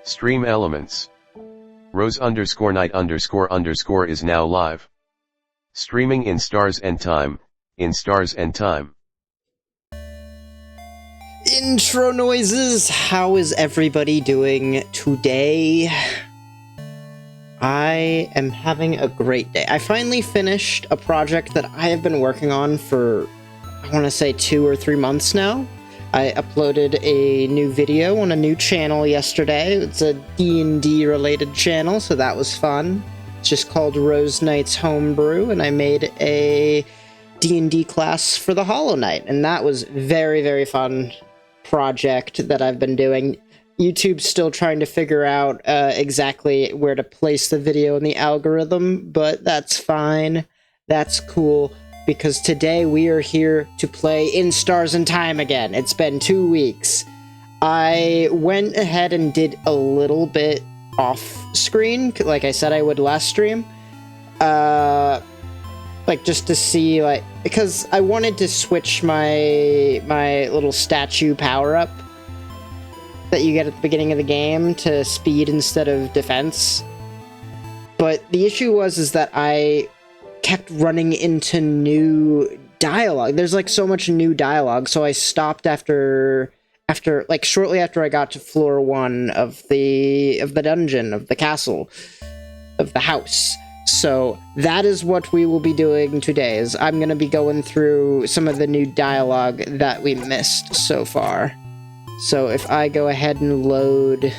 Stream Elements. Rose_Knight_ is now live. Streaming in stars and time, Intro noises! How is everybody doing today? I am having a great day. I finally finished a project that I have been working on for, I want to say 2 or 3 months now. I uploaded a new video on a new channel yesterday. It's a D&D related channel, so that was fun. It's just called Rose Knight's Homebrew, and I made a D&D class for the Hollow Knight, and that was very, very fun project that I've been doing. YouTube's still trying to figure out exactly where to place the video in the algorithm, but that's fine. That's cool. Because today we are here to play In Stars and Time again. It's been 2 weeks. I went ahead and did a little bit off screen, like I said I would last stream. Like just to see, like, because I wanted to switch my little statue power up that you get at the beginning of the game to speed instead of defense. But the issue is that I kept running into new dialogue. There's like so much new dialogue, so I stopped after like shortly after I got to floor 1 of the dungeon, of the castle, of the house. So that is what we will be doing today, is I'm going to be going through some of the new dialogue that we missed so far. So if I go ahead and load,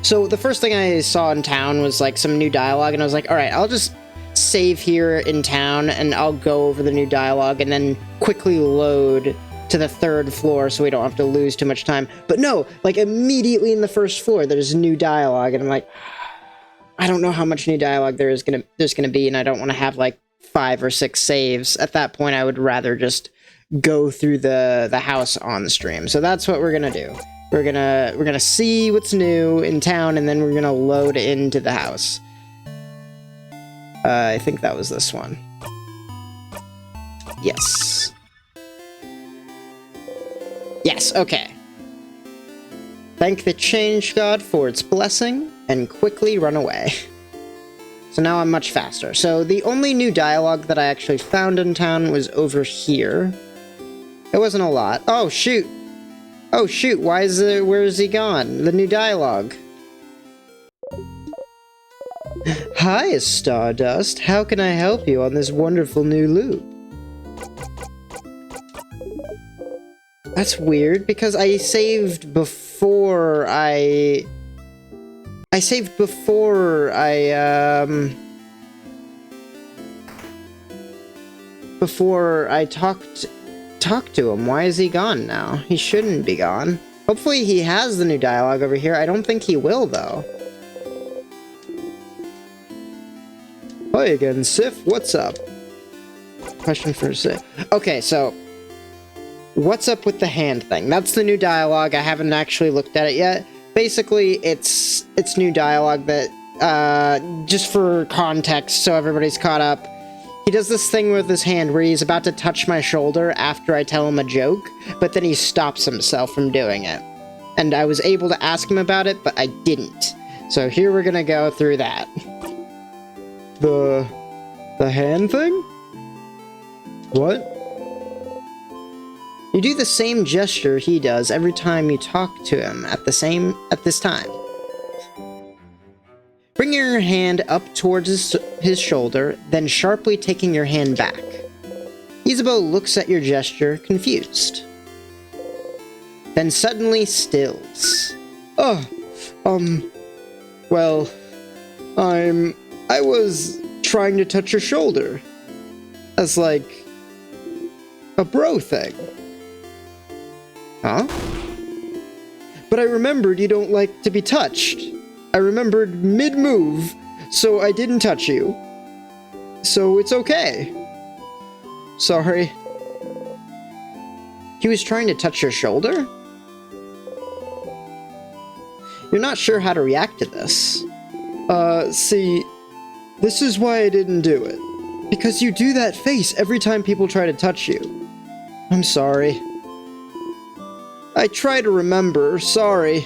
so the first thing I saw in town was like some new dialogue, and I was like, alright, I'll just save here in town and I'll go over the new dialogue and then quickly load to the 3rd floor so we don't have to lose too much time. But no, like immediately in the 1st floor there's new dialogue, and I'm like, I don't know how much new dialogue there's gonna be, and I don't want to have like 5 or 6 saves. At that point I would rather just go through the house on the stream. So that's what we're gonna do. We're gonna see what's new in town, and then we're gonna load into the house. I think that was this one. Yes. Yes, okay. Thank the Change God for its blessing, and quickly run away. So now I'm much faster. So the only new dialogue that I actually found in town was over here. It wasn't a lot. Oh, shoot! Oh shoot, where is he gone? The new dialogue. Hi, Stardust. How can I help you on this wonderful new loop? That's weird, because I saved before I talk to him. Why is he gone now? He shouldn't be gone. Hopefully he has the new dialogue over here. I don't think he will, though. Hi again, Sif. What's up? Question for Sif. Okay, so what's up with the hand thing? That's the new dialogue. I haven't actually looked at it yet. Basically, it's new dialogue that, just for context, so everybody's caught up. He does this thing with his hand where he's about to touch my shoulder after I tell him a joke, but then he stops himself from doing it. And I was able to ask him about it, but I didn't. So here we're gonna go through that. The hand thing? What? You do the same gesture he does every time you talk to him at this time. Bring your hand up towards his shoulder, then sharply taking your hand back. Isabeau looks at your gesture, confused. Then suddenly stills. Well, I was trying to touch your shoulder. As like a bro thing. Huh? But I remembered you don't like to be touched. I remembered mid-move, so I didn't touch you. So it's okay. Sorry. He was trying to touch your shoulder? You're not sure how to react to this. See, this is why I didn't do it. Because you do that face every time people try to touch you. I'm sorry. I try to remember, sorry.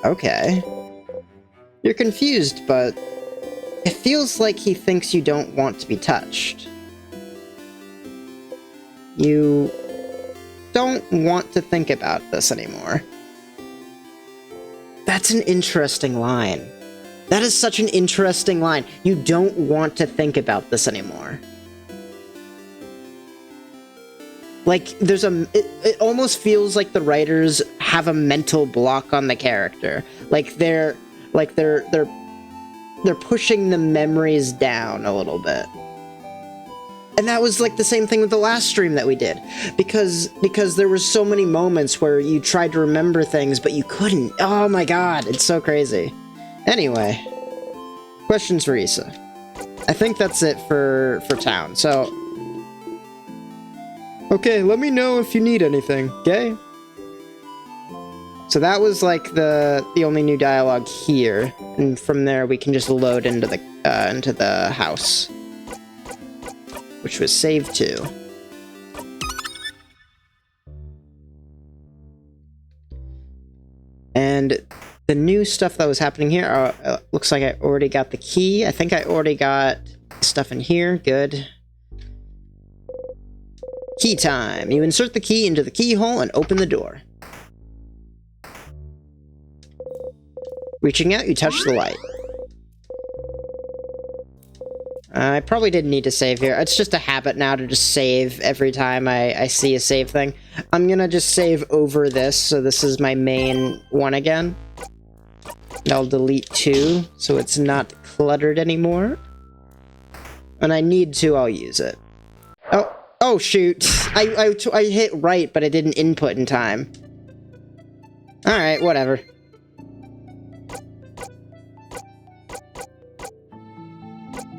Okay. You're confused, but it feels like he thinks you don't want to be touched. You don't want to think about this anymore. That's an interesting line. That is such an interesting line. You don't want to think about this anymore. Like, there's it almost feels like the writers have a mental block on the character. Like they're pushing the memories down a little bit. And that was like the same thing with the last stream that we did. Because there were so many moments where you tried to remember things, but you couldn't. Oh my god, it's so crazy. Anyway, questions for Issa. I think that's it for town, so... Okay, let me know if you need anything, okay? So that was like the only new dialogue here, and from there we can just load into the house, which was saved to. And the new stuff that was happening here, looks like I already got the key. I think I already got stuff in here. Good. Key time. You insert the key into the keyhole and open the door. Reaching out, you touch the light. I probably didn't need to save here. It's just a habit now to just save every time I see a save thing. I'm gonna just save over this, so this is my main one again. And I'll delete 2, so it's not cluttered anymore. When I need to, I'll use it. Oh shoot. I hit right, but I didn't input in time. Alright, whatever.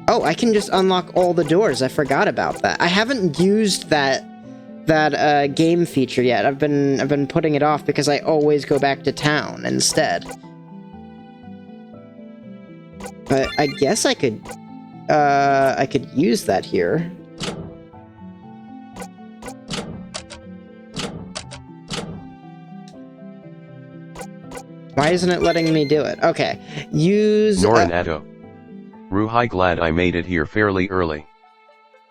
Oh, I can just unlock all the doors. I forgot about that. I haven't used that game feature yet. I've been putting it off because I always go back to town instead. But I guess I could use that here. Why isn't it letting me do it? Okay. Use... Norinado. Ruhai, glad I made it here fairly early.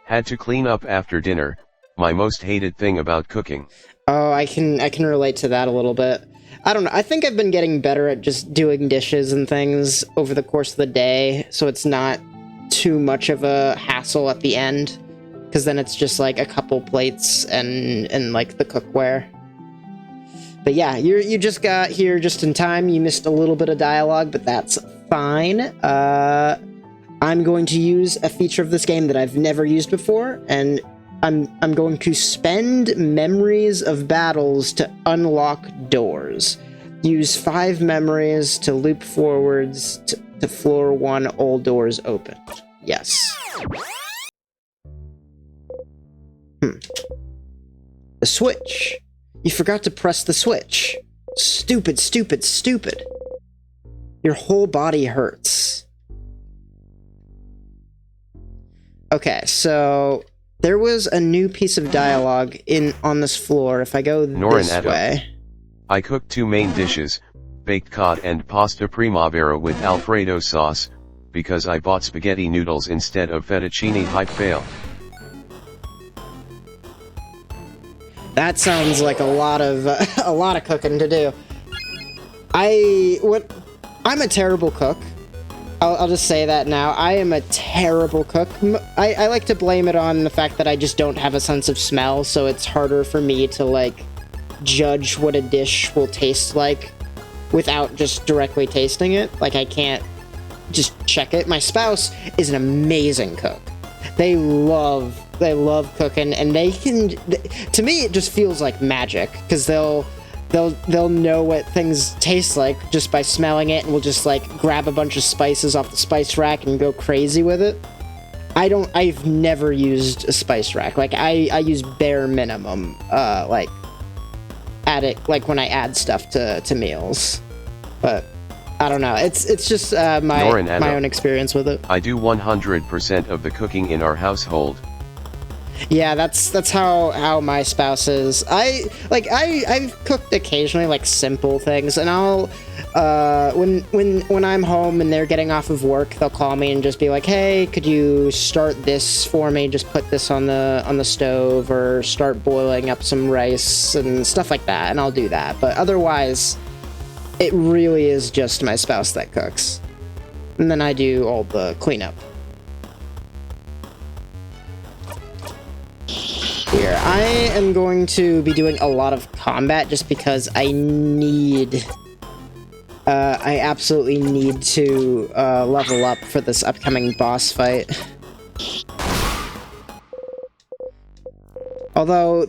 Had to clean up after dinner, my most hated thing about cooking. Oh, I can relate to that a little bit. I don't know, I think I've been getting better at just doing dishes and things over the course of the day, so it's not too much of a hassle at the end, because then it's just like a couple plates and like the cookware. But yeah, you just got here just in time. You missed a little bit of dialogue, but that's fine. I'm going to use a feature of this game that I've never used before, and I'm going to spend memories of battles to unlock doors. Use 5 memories to loop forwards to floor 1, all doors open. Yes. The switch. You forgot to press the switch. Stupid, stupid, stupid. Your whole body hurts. Okay, so there was a new piece of dialogue on this floor. If I go this way... I cooked 2 main dishes, baked cod and pasta primavera with Alfredo sauce, because I bought spaghetti noodles instead of fettuccine. Hype fail. That sounds like a lot of cooking to do. I'm a terrible cook. I'll just say that now. I am a terrible cook. I like to blame it on the fact that I just don't have a sense of smell, so it's harder for me to, like, judge what a dish will taste like without just directly tasting it. Like, I can't just check it. My spouse is an amazing cook. They love cooking, and they can... To me, it just feels like magic, because they'll know what things taste like just by smelling it, and we'll just, like, grab a bunch of spices off the spice rack and go crazy with it. I've never used a spice rack. Like, I use bare minimum, like, like, when I add stuff to meals. But, I don't know. It's just, my own experience with it. I do 100% of the cooking in our household. Yeah, that's how my spouse is. I've cooked occasionally, like, simple things, and I'll when I'm home and they're getting off of work, they'll call me and just be like, "Hey, could you start this for me? Just put this on the stove, or start boiling up some rice and stuff like that," and I'll do that. But otherwise, it really is just my spouse that cooks, and then I do all the cleanup. Here, I am going to be doing a lot of combat just because I absolutely need to level up for this upcoming boss fight. Although,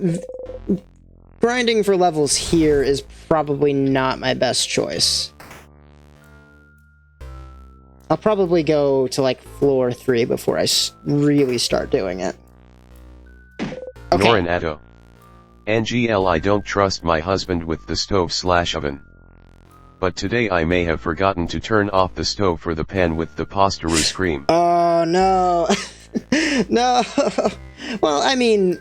grinding for levels here is probably not my best choice. I'll probably go to, like, floor 3 before I really start doing it. Okay. Norin Atto. NGL, I don't trust my husband with the stove/oven. But today I may have forgotten to turn off the stove for the pan with the Posterous cream. Oh, no. No. Well, I mean,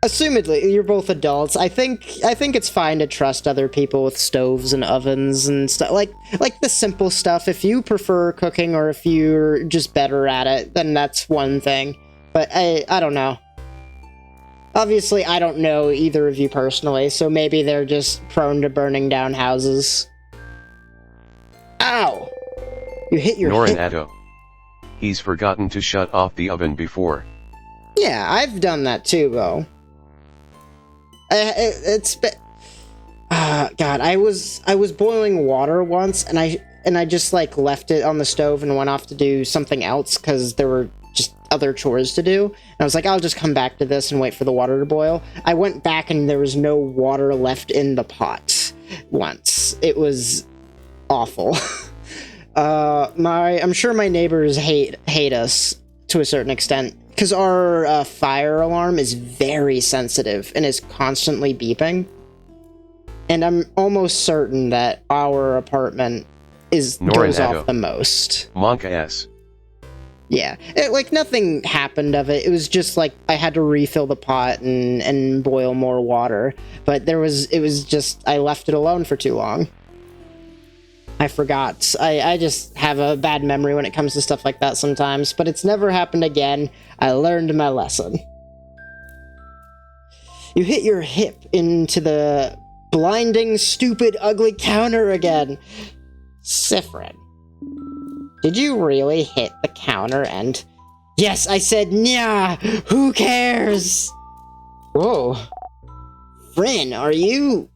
assumedly, you're both adults. I think it's fine to trust other people with stoves and ovens and stuff. Like the simple stuff. If you prefer cooking or if you're just better at it, then that's one thing. But I don't know. Obviously, I don't know either of you personally, so maybe they're just prone to burning down houses. Ow! You hit your Norin hip. Atto. He's forgotten to shut off the oven before. Yeah, I've done that too, though. It's been... God, I was boiling water once, and I just, like, left it on the stove and went off to do something else, because there were just other chores to do. And I was like, I'll just come back to this and wait for the water to boil. I went back and there was no water left in the pot once. It was awful. I'm sure my neighbors hate us to a certain extent, because our fire alarm is very sensitive and is constantly beeping. And I'm almost certain that our apartment goes off the most. Monka S. Yeah, like, nothing happened of it. It was just, like, I had to refill the pot and boil more water. But it was just, I left it alone for too long. I forgot. I just have a bad memory when it comes to stuff like that sometimes. But it's never happened again. I learned my lesson. You hit your hip into the blinding, stupid, ugly counter again. Siffrin. Did you really hit the counter and... Yes, I said, nah, who cares? Whoa. Frin, are you...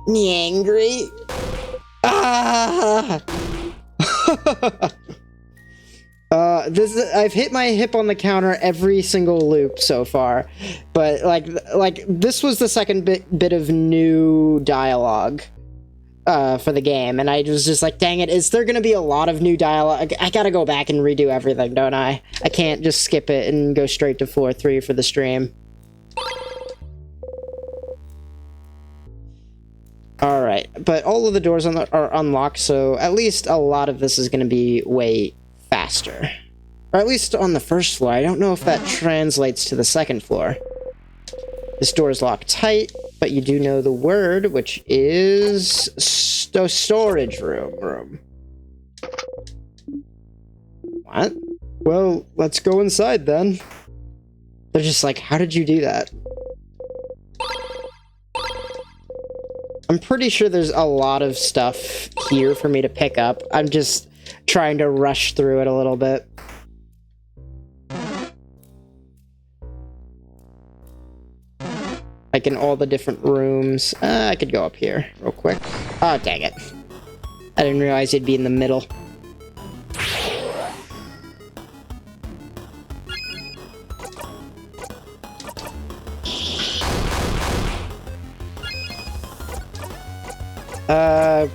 angry? Ah! I've hit my hip on the counter every single loop so far. But, like this was the second bit of new dialogue. For the game, and I was just like, dang it, is there gonna be a lot of new dialogue? I gotta go back and redo everything, don't I? I can't just skip it and go straight to floor 3 for the stream. Alright, but all of the doors are unlocked, so at least a lot of this is gonna be way faster. Or at least on the first floor. I don't know if that translates to the second floor. This door is locked tight, but you do know the word, which is storage room. What? Well, let's go inside then. They're just like, how did you do that? I'm pretty sure there's a lot of stuff here for me to pick up. I'm just trying to rush through it a little bit. Like in all the different rooms. I could go up here real quick. Oh, dang it. I didn't realize it'd be in the middle.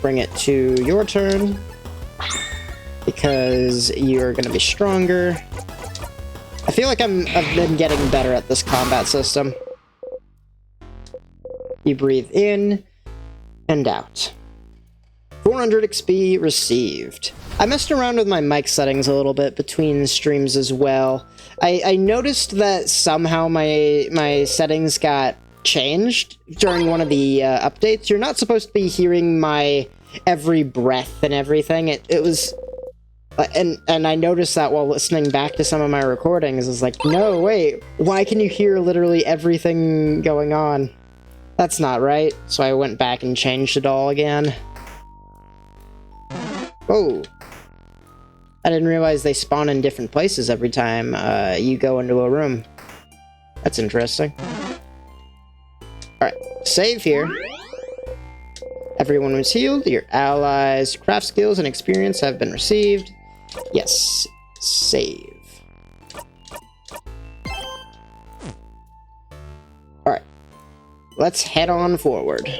Bring it to your turn. Because you're gonna be stronger. I feel like I've been getting better at this combat system. You breathe in and out. 400 XP received. I messed around with my mic settings a little bit between streams as well. I noticed that somehow my settings got changed during one of the updates. You're not supposed to be hearing my every breath and everything. It was... And I noticed that while listening back to some of my recordings. It's like, no, wait, why can you hear literally everything going on? That's not right. So I went back and changed it all again. Oh. I didn't realize they spawn in different places every time you go into a room. That's interesting. Alright, save here. Everyone was healed. Your allies' craft skills and experience have been received. Yes, save. Alright, let's head on forward.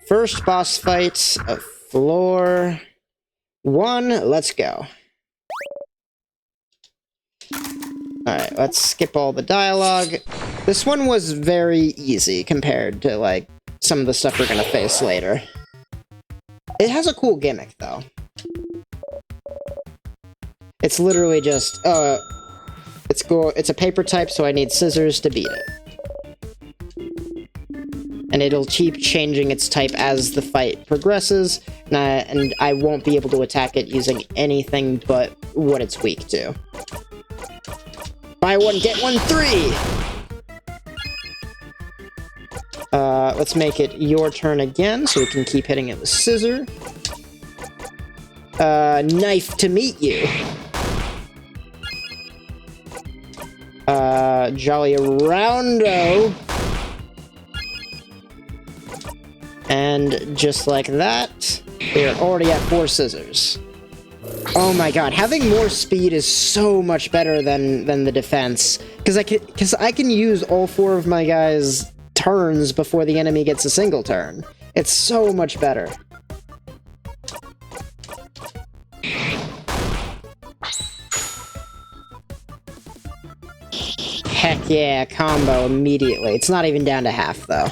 First boss fight of floor 1, let's go. Alright, let's skip all the dialogue. This one was very easy compared to, like, some of the stuff we're gonna face later. It has a cool gimmick, though. It's literally just, it's a paper type, so I need scissors to beat it. And it'll keep changing its type as the fight progresses, and I won't be able to attack it using anything but what it's weak to. Buy one, get one, 3! Let's make it your turn again, so we can keep hitting it with scissor. Knife to meet you. Jolly Roundo. And just like that, we're already at 4 scissors. Oh my god, having more speed is so much better than the defense. Because I can use all 4 of my guys' turns before the enemy gets a single turn. It's so much better. Heck yeah, combo immediately. It's not even down to half, though.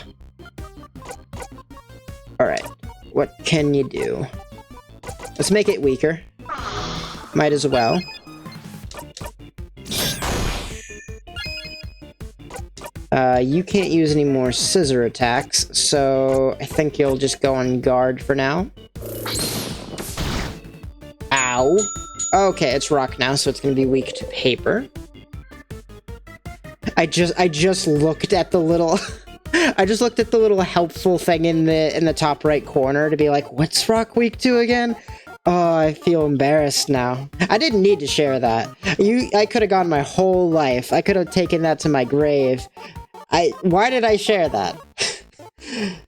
Alright, what can you do? Let's make it weaker. Might as well. You can't use any more scissor attacks, so I think you'll just go on guard for now. Ow. Okay, it's rock now, so it's gonna be weak to paper. I just looked at the little... I just looked at the little helpful thing in the top right corner to be like, what's rock weak to again? Oh, I feel embarrassed now. I didn't need to share that. I could have gone my whole life. I could have taken that to my grave. Why did I share that?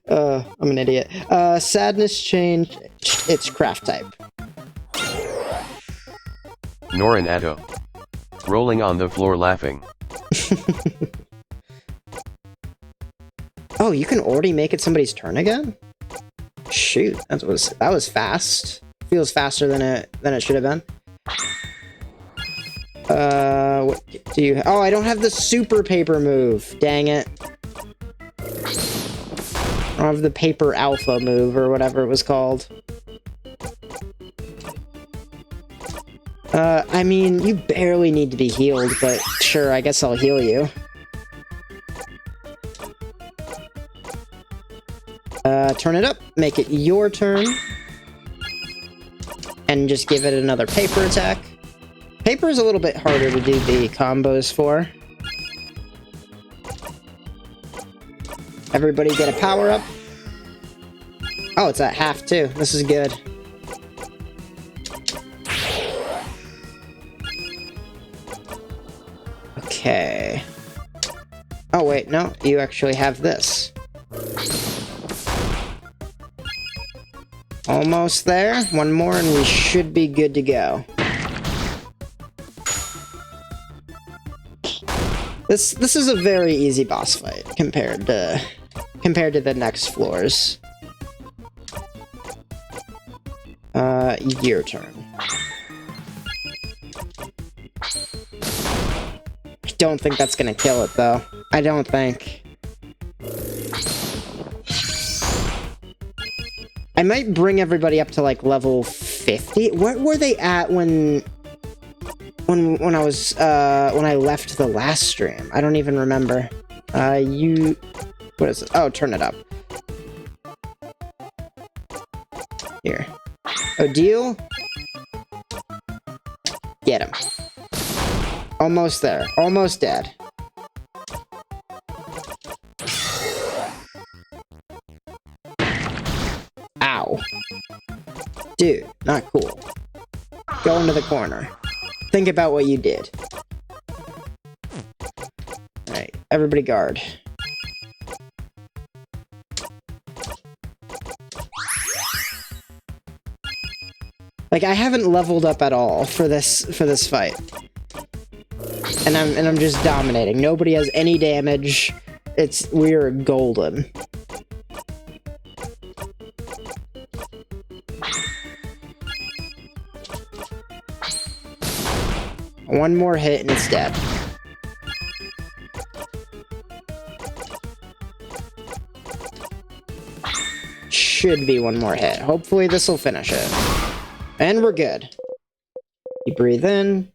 I'm an idiot. Sadness changed its craft type. Norin Addo. Rolling on the floor laughing. Oh, you can already make it somebody's turn again? Shoot, that was fast. Feels faster than it should have been. What do you... Oh, I don't have the super paper move. Dang it. I don't have the paper alpha move, or whatever it was called. I mean, you barely need to be healed, but sure, I guess I'll heal you. Turn it up, make it your turn. And just give it another paper attack. Paper is a little bit harder to do the combos for. Everybody get a power up. Oh, it's at half too. This is good. Okay. Oh wait, no, you actually have this. Almost there. One more and we should be good to go. This is a very easy boss fight compared to the next floors. Your turn. I don't think that's gonna kill it though. I don't think. I might bring everybody up to like level 50. Where were they at when I was when I left the last stream? I don't even remember. What is it? Oh, turn it up. Here. Odile. Get him. Almost there. Almost dead. Ow. Dude, not cool. Go into the corner. Think about what you did. Alright, everybody guard. Like, I haven't leveled up at all for this fight. And I'm just dominating. Nobody has any damage. We're golden. One more hit and it's dead. Should be one more hit. Hopefully this will finish it. And we're good. You breathe in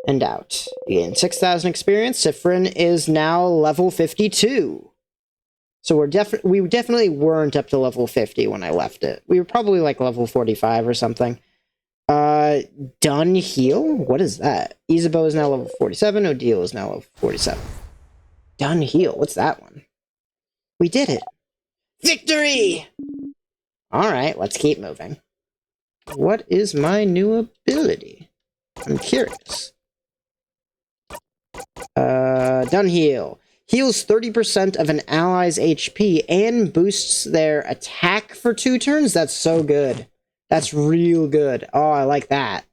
and out. You gain 6,000 experience. Siffrin is now level 52. So we definitely weren't up to level 50 when I left it. We were probably like level 45 or something. Done heal? What is that? Isabeau is now level 47. Odile is now level 47. Done heal. What's that one? We did it. Victory! Alright, let's keep moving. What is my new ability? I'm curious. Done heal. Heals 30% of an ally's HP and boosts their attack for 2 turns? That's so good. That's real good. Oh, I like that.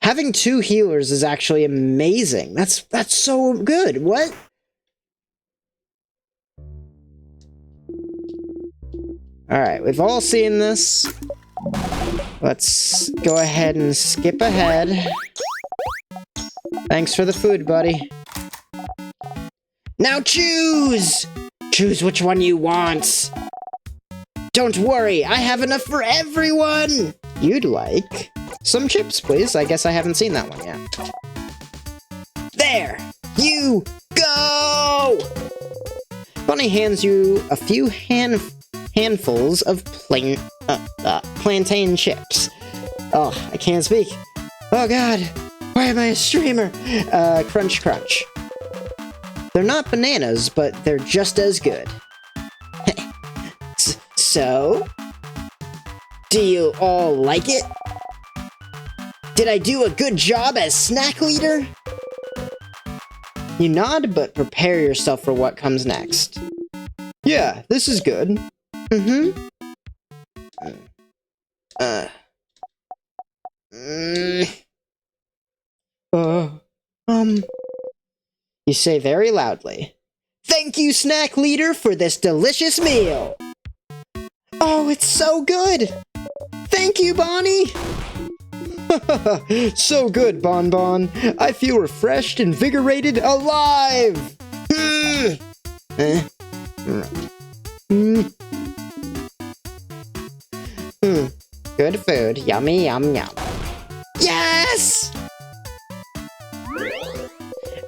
Having 2 healers is actually amazing. That's so good. What? Alright, we've all seen this. Let's go ahead and skip ahead. Thanks for the food, buddy. Now choose! Choose which one you want. Don't worry, I have enough for everyone! You'd like some chips, please. I guess I haven't seen that one yet. There! You go! Bunny hands you a few handfuls of plantain chips. Oh, I can't speak. Oh god, why am I a streamer? Crunch crunch. They're not bananas, but they're just as good. So? Do you all like it? Did I do a good job as snack leader? You nod, but prepare yourself for what comes next. Yeah, this is good. Mm-hmm. You say very loudly, "Thank you, snack leader, for this delicious meal." Oh, it's so good! Thank you, Bonnie! So good, Bon Bon. I feel refreshed, invigorated, alive! Good food. Yummy, yum, yum. Yes!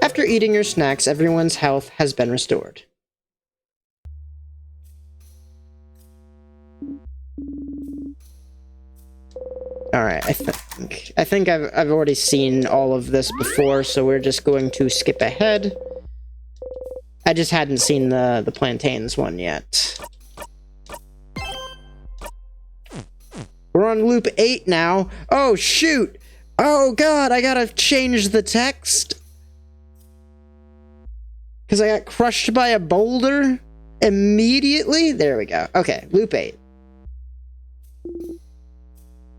After eating your snacks, everyone's health has been restored. Alright, I think I've already seen all of this before, so we're just going to skip ahead. I just hadn't seen the plantains one yet. We're on loop 8 now. Oh, shoot! Oh, God, I gotta change the text. Because I got crushed by a boulder immediately? There we go. Okay, loop 8.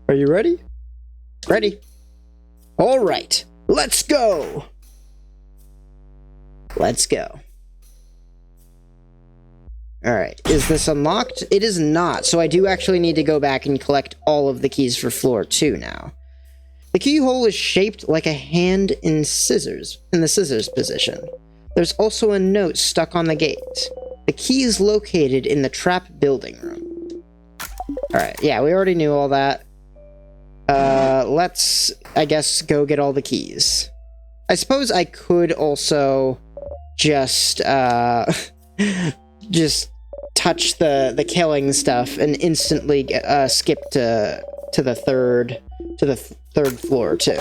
Are you ready? Ready. All right, let's go. Let's go. All right, is this unlocked? It is not, so I do actually need to go back and collect all of the keys for floor 2 now. The keyhole is shaped like a hand in scissors, in the scissors position. There's also a note stuck on the gate. The key is located in the trap building room. Alright, yeah, we already knew all that. Let's, I guess, go get all the keys. I suppose I could also just, just touch the killing stuff and instantly skip to the third floor too.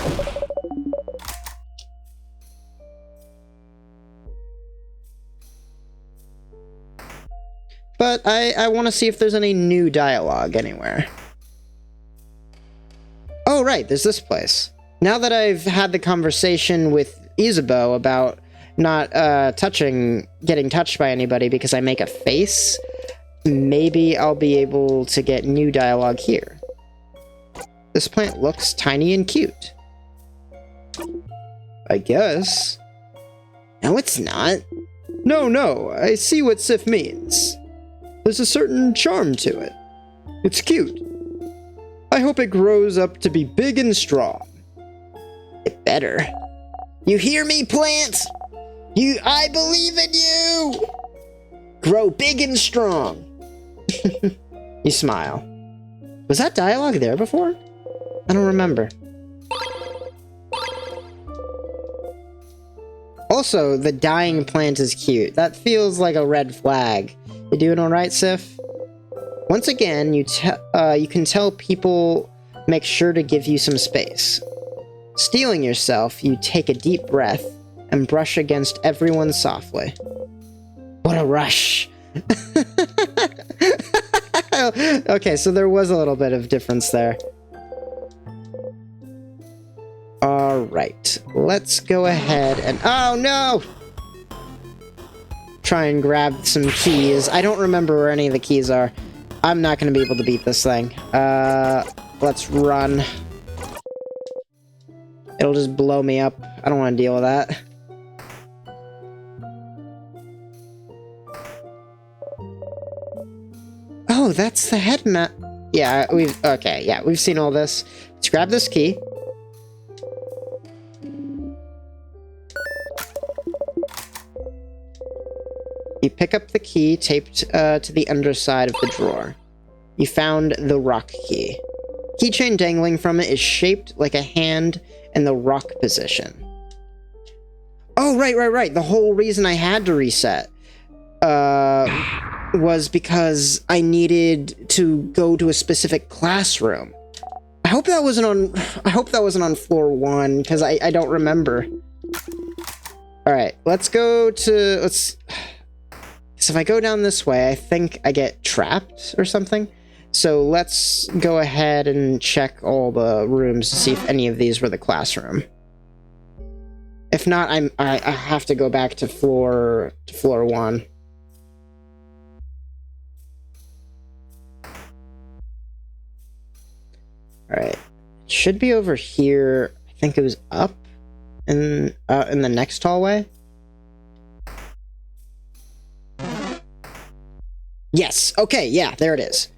But I want to see if there's any new dialogue anywhere. Oh, right, there's this place. Now that I've had the conversation with Isabeau about not getting touched by anybody because I make a face, maybe I'll be able to get new dialogue here. This plant looks tiny and cute. I guess. No, it's not. No, I see what Sif means. There's a certain charm to it. It's cute. I hope it grows up to be big and strong. It better. You hear me, plant? I believe in you! Grow big and strong. You smile. Was that dialogue there before? I don't remember. Also, the dying plant is cute. That feels like a red flag. You doing alright, Sif? Once again, you can tell people make sure to give you some space. Steeling yourself, you take a deep breath and brush against everyone softly. What a rush! Okay, so there was a little bit of difference there. Alright, let's go ahead and... Oh, no! Try and grab some keys. I don't remember where any of the keys are. I'm not going to be able to beat this thing. Let's run. It'll just blow me up. I don't want to deal with that. Oh, that's the head map. Yeah, we've seen all this. Let's grab this key. You pick up the key taped to the underside of the drawer. You found the rock key. Keychain dangling from it is shaped like a hand in the rock position. Oh, right. The whole reason I had to reset was because I needed to go to a specific classroom. I hope that wasn't on floor 1, because I don't remember. Alright, let's go to... So if I go down this way, I think I get trapped or something. So let's go ahead and check all the rooms to see if any of these were the classroom. If not, I have to go back to floor 1. Alright. It should be over here. I think it was up in the next hallway. Yes, okay, yeah, there it is.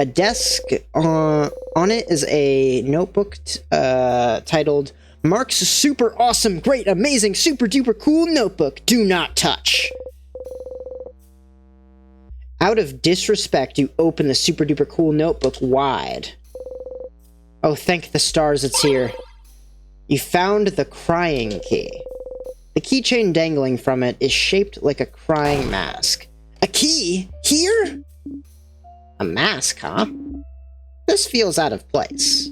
A desk, on it is a notebook titled, Mark's Super Awesome, Great, Amazing, Super Duper Cool Notebook, Do Not Touch. Out of disrespect, you open the Super Duper Cool Notebook wide. Oh, thank the stars it's here. You found the crying key. The keychain dangling from it is shaped like a crying mask. A key? Here? A mask, huh? This feels out of place.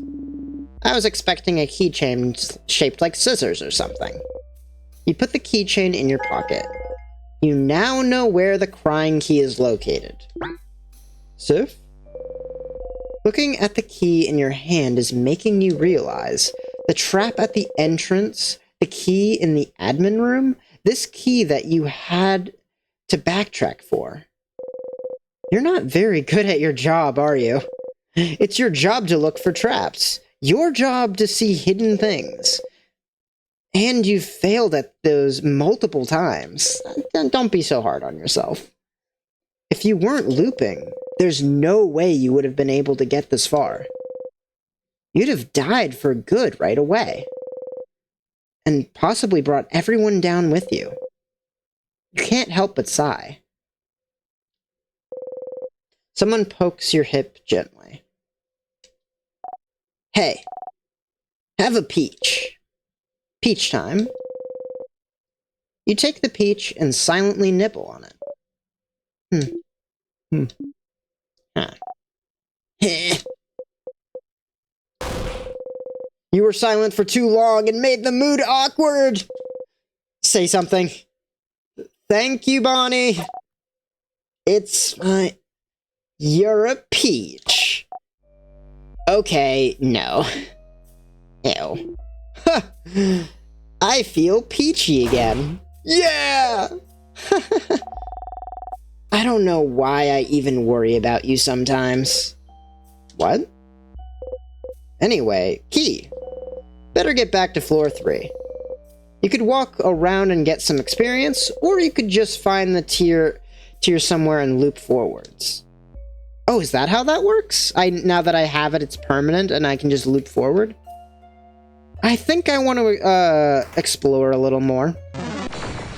I was expecting a keychain shaped like scissors or something. You put the keychain in your pocket. You now know where the crying key is located. Sif? Looking at the key in your hand is making you realize the trap at the entrance, the key in the admin room, this key that you had to backtrack for. You're not very good at your job, are you? It's your job to look for traps. Your job to see hidden things. And you've failed at those multiple times. Don't be so hard on yourself. If you weren't looping, there's no way you would have been able to get this far. You'd have died for good right away. And possibly brought everyone down with you. You can't help but sigh. Someone pokes your hip gently. Hey, have a peach. Peach time. You take the peach and silently nibble on it. Huh. You were silent for too long and made the mood awkward. Say something. Thank you, Bonnie. It's my... You're a peach. Okay, no. Ew. I feel peachy again. Yeah! I don't know why I even worry about you sometimes. What? Anyway, Key. Better get back to floor 3. You could walk around and get some experience, or you could just find the tier somewhere and loop forwards. Oh, is that how that works? Now that I have it, it's permanent and I can just loop forward? I think I want to explore a little more.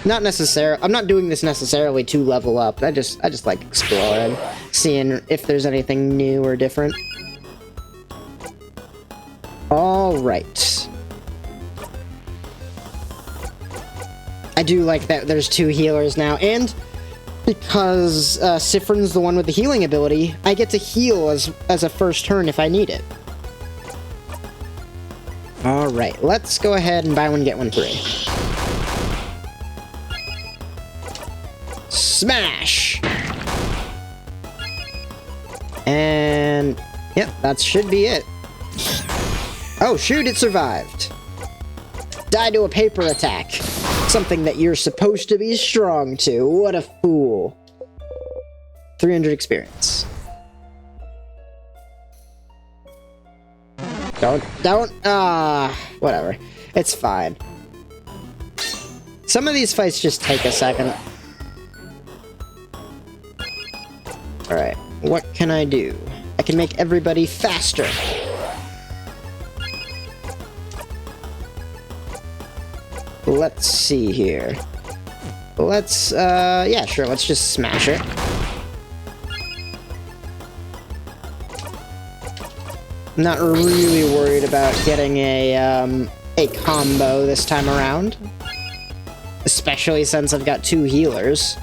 Not necessarily. I'm not doing this necessarily to level up. I just like exploring, seeing if there's anything new or different. All right. I do like that there's 2 healers now, and because Siffrin's the one with the healing ability, I get to heal as a first turn if I need it. All right, let's go ahead and buy one get one free. Smash! And yep, that should be it. Oh shoot, it survived. Die to a paper attack. Something that you're supposed to be strong to. What a fool. 300 experience. Whatever. It's fine. Some of these fights just take a second. Alright, what can I do? I can make everybody faster. Let's see here. Let's, yeah, sure, let's just smash it. I'm not really worried about getting a combo this time around. Especially since I've got 2 healers.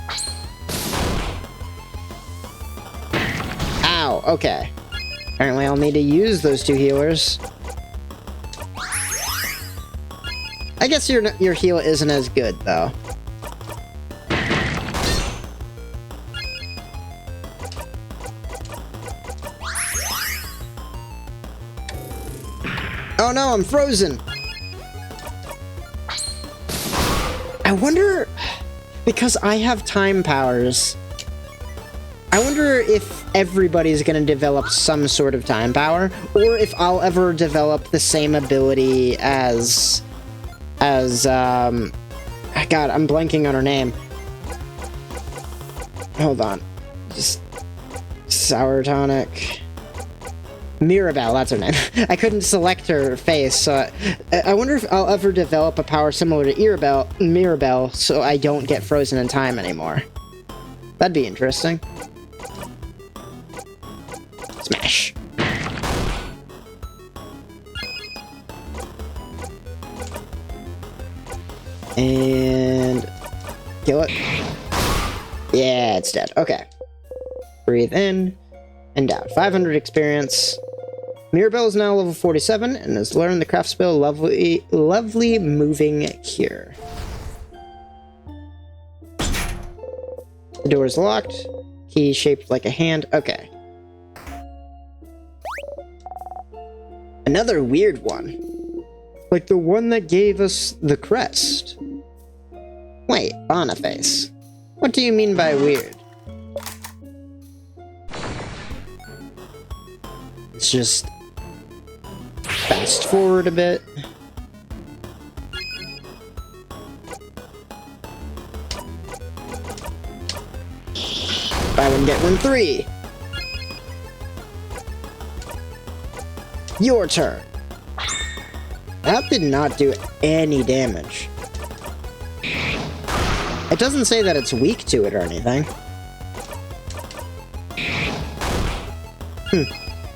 Ow, okay. Apparently I'll need to use those 2 healers. I guess your heal isn't as good, though. Oh no, I'm frozen! I wonder... Because I have time powers... I wonder if everybody's gonna develop some sort of time power, or if I'll ever develop the same ability as... God, I'm blanking on her name. Hold on. Just... Sour Tonic... Mirabelle, that's her name. I couldn't select her face, so... I wonder if I'll ever develop a power similar to Mirabelle, so I don't get frozen in time anymore. That'd be interesting. Smash. And... kill it. Yeah, it's dead. Okay. Breathe in and out. 500 experience. Mirabelle is now level 47 and has learned the craft spell Lovely Moving Cure. The door is locked. Key shaped like a hand. Okay. Another weird one. Like the one that gave us the crest. Wait, Boniface. What do you mean by weird? Let's just fast forward a bit. Buy one, get one, 3. Your turn. That did not do any damage. It doesn't say that it's weak to it or anything.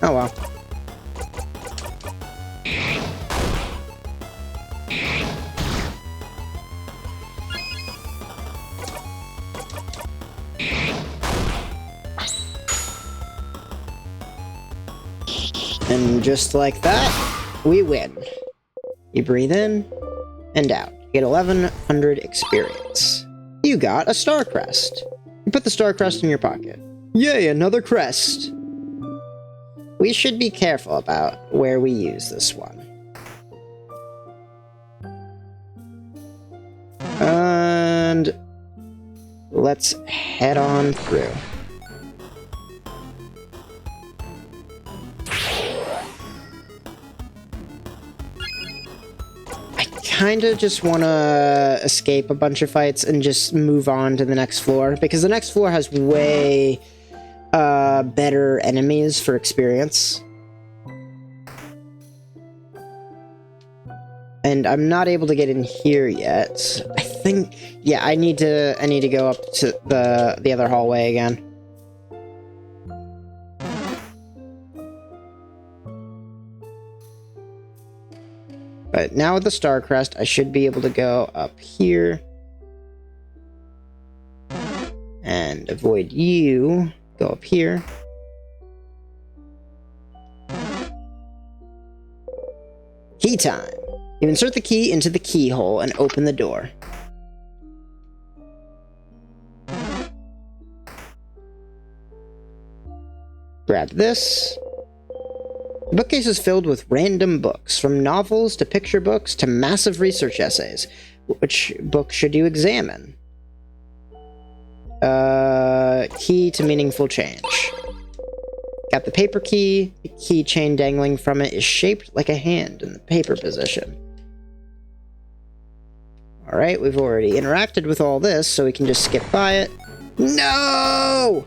Oh well. And just like that, we win. You breathe in and out. You get 1100 experience. You got a star crest. You put the star crest in your pocket. Yay, another crest! We should be careful about where we use this one. And let's head on through. Kinda just want to escape a bunch of fights and just move on to the next floor, because the next floor has way better enemies for experience. And I'm not able to get in here yet. I think, yeah, I need to go up to the other hallway again. But now with the star crest, I should be able to go up here and avoid you. Go up here. Key time. You insert the key into the keyhole and open the door. Grab this. The bookcase is filled with random books, from novels to picture books to massive research essays. Which book should you examine? Key to meaningful change. Got the paper key. The keychain dangling from it is shaped like a hand in the paper position. Alright, we've already interacted with all this, so we can just skip by it. No!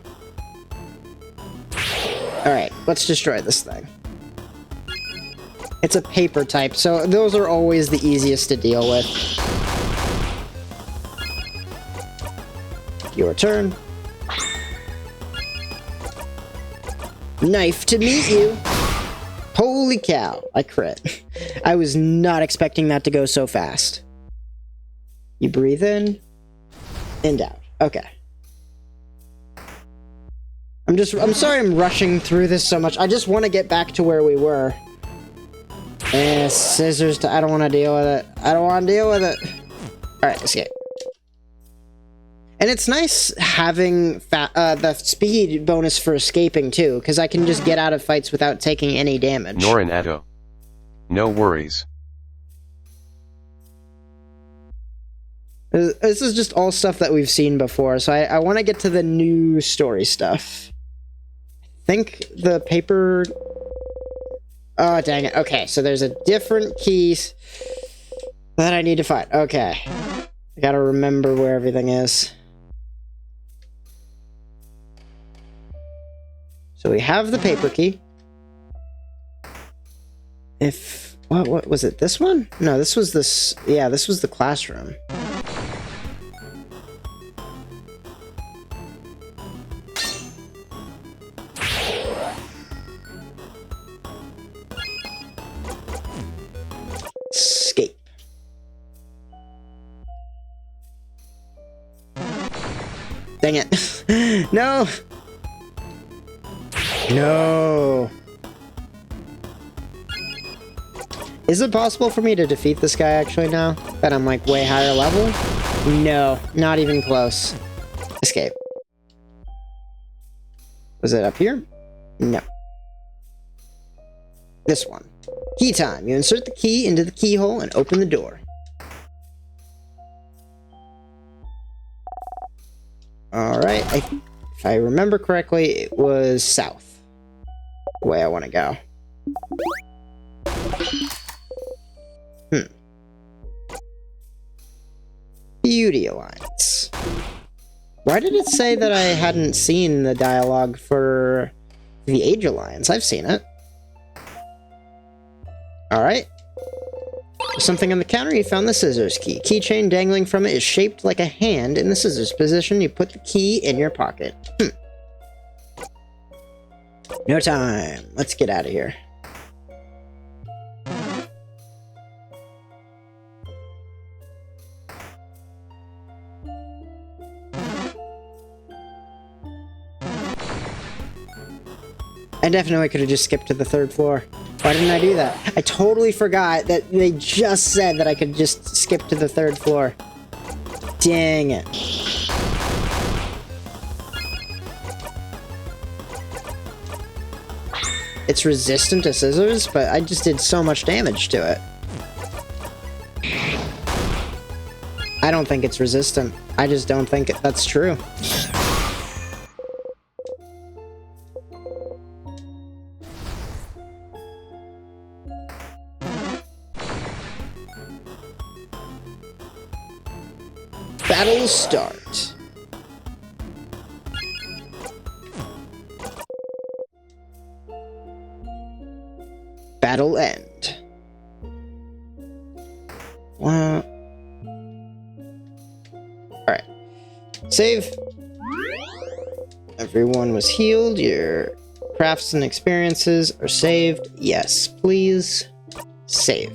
Alright, let's destroy this thing. It's a paper type, so those are always the easiest to deal with. Your turn. Knife to meet you. Holy cow, I crit. I was not expecting that to go so fast. You breathe in and out. Okay. I'm sorry I'm rushing through this so much. I just want to get back to where we were. Scissors I don't want to deal with it. I don't want to deal with it. Alright, escape. And it's nice having the speed bonus for escaping, too, because I can just get out of fights without taking any damage. Norin Atto. No worries. This is just all stuff that we've seen before, so I want to get to the new story stuff. I think the paper... Oh, dang it. Okay, so there's a different key that I need to find. Okay. I gotta remember where everything is. So we have the paper key. What was it? This one? No, this was this... Yeah, this was the classroom. Escape. Dang it. No! No! Is it possible for me to defeat this guy actually now? That I'm like way higher level? No, not even close. Escape. Was it up here? No. This one. Key time. You insert the key into the keyhole and open the door. Alright, if I remember correctly, it was south. The way I want to go. Beauty Alliance. Why did it say that I hadn't seen the dialogue for the Age Alliance? I've seen it. Alright. There's something on the counter. You found the scissors key. Keychain dangling from it is shaped like a hand in the scissors position. You put the key in your pocket. No time. Let's get out of here. I definitely could have just skipped to the 3rd floor. Why didn't I do that? I totally forgot that they just said that I could just skip to the 3rd floor. Dang it. It's resistant to scissors, but I just did so much damage to it. I don't think it's resistant. I just don't think that's true. Battle start. Battle end. Alright. Save. Everyone was healed. Your crafts and experiences are saved. Yes, please. Save.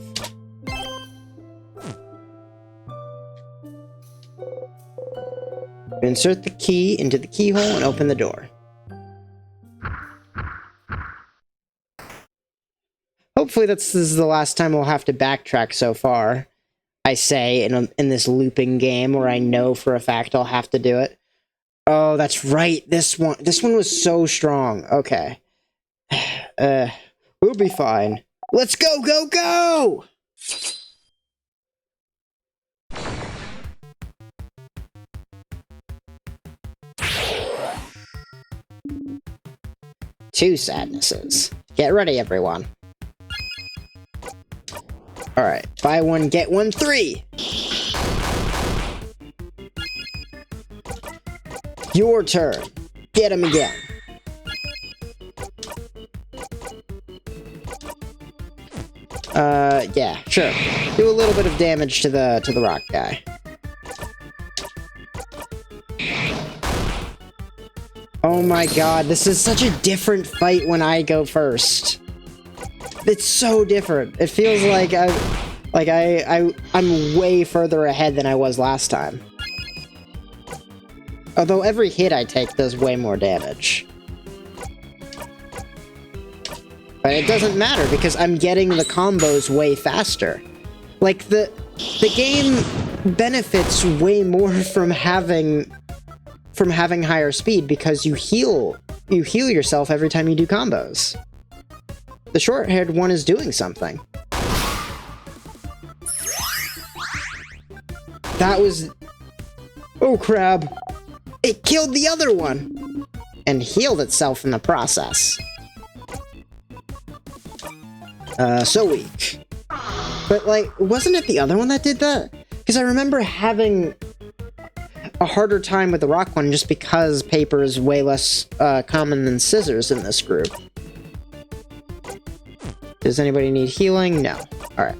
Insert the key into the keyhole and open the door. Hopefully this is the last time we'll have to backtrack so far. I say in this looping game where I know for a fact I'll have to do it. Oh, that's right. This one was so strong. Okay. We'll be fine. Let's go, go, go! Two sadnesses. Get ready, everyone. Alright, buy one, get one, 3! Your turn. Get him again. Yeah, sure. Do a little bit of damage to the rock guy. Oh my god, this is such a different fight when I go first. It's so different. It feels like I'm way further ahead than I was last time. Although every hit I take does way more damage. But it doesn't matter because I'm getting the combos way faster. Like the game benefits way more from having higher speed because you heal yourself every time you do combos. The short-haired one is doing something. That was... Oh, crab. It killed the other one! And healed itself in the process. So weak. But, like, wasn't it the other one that did that? Because I remember having a harder time with the rock one just because paper is way less common than scissors in this group. Does anybody need healing? No. Alright.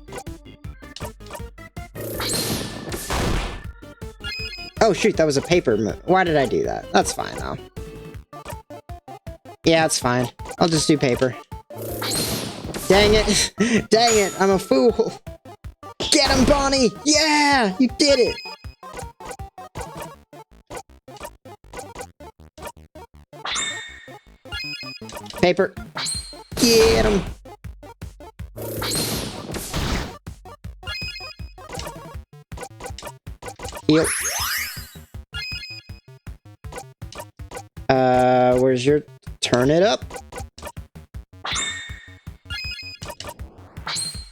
Oh shoot, that was a paper move. Why did I do that? That's fine though. Yeah, it's fine. I'll just do paper. Dang it! Dang it! I'm a fool! Get him, Bonnie! Yeah! You did it! Paper. Get him! Heal. Where's your... Turn it up?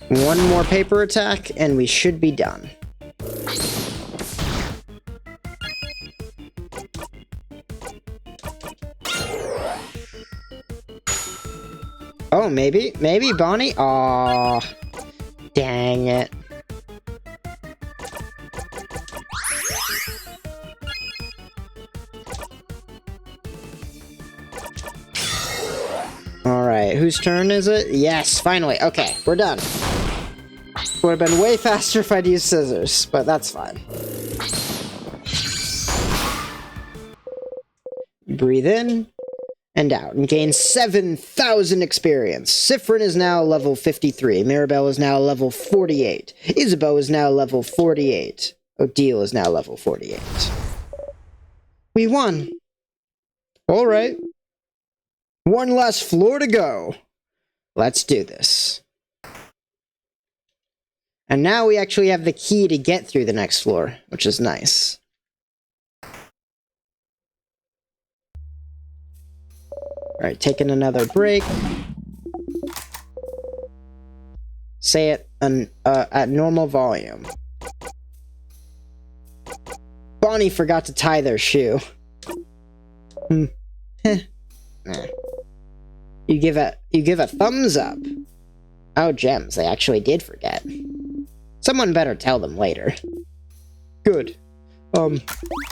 One more paper attack, and we should be done. Oh, maybe Bonnie? Aw, dang it. Alright, whose turn is it? Yes, finally. Okay, we're done. Would have been way faster if I'd used scissors, but that's fine. Breathe in. and out, and gain 7,000 experience. Sifrin is now level 53. Mirabelle is now level 48. Isabeau is now level 48. Odile is now level 48. We won! Alright. One less floor to go. Let's do this. And now we actually have the key to get through the next floor, which is nice. Alright, taking another break. Say it at normal volume. Bonnie forgot to tie their shoe. Nah. You give a thumbs up. Oh, gems, they actually did forget. Someone better tell them later. Good. And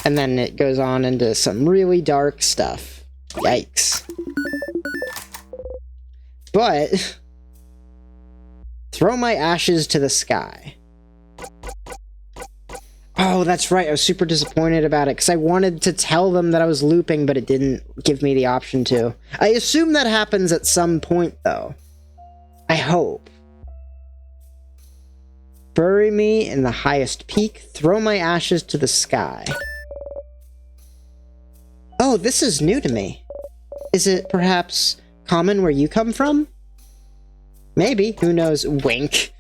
then it goes on into some really dark stuff. Yikes. But throw my ashes to the sky. Oh, that's right. I was super disappointed about it because I wanted to tell them that I was looping, but it didn't give me the option to. I assume that happens at some point, though. I hope. Bury me in the highest peak. Throw my ashes to the sky. Oh, this is new to me. Is it perhaps common where you come from? Maybe. Who knows? Wink.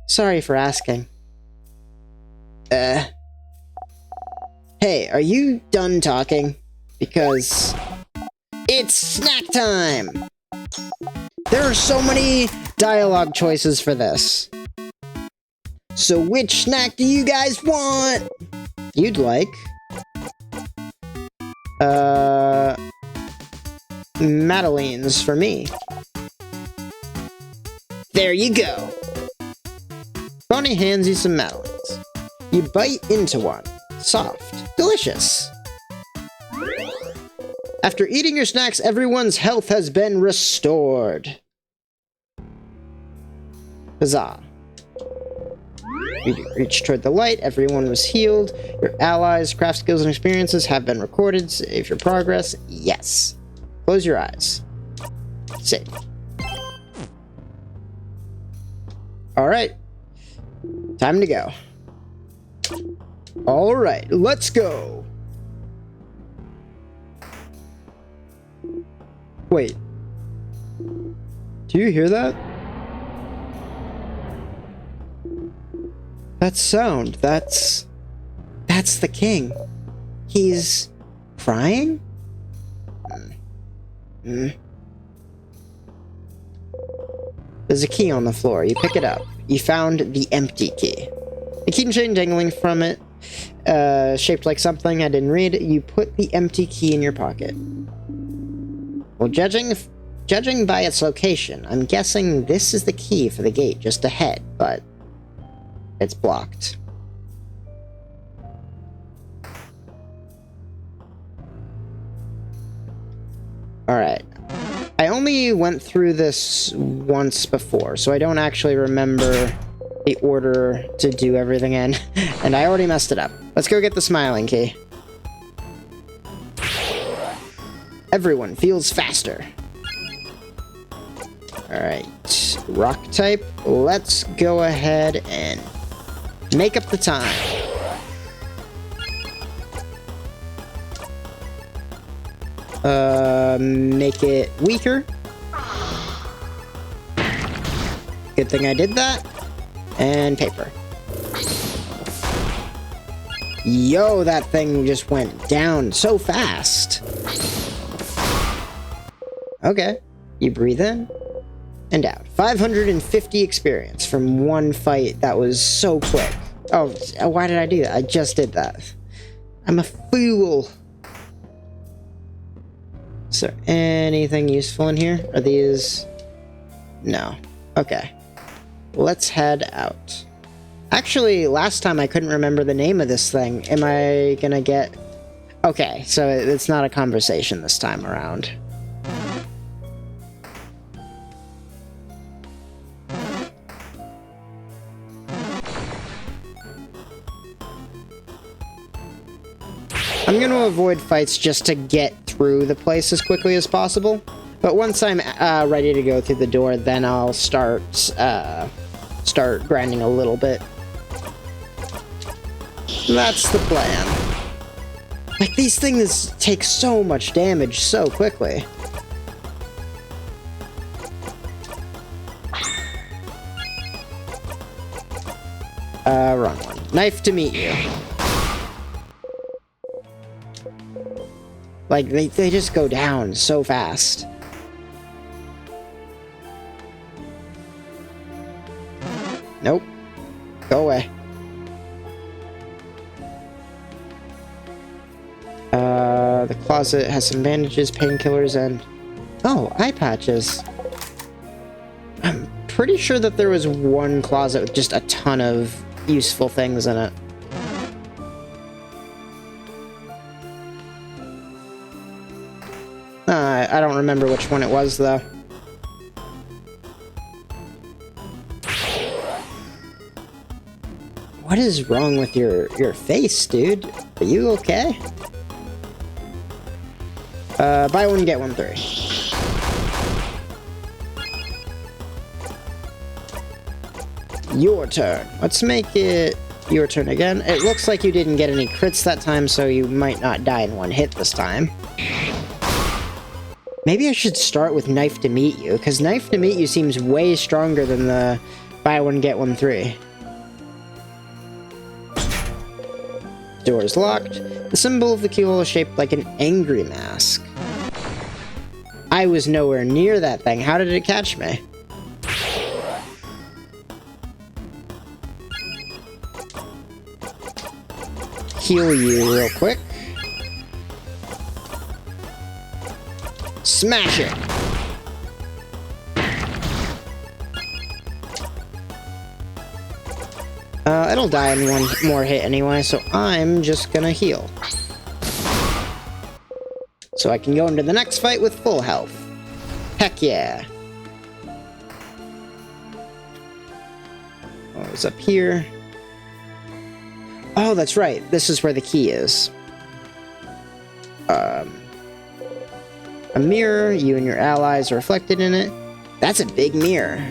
Sorry for asking. Hey, are you done talking? Because it's snack time! There are so many dialogue choices for this. So which snack do you guys want? You'd like? Madeleines for me. There you go. Bonnie hands you some Madeleines. You bite into one. Soft. Delicious. After eating your snacks, everyone's health has been restored. Huzzah. You reach toward the light. Everyone was healed. Your allies' craft skills and experiences have been recorded. Save your progress. Yes. Close your eyes. Save. Alright. Time to go. Alright, let's go! Wait. Do you hear that? That sound, that's the king. He's crying? There's a key on the floor. You pick it up. You found the empty key. A keychain dangling from it, shaped like something I didn't read. You put the empty key in your pocket. Well, judging by its location, I'm guessing this is the key for the gate just ahead, but it's blocked. Alright. I only went through this once before, so I don't actually remember the order to do everything in, and I already messed it up. Let's go get the smiling key. Everyone feels faster. Alright, rock type. Let's go ahead and make up the time. Make it weaker. Good thing I did that. And paper. Yo, that thing just went down so fast. Okay. You breathe in and out. 550 experience from one fight that was so quick. Oh, why did I do that? I just did that. I'm a fool. Is there anything useful in here? Are these... No. Okay. Let's head out. Actually, last time I couldn't remember the name of this thing. Am I gonna get... Okay, so it's not a conversation this time around. I'm going to avoid fights just to get through the place as quickly as possible. But once I'm ready to go through the door, then I'll start grinding a little bit. That's the plan. Like, these things take so much damage so quickly. Wrong one. Knife to meet you. Like, they just go down so fast. Nope. Go away. The closet has some bandages, painkillers, and... oh, eye patches. I'm pretty sure that there was one closet with just a ton of useful things in it. I don't remember which one it was, though. What is wrong with your face, dude? Are you okay? Buy one, get one free. Your turn. Let's make it your turn again. It looks like you didn't get any crits that time, so you might not die in one hit this time. Maybe I should start with Knife to Meet You, because Knife to Meet You seems way stronger than the buy one, get one free. Door is locked. The symbol of the keyhole is shaped like an angry mask. I was nowhere near that thing. How did it catch me? Heal you real quick. Smash it! It'll die in one more hit anyway, so I'm just gonna heal. So I can go into the next fight with full health. Heck yeah. What was up here? Oh, that's right. This is where the key is. A mirror. You and your allies are reflected in it. That's a big mirror.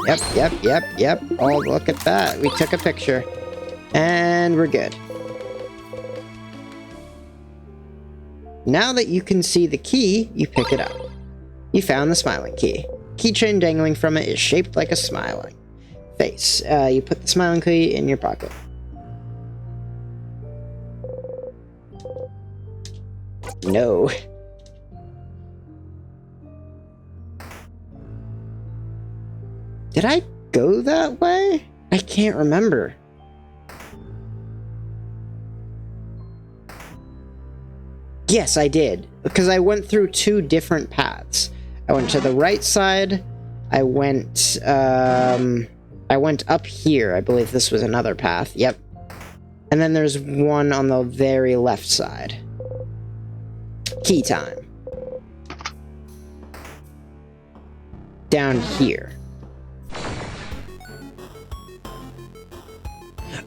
Yep. Oh, look at that. We took a picture. And we're good. Now that you can see the key, you pick it up. You found the smiling key. Keychain dangling from it is shaped like a smiling face. You put the smiling key in your pocket. No. Did I go that way? I can't remember. Yes, I did. Because I went through two different paths. I went to the right side. I went up here. I believe this was another path. Yep. And then there's one on the very left side. Key time. Down here.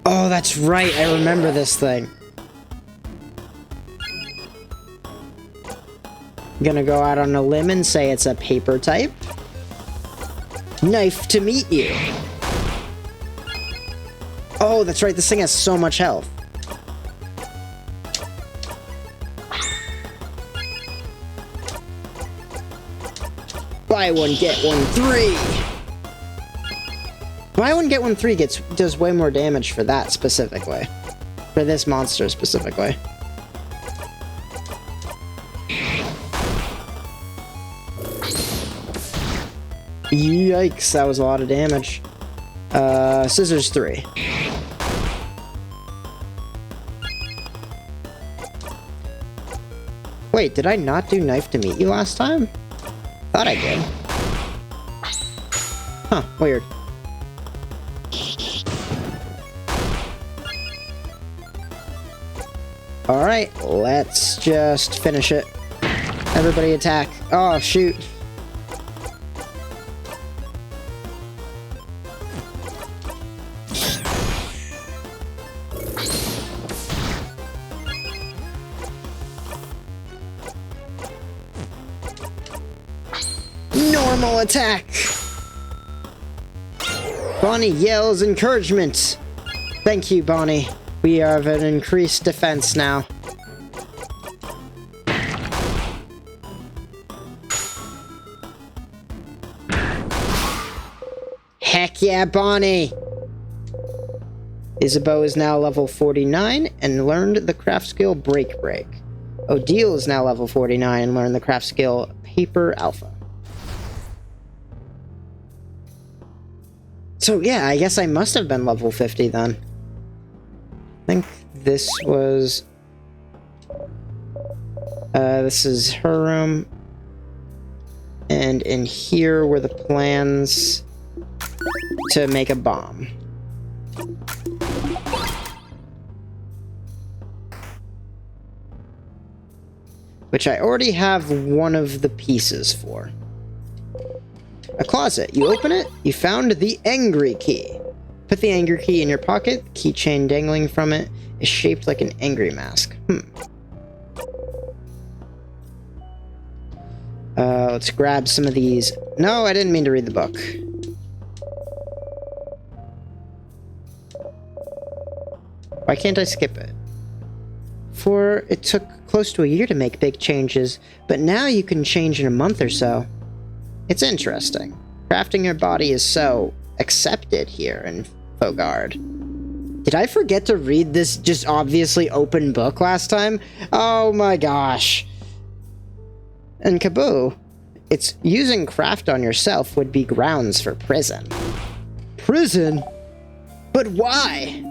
Oh, that's right. I remember this thing. Gonna go out on a limb and say it's a paper type. Knife to meet you. Oh, that's right. This thing has so much health. Buy one, get one, three. Buy one, get one, three does way more damage for that specifically. For this monster specifically. Yikes, that was a lot of damage. Scissors 3. Wait, did I not do Knife to Meet You last time? Thought I did. Huh, weird. Alright, let's just finish it. Everybody attack. Oh, shoot. Normal attack! Bonnie yells encouragement. Thank you, Bonnie. We have an increased defense now. Heck yeah, Bonnie! Isabeau is now level 49 and learned the craft skill Break Break. Odile is now level 49 and learned the craft skill Paper Alpha. So yeah, I guess I must have been level 50 then. I think this was... this is her room. And in here were the plans to make a bomb. Which I already have one of the pieces for. A closet. You open it, you found the angry key. Put the angry key in your pocket. The keychain dangling from it is shaped like an angry mask. Let's grab some of these. No, I didn't mean to read the book. Why can't I skip it? For it took close to a year to make big changes, but now you can change in a month or so. It's interesting. Crafting your body is so accepted here in Faugarde. Did I forget to read this just obviously open book last time? Oh my gosh. In Kaboo, it's using craft on yourself would be grounds for prison. Prison? But why?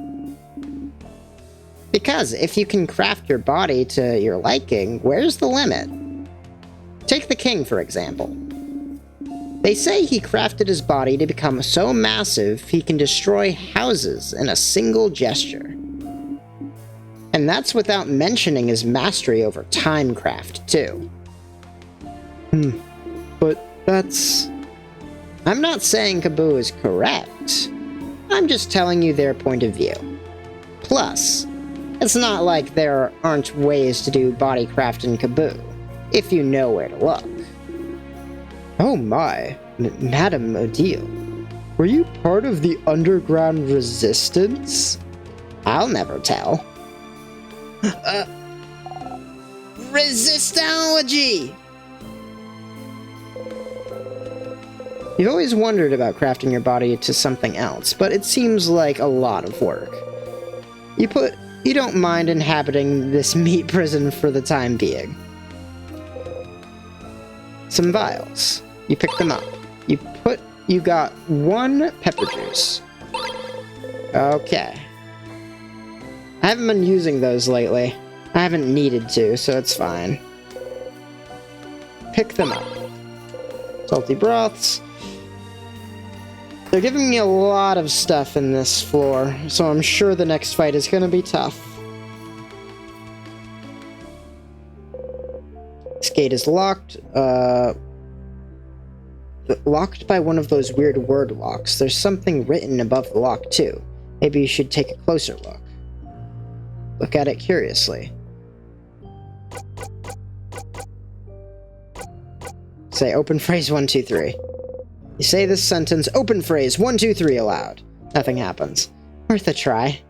Because if you can craft your body to your liking, where's the limit? Take the king, for example. They say he crafted his body to become so massive he can destroy houses in a single gesture. And that's without mentioning his mastery over timecraft, too. But that's... I'm not saying Kaboo is correct. I'm just telling you their point of view. Plus, it's not like there aren't ways to do body craft in Kaboo, if you know where to look. Oh my, Madame Odile. Were you part of the underground resistance? I'll never tell. Resistology! You've always wondered about crafting your body to something else, but it seems like a lot of work. You don't mind inhabiting this meat prison for the time being. Some vials. You pick them up. You got 1 pepper juice. Okay. I haven't been using those lately. I haven't needed to, so it's fine. Pick them up. Salty broths. They're giving me a lot of stuff in this floor, so I'm sure the next fight is gonna be tough. This gate is locked. Locked by one of those weird word locks. There's something written above the lock, too. Maybe you should take a closer look. Look at it curiously. Say open phrase 1, 2, 3. You say this sentence, open phrase 1, 2, 3 aloud. Nothing happens. Worth a try.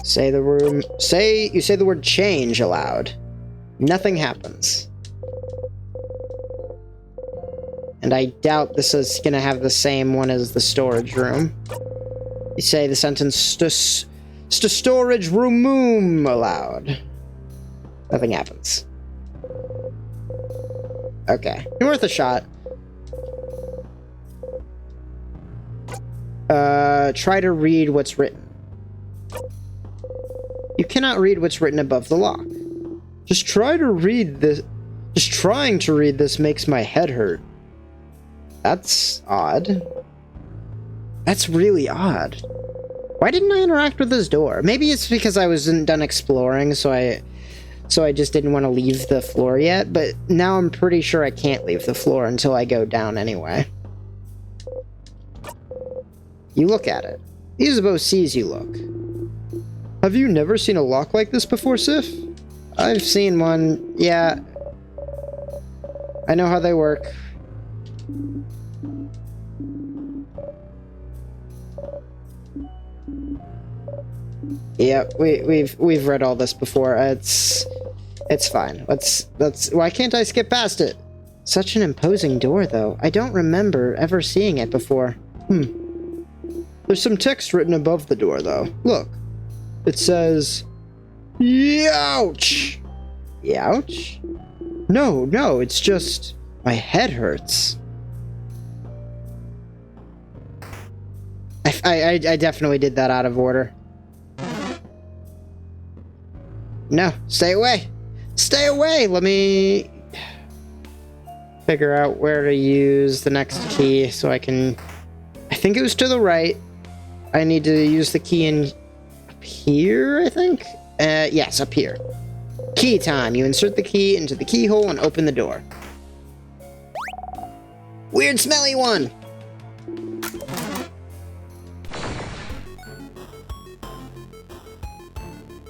You say the word change aloud. Nothing happens. And I doubt this is gonna have the same one as the storage room. You say the sentence storage room aloud. Nothing happens. Okay. Worth a shot. Try to read what's written. You cannot read what's written above the lock. Just trying to read this makes my head hurt. That's odd. That's really odd. Why didn't I interact with this door? Maybe it's because I wasn't done exploring, so I just didn't want to leave the floor yet, but now I'm pretty sure I can't leave the floor until I go down anyway. You look at it. Isabeau sees you look. Have you never seen a lock like this before, Sif? I've seen one. Yeah. I know how they work. Yeah, we've read all this before. It's fine. Let's why can't I skip past it? Such an imposing door, though. I don't remember ever seeing it before. There's some text written above the door, though. Look. It says, Youch! Youch? No, it's just... my head hurts. I definitely did that out of order. No, stay away! Stay away! Let me... figure out where to use the next key so I can... I think it was to the right. I need to use the key in... up here, I think? Yes, up here. Key time. You insert the key into the keyhole and open the door. Weird smelly one!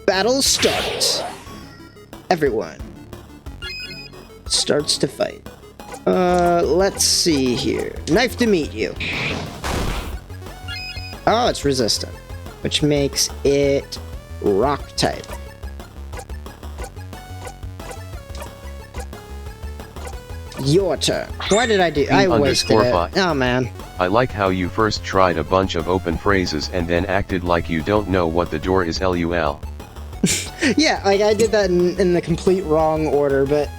Battle starts. Everyone starts to fight. Let's see here. Knife to meet you. Oh, it's resistant, which makes it rock type. Your turn. Why did I do? I wasted it. Oh man. I like how you first tried a bunch of open phrases and then acted like you don't know what the door is. LUL. Yeah, like I did that in the complete wrong order, but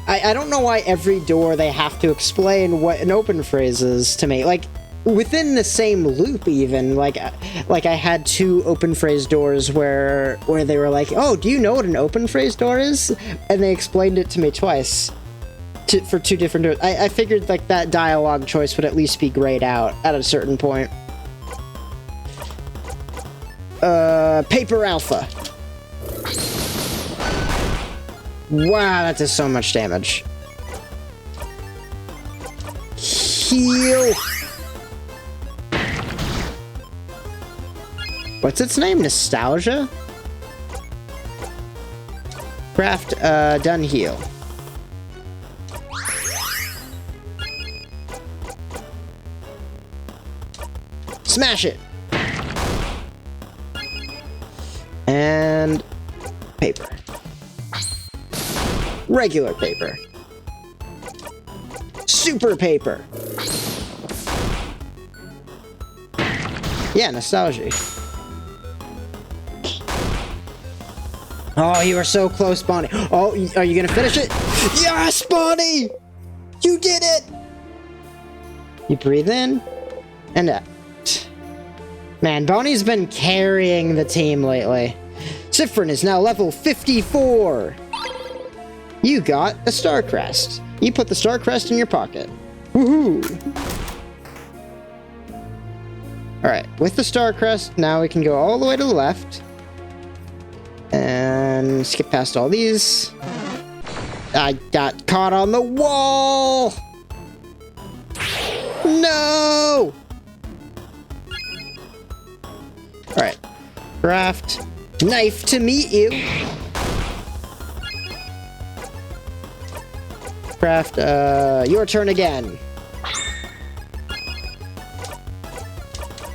I don't know why every door they have to explain what an open phrase is to me. Like, within the same loop even, like I had two open phrase doors where they were like, oh, do you know what an open phrase door is? And they explained it to me twice. For two different doors. I figured like that dialogue choice would at least be grayed out at a certain point. Paper Alpha. Wow, that does so much damage. Heal. What's its name? Nostalgia? Craft, done heal. Smash it! And... paper. Regular paper. Super paper! Yeah, nostalgia. Oh, you were so close, Bonnie. Oh, are you gonna finish it? Yes, Bonnie! You did it! You breathe in and out. Man, Bonnie's been carrying the team lately. Siffrin is now level 54. You got a star crest. You put the star crest in your pocket. Woohoo! Alright, with the star crest, now we can go all the way to the left. And skip past all these. I got caught on the wall! No! Alright. Craft. Knife to meet you. Craft, your turn again.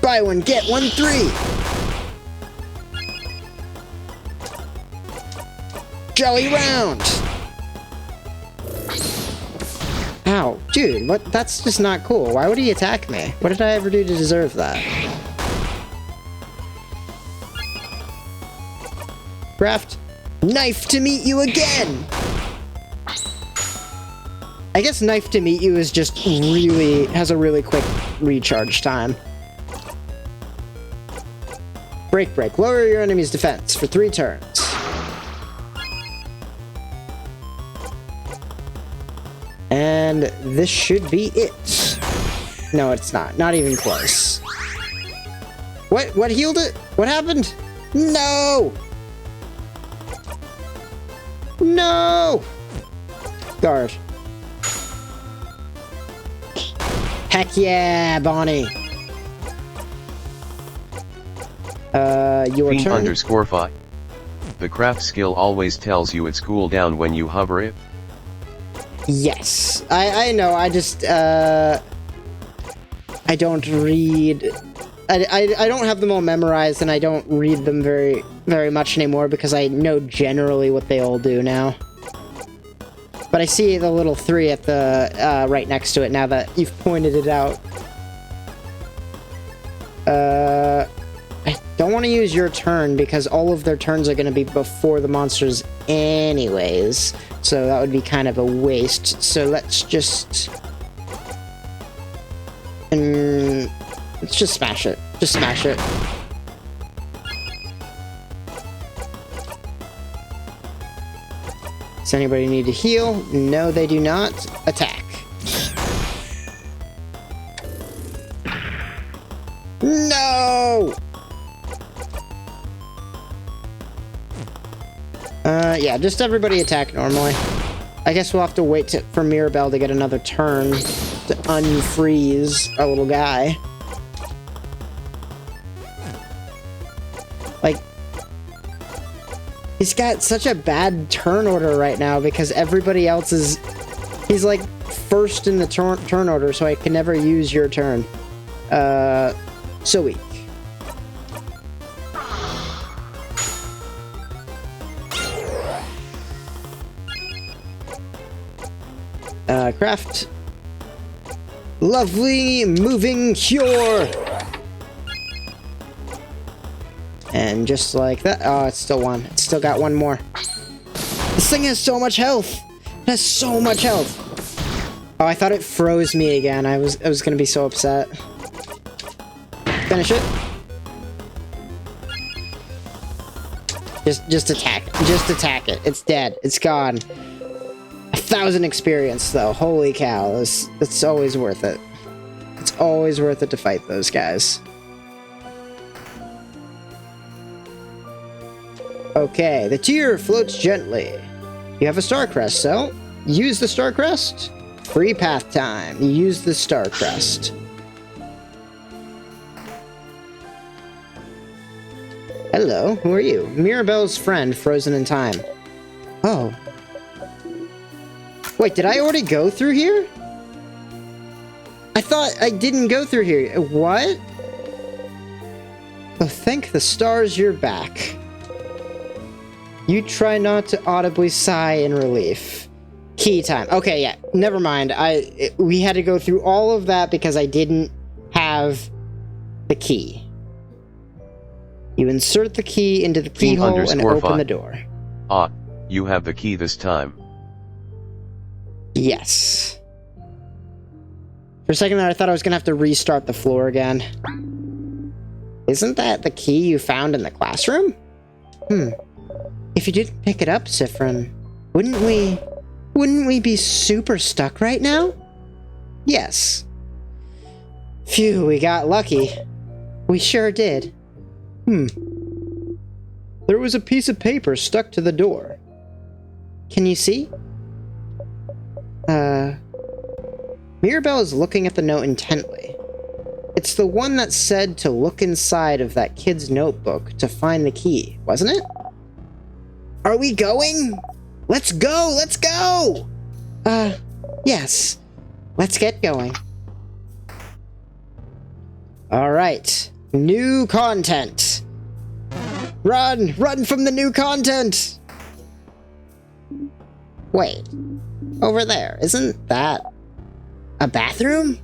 Buy one, get one, 3. Jelly round. Ow, dude, what? That's just not cool. Why would he attack me? What did I ever do to deserve that? Craft. Knife to meet you again! I guess knife to meet you is just has a really quick recharge time. Break. Lower your enemy's defense for 3 turns. And this should be it. No, it's not. Not even close. What healed it? What happened? No! No! Guard. Heck yeah, Bonnie. Your Fiend turn. _fi. The craft skill always tells you its cooldown when you hover it. Yes. I know, I just, I don't read... I don't have them all memorized, and I don't read them very much anymore, because I know generally what they all do now. But I see the little 3 at the, right next to it now that you've pointed it out. I don't want to use your turn, because all of their turns are going to be before the monsters anyways. So that would be kind of a waste. So let's just... let's just smash it. Just smash it. Does anybody need to heal? No, they do not. Attack. No! Yeah, just everybody attack normally. I guess we'll have to wait for Mirabelle to get another turn to unfreeze our little guy. Like, he's got such a bad turn order right now because everybody else is... He's like first in the turn order, so I can never use your turn. So weak. Craft. Lovely moving cure. And just like that. Oh, it's still one. It's still got one more. This thing has so much health. It has so much health. Oh, I thought it froze me again. I was gonna be so upset. Finish it. Just attack it. Just attack it. It's dead. It's gone. 1,000 experience, though. Holy cow. It's always worth it. It's always worth it to fight those guys. Okay, the tier floats gently. You have a star crest, so use the star crest. Free path time. Use the star crest. Hello, who are you? Mirabelle's friend, frozen in time. Oh. Wait, did I already go through here? I thought I didn't go through here. What? Oh, thank the stars you're back. You try not to audibly sigh in relief. Key time. Okay, yeah, never mind. We had to go through all of that because I didn't have the key. You insert the key into the keyhole and open the door. Ah, you have the key this time. Yes. For a second there, I thought I was gonna have to restart the floor again. Isn't that the key you found in the classroom? If you didn't pick it up, Siffrin, wouldn't we be super stuck right now? Yes. Phew, we got lucky. We sure did. There was a piece of paper stuck to the door. Can you see? Mirabelle is looking at the note intently. It's the one that said to look inside of that kid's notebook to find the key, wasn't it? Are we going? Let's go! Let's go! Yes. Let's get going. Alright. New content. Run! Run from the new content! Wait. Over there. Isn't that a bathroom?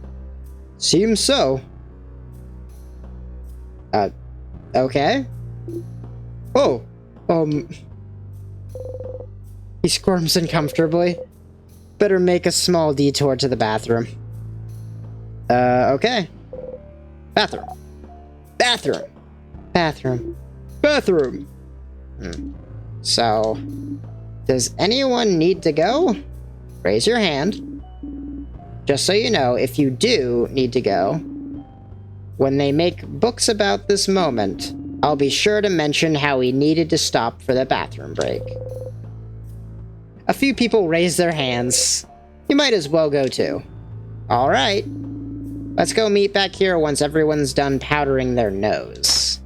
Seems so. Okay. Oh. He squirms uncomfortably. Better make a small detour to the bathroom. Okay. Bathroom. Bathroom. Bathroom. Bathroom. So, does anyone need to go? Raise your hand. Just so you know, if you do need to go, when they make books about this moment, I'll be sure to mention how we needed to stop for the bathroom break. A few people raise their hands. You might as well go too. Alright. Let's go meet back here once everyone's done powdering their nose.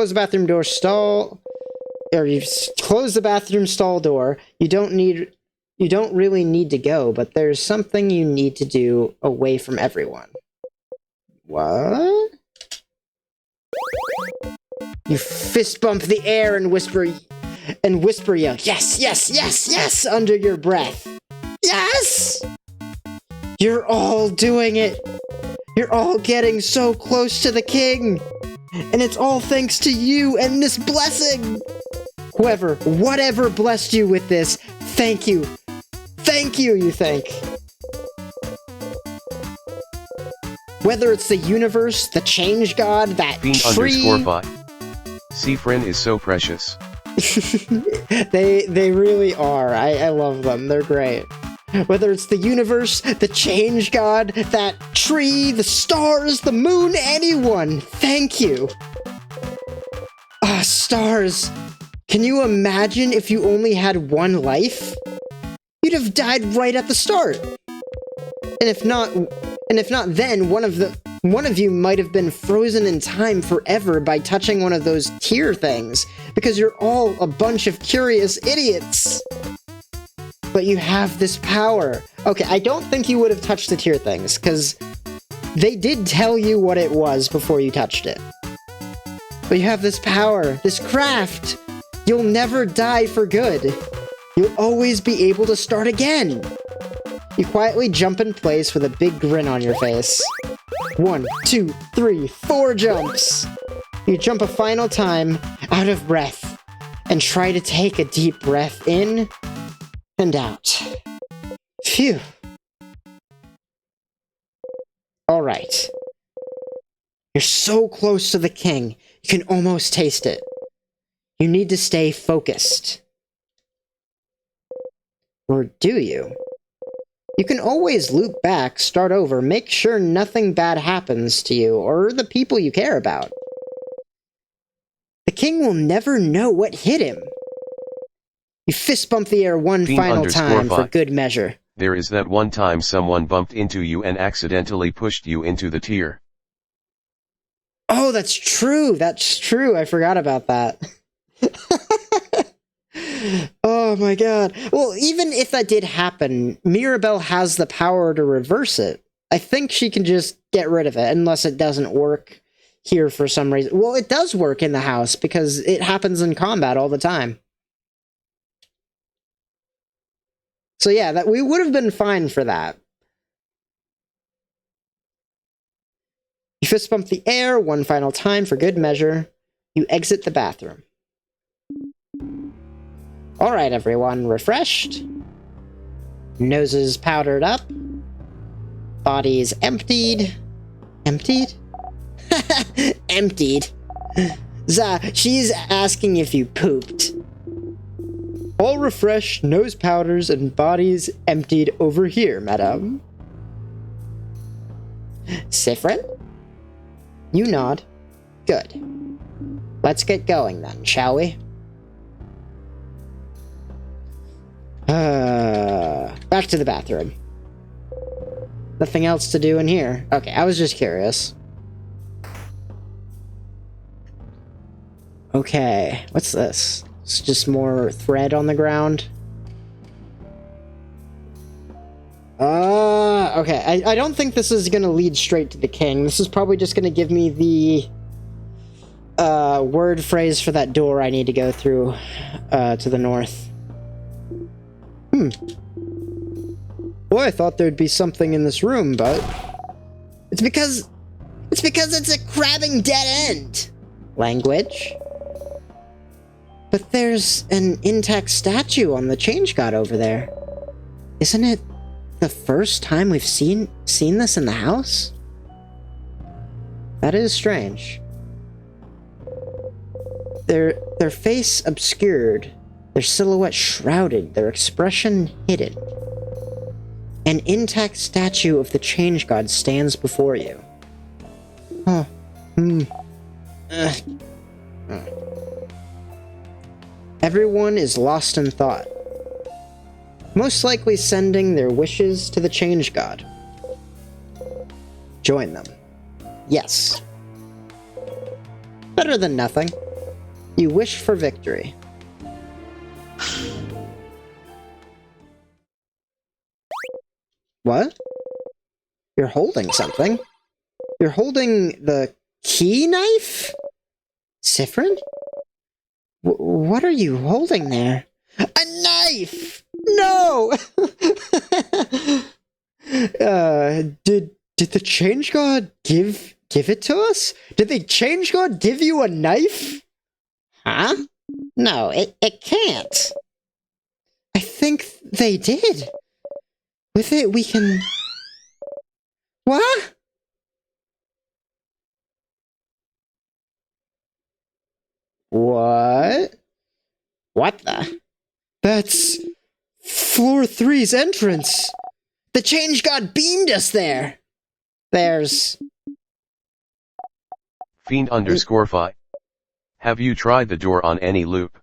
close the bathroom door stall, or you close the bathroom stall door. You don't really need to go, but there's something you need to do away from everyone. What? You fist bump the air and whisper yell, yes, yes, yes, yes, under your breath. Yes! You're all doing it. You're all getting so close to the king. And it's all thanks to you and this blessing. Whatever blessed you with this, thank you. Thank you, you think. Whether it's the universe, the change god, that tree... Fiend_5. Seafren is so precious. They really are. I love them. They're great. Whether it's the universe, the change god, that tree, the stars, the moon, anyone, thank you. Ah, stars. Can you imagine if you only had one life? You'd have died right at the start. And if not then, one of you might have been frozen in time forever by touching one of those tear things, because you're all a bunch of curious idiots. But you have this power. Okay, I don't think you would have touched the tear things, because they did tell you what it was before you touched it. But you have this power, this craft. You'll never die for good. You'll always be able to start again. You quietly jump in place with a big grin on your face. 1, 2, 3, 4 jumps! You jump a final time, out of breath, and try to take a deep breath in and out. Phew. Alright. You're so close to the king, you can almost taste it. You need to stay focused. Or do you? You can always loop back, start over, make sure nothing bad happens to you or the people you care about. The king will never know what hit him. You fist bump the air one final time for good measure. There is that one time someone bumped into you and accidentally pushed you into the tier. Oh, that's true. That's true. I forgot about that. Oh my god. Well, even if that did happen, Mirabelle has the power to reverse it. I think she can just get rid of it, unless it doesn't work here for some reason. Well, it does work in the house, because it happens in combat all the time. So yeah, that we would have been fine for that. You fist bump the air one final time for good measure. You exit the bathroom. Alright everyone, refreshed. Noses powdered up. Bodies emptied. Emptied? Emptied. She's asking if you pooped. All refreshed, nose powders, and bodies emptied over here, madame. Seafren? You nod. Good. Let's get going then, shall we? Back to the bathroom. Nothing else to do in here. Okay, I was just curious. Okay, what's this? It's just more thread on the ground. Okay, I don't think this is gonna lead straight to the king. This is probably just gonna give me the word phrase for that door I need to go through to the north. Boy, I thought there'd be something in this room, but it's because it's a crabbing dead end. Language. But there's an intact statue on the change god over there. Isn't it the first time we've seen this in the house? That is strange. Their face obscured, their silhouette shrouded, their expression hidden. An intact statue of the change god stands before you. Huh. Everyone is lost in thought, most likely sending their wishes to the change god. Join them. Yes. Better than nothing. You wish for victory. What? You're holding something? You're holding the key knife? Siffrin? What are you holding there? A knife! No! Did the Change God give it to us? Did the Change God give you a knife? Huh? No, it can't. I think they did. With it, we can... What? What? What the? That's floor 3's entrance. The Change God beamed us there. There's... Fiend_fi. Have you tried the door on any loop?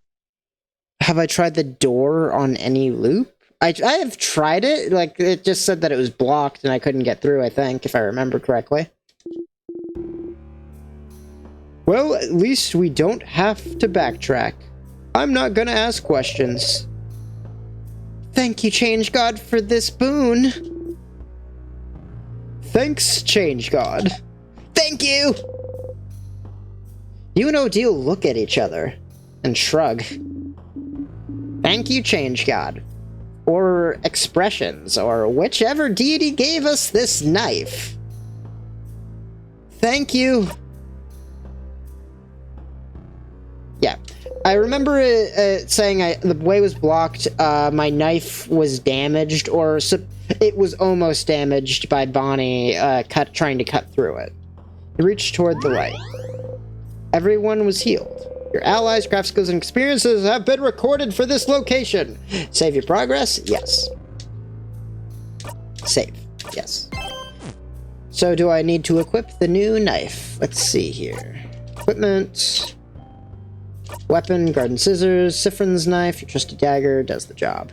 Have I tried the door on any loop? I have tried it. Like, it just said that it was blocked and I couldn't get through, I think, if I remember correctly. Well, at least we don't have to backtrack. I'm not gonna ask questions. Thank you, Change God, for this boon. Thanks, Change God. Thank you! You and Odile look at each other and shrug. Thank you, Change God. Or expressions, or whichever deity gave us this knife. Thank you. Yeah. I remember it saying the way was blocked, my knife was damaged, or it was almost damaged by Bonnie trying to cut through it. He reached toward the light. Everyone was healed. Your allies, craft skills, and experiences have been recorded for this location. Save your progress? Yes. Save. Yes. So do I need to equip the new knife? Let's see here. Equipment. Weapon, garden scissors, Siffrin's knife, your trusty dagger does the job.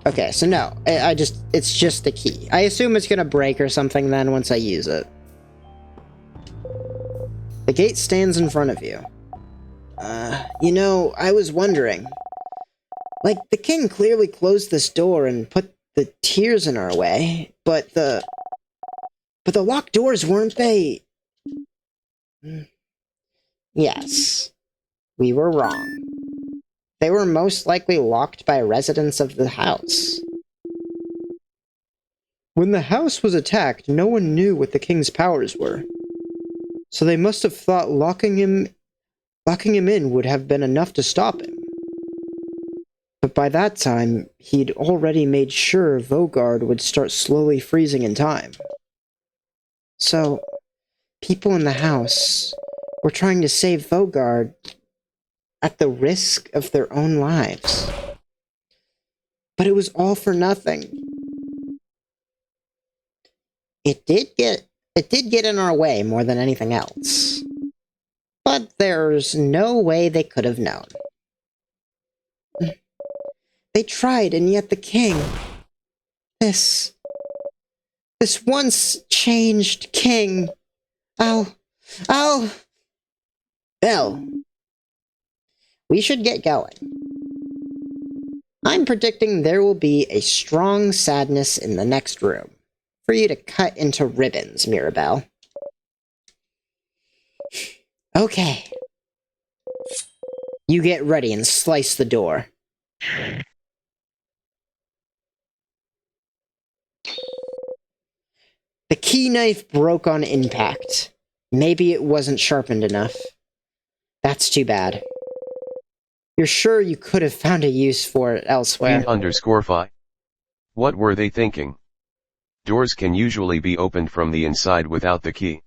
Okay, so no, it's just the key. I assume it's gonna break or something then once I use it. The gate stands in front of you. You know, I was wondering. Like, the king clearly closed this door and put the tears in our way, but the locked doors, weren't they? Yes. We were wrong. They were most likely locked by residents of the house. When the house was attacked, no one knew what the king's powers were. So they must have thought locking him in would have been enough to stop him. But by that time, he'd already made sure Vaugarde would start slowly freezing in time. So, people in the house were trying to save Vaugarde at the risk of their own lives. But it was all for nothing. It did get in our way more than anything else. But there's no way they could have known. They tried, and yet the king... This once changed king... Well, we should get going. I'm predicting there will be a strong sadness in the next room, for you to cut into ribbons, Mirabelle. Okay. You get ready and slice the door. The key knife broke on impact. Maybe it wasn't sharpened enough. That's too bad. You're sure you could have found a use for it elsewhere? Fiend_fi. What were they thinking? Doors can usually be opened from the inside without the key.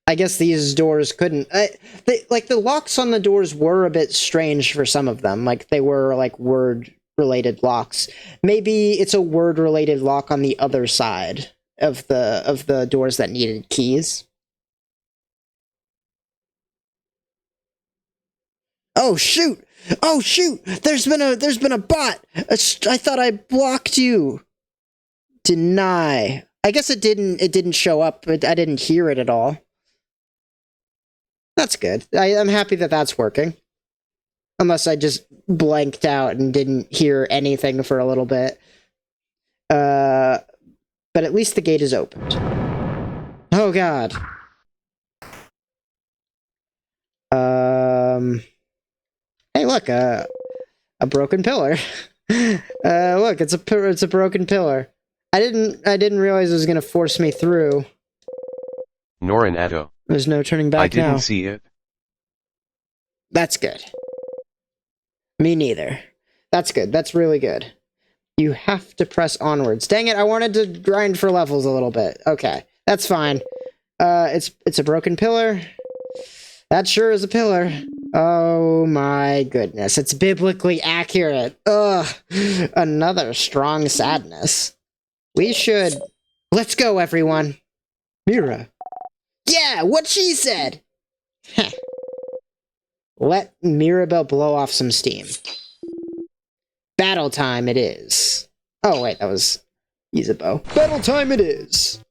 I guess these doors couldn't. The locks on the doors were a bit strange for some of them. Like, they were, like, word-related locks. Maybe it's a word-related lock on the other side of the doors that needed keys. Oh shoot! Oh shoot! There's been a bot. I thought I blocked you. Deny. I guess it didn't show up. I didn't hear it at all. That's good. I'm happy that that's working. Unless I just blanked out and didn't hear anything for a little bit. But at least the gate is opened. Oh god. Hey, look, a broken pillar. Look, it's a broken pillar. I didn't realize it was gonna force me through. Norin Atto. There's no turning back now. I didn't see it. That's good. Me neither. That's good. That's really good. You have to press onwards. Dang it, I wanted to grind for levels a little bit. Okay, that's fine. It's a broken pillar. That sure is a pillar. Oh my goodness, it's biblically accurate. Ugh, another strong sadness. We should... Let's go, everyone. Mira. Yeah, what she said! Heh. Let Mirabelle blow off some steam. Battle time it is. Oh wait, that was Ysabeau. Battle time it is!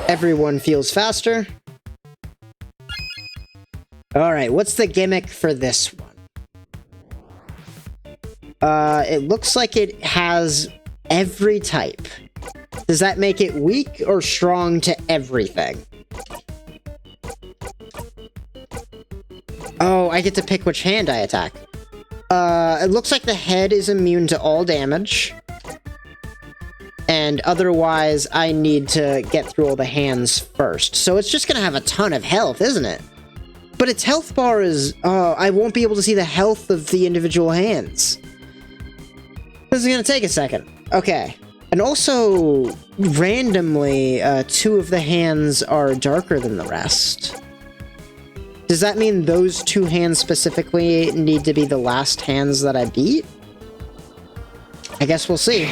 Everyone feels faster. Alright, what's the gimmick for this one? It looks like it has every type. Does that make it weak or strong to everything? Oh, I get to pick which hand I attack. It looks like the head is immune to all damage. And otherwise, I need to get through all the hands first. So it's just gonna have a ton of health, isn't it? But its health bar is... I won't be able to see the health of the individual hands. This is gonna take a second. Okay. And also, randomly, 2 of the hands are darker than the rest. Does that mean those 2 hands specifically need to be the last hands that I beat? I guess we'll see.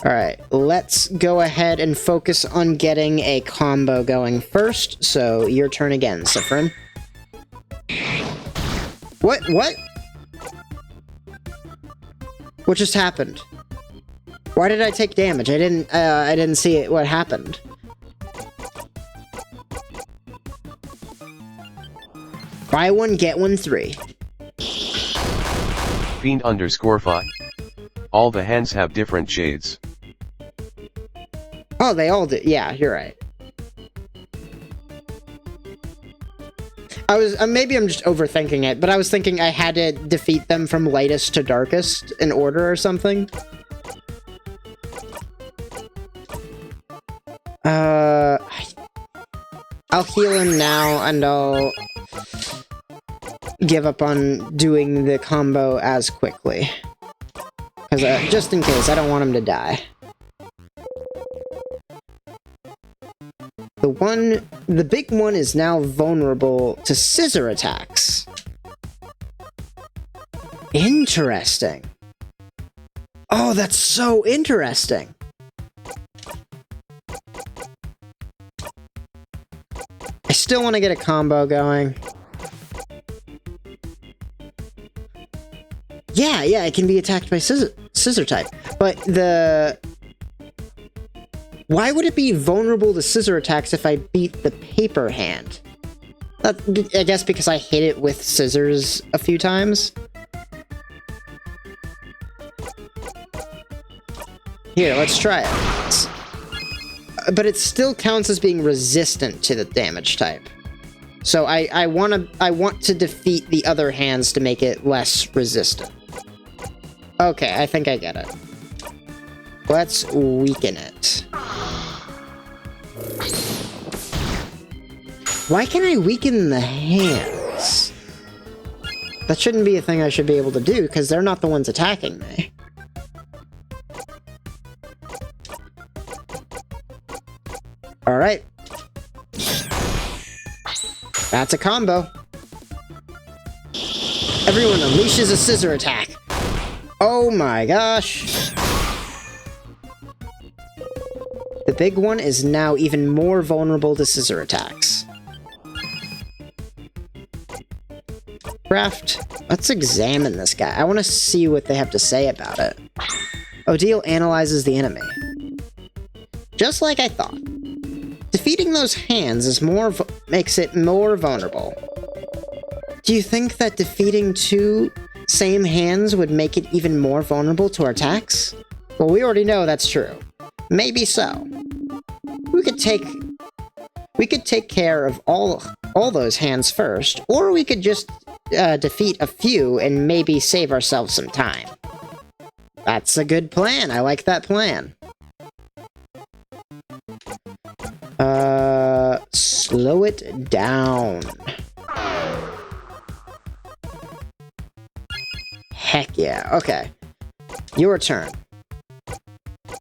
Alright, let's go ahead and focus on getting a combo going first. So, your turn again, Siffrin. What? What just happened? Why did I take damage? I didn't see it, what happened. Buy one, get one, 3. Fiend_5. All the hands have different shades. Oh, they all do. Yeah, you're right. I was... maybe I'm just overthinking it, but I was thinking I had to defeat them from lightest to darkest in order or something. I'll heal him now, and I'll give up on doing the combo as quickly. Because, just in case, I don't want him to die. The big one is now vulnerable to scissor attacks. Interesting. Oh, that's so interesting. I still want to get a combo going. Yeah, it can be attacked by scissor type. But why would it be vulnerable to scissor attacks if I beat the paper hand? I guess because I hit it with scissors a few times. Here, let's try it. But it still counts as being resistant to the damage type. So I want to defeat the other hands to make it less resistant. Okay, I think I get it. Let's weaken it. Why can I weaken the hands? That shouldn't be a thing I should be able to do, because they're not the ones attacking me. Alright. That's a combo. Everyone unleashes a scissor attack. Oh my gosh. The big one is now even more vulnerable to scissor attacks. Craft. Let's examine this guy. I want to see what they have to say about it. Odile analyzes the enemy. Just like I thought. Defeating those hands is makes it more vulnerable. Do you think that defeating two same hands would make it even more vulnerable to our attacks? Well, we already know that's true. Maybe so. We could take care of all those hands first, or we could just defeat a few and maybe save ourselves some time. That's a good plan. I like that plan. Slow it down. Heck yeah. Okay. Your turn.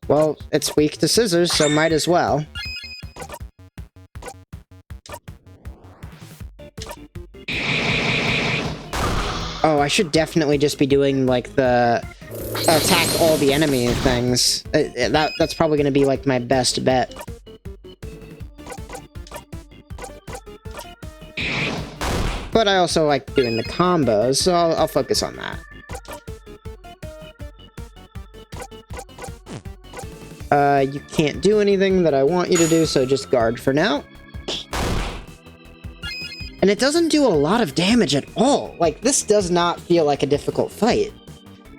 Well, it's weak to scissors, so might as well. Oh, I should definitely just be doing, like, the attack all the enemy things. That's probably gonna be, like, my best bet. But I also like doing the combos, so I'll focus on that. You can't do anything that I want you to do, so just guard for now. And it doesn't do a lot of damage at all. Like, this does not feel like a difficult fight.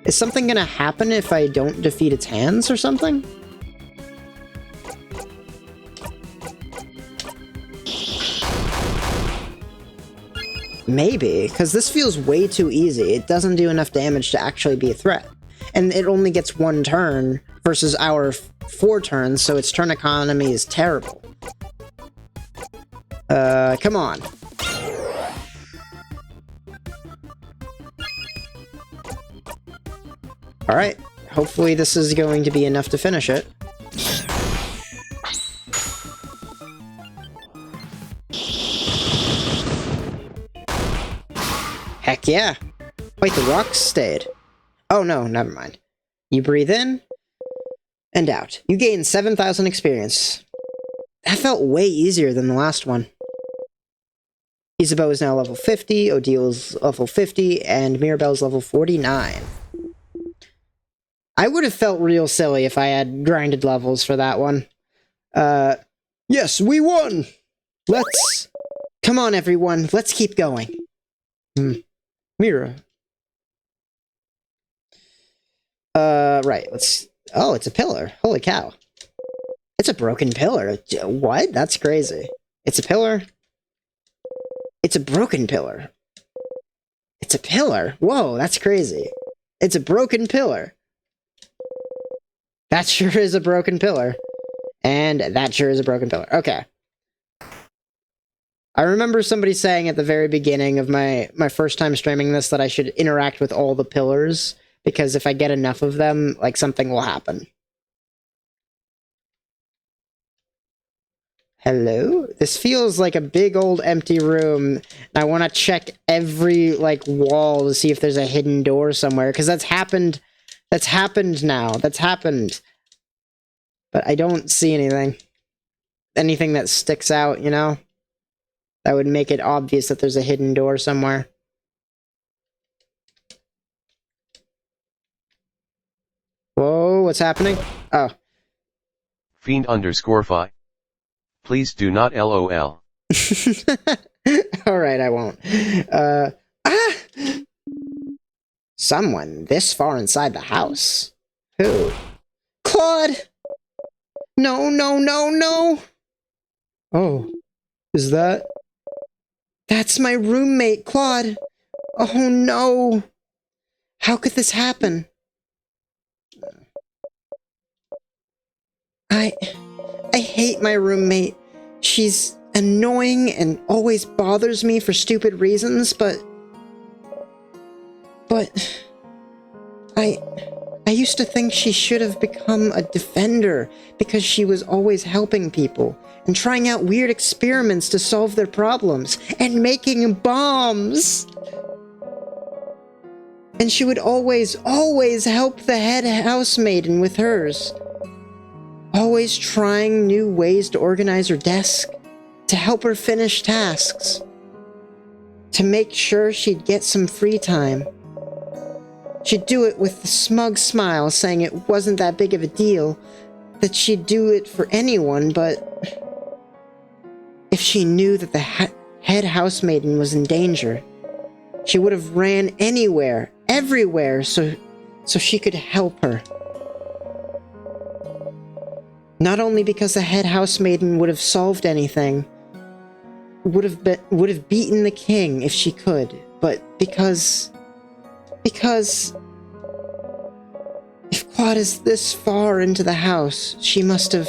Is something gonna happen if I don't defeat its hands or something? Maybe, because this feels way too easy. It doesn't do enough damage to actually be a threat. And it only gets one turn versus our 4 turns, so its turn economy is terrible. Come on. Alright, hopefully this is going to be enough to finish it. Heck yeah! Wait, the rocks stayed. Oh no, never mind. You breathe in, and out. You gain 7,000 experience. That felt way easier than the last one. Isabeau is now level 50, Odile is level 50, and Mirabelle's level 49. I would have felt real silly if I had grinded levels for that one. Yes, we won! Let's... Come on, everyone, let's keep going. Mira. Right, let's... Oh, it's a pillar. Holy cow. It's a broken pillar. What? That's crazy. It's a pillar? It's a broken pillar. It's a pillar? Whoa, that's crazy. It's a broken pillar. That sure is a broken pillar. And that sure is a broken pillar. Okay. I remember somebody saying at the very beginning of my first time streaming this that I should interact with all the pillars, because if I get enough of them, like, something will happen. Hello? This feels like a big old empty room. I want to check every, like, wall to see if there's a hidden door somewhere, because that's happened. That's happened now. That's happened. But I don't see anything. Anything that sticks out, you know? That would make it obvious that there's a hidden door somewhere. Whoa, what's happening? Oh. Fiend_fi. Please do not LOL. Alright, I won't. Someone this far inside the house. Who? Claude! No, no, no, no! Oh. Is that... That's my roommate, Claude! Oh no! How could this happen? I hate my roommate. She's annoying and always bothers me for stupid reasons, but I used to think she should have become a defender because she was always helping people and trying out weird experiments to solve their problems and making bombs. And she would always help the head housemaiden with hers. Always trying new ways to organize her desk, to help her finish tasks, to make sure she'd get some free time. She'd do it with a smug smile, saying it wasn't that big of a deal, that she'd do it for anyone, but if she knew that the head housemaiden was in danger, she would have ran anywhere, everywhere, so she could help her. Not only because the head housemaiden would have solved anything, would have beaten the king if she could, but because if Claude is this far into the house, she must have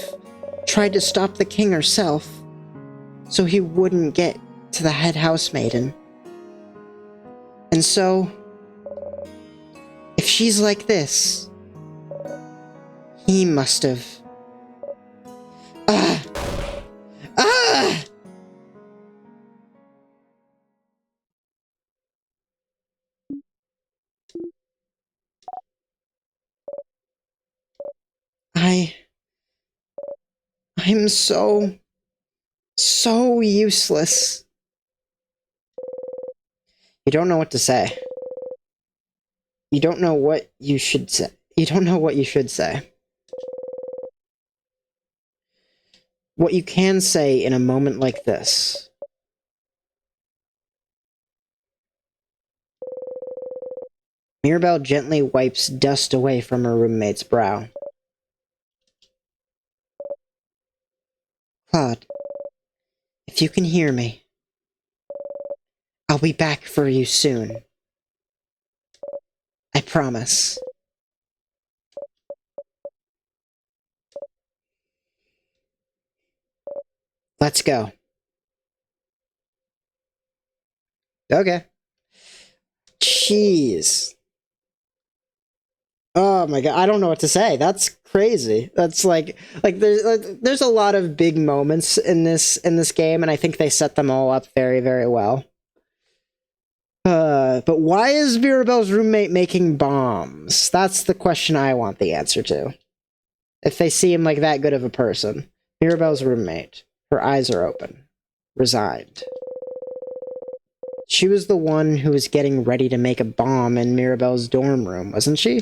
tried to stop the king herself, so he wouldn't get to the head housemaiden. And so, if she's like this, he must have... I'm so useless. You don't know what to say. You don't know what you should say. You don't know what you should say. What you can say in a moment like this. Mirabelle gently wipes dust away from her roommate's brow. Claude, if you can hear me, I'll be back for you soon. I promise. Let's go. Okay. Jeez. Oh my god, I don't know what to say. That's crazy. That's like there's a lot of big moments in this game, and I think they set them all up very, very well. But why is Mirabelle's roommate making bombs? That's the question I want the answer to. If they seem like that good of a person. Mirabelle's roommate. Her eyes are open. Resigned. She was the one who was getting ready to make a bomb in Mirabelle's dorm room, wasn't she?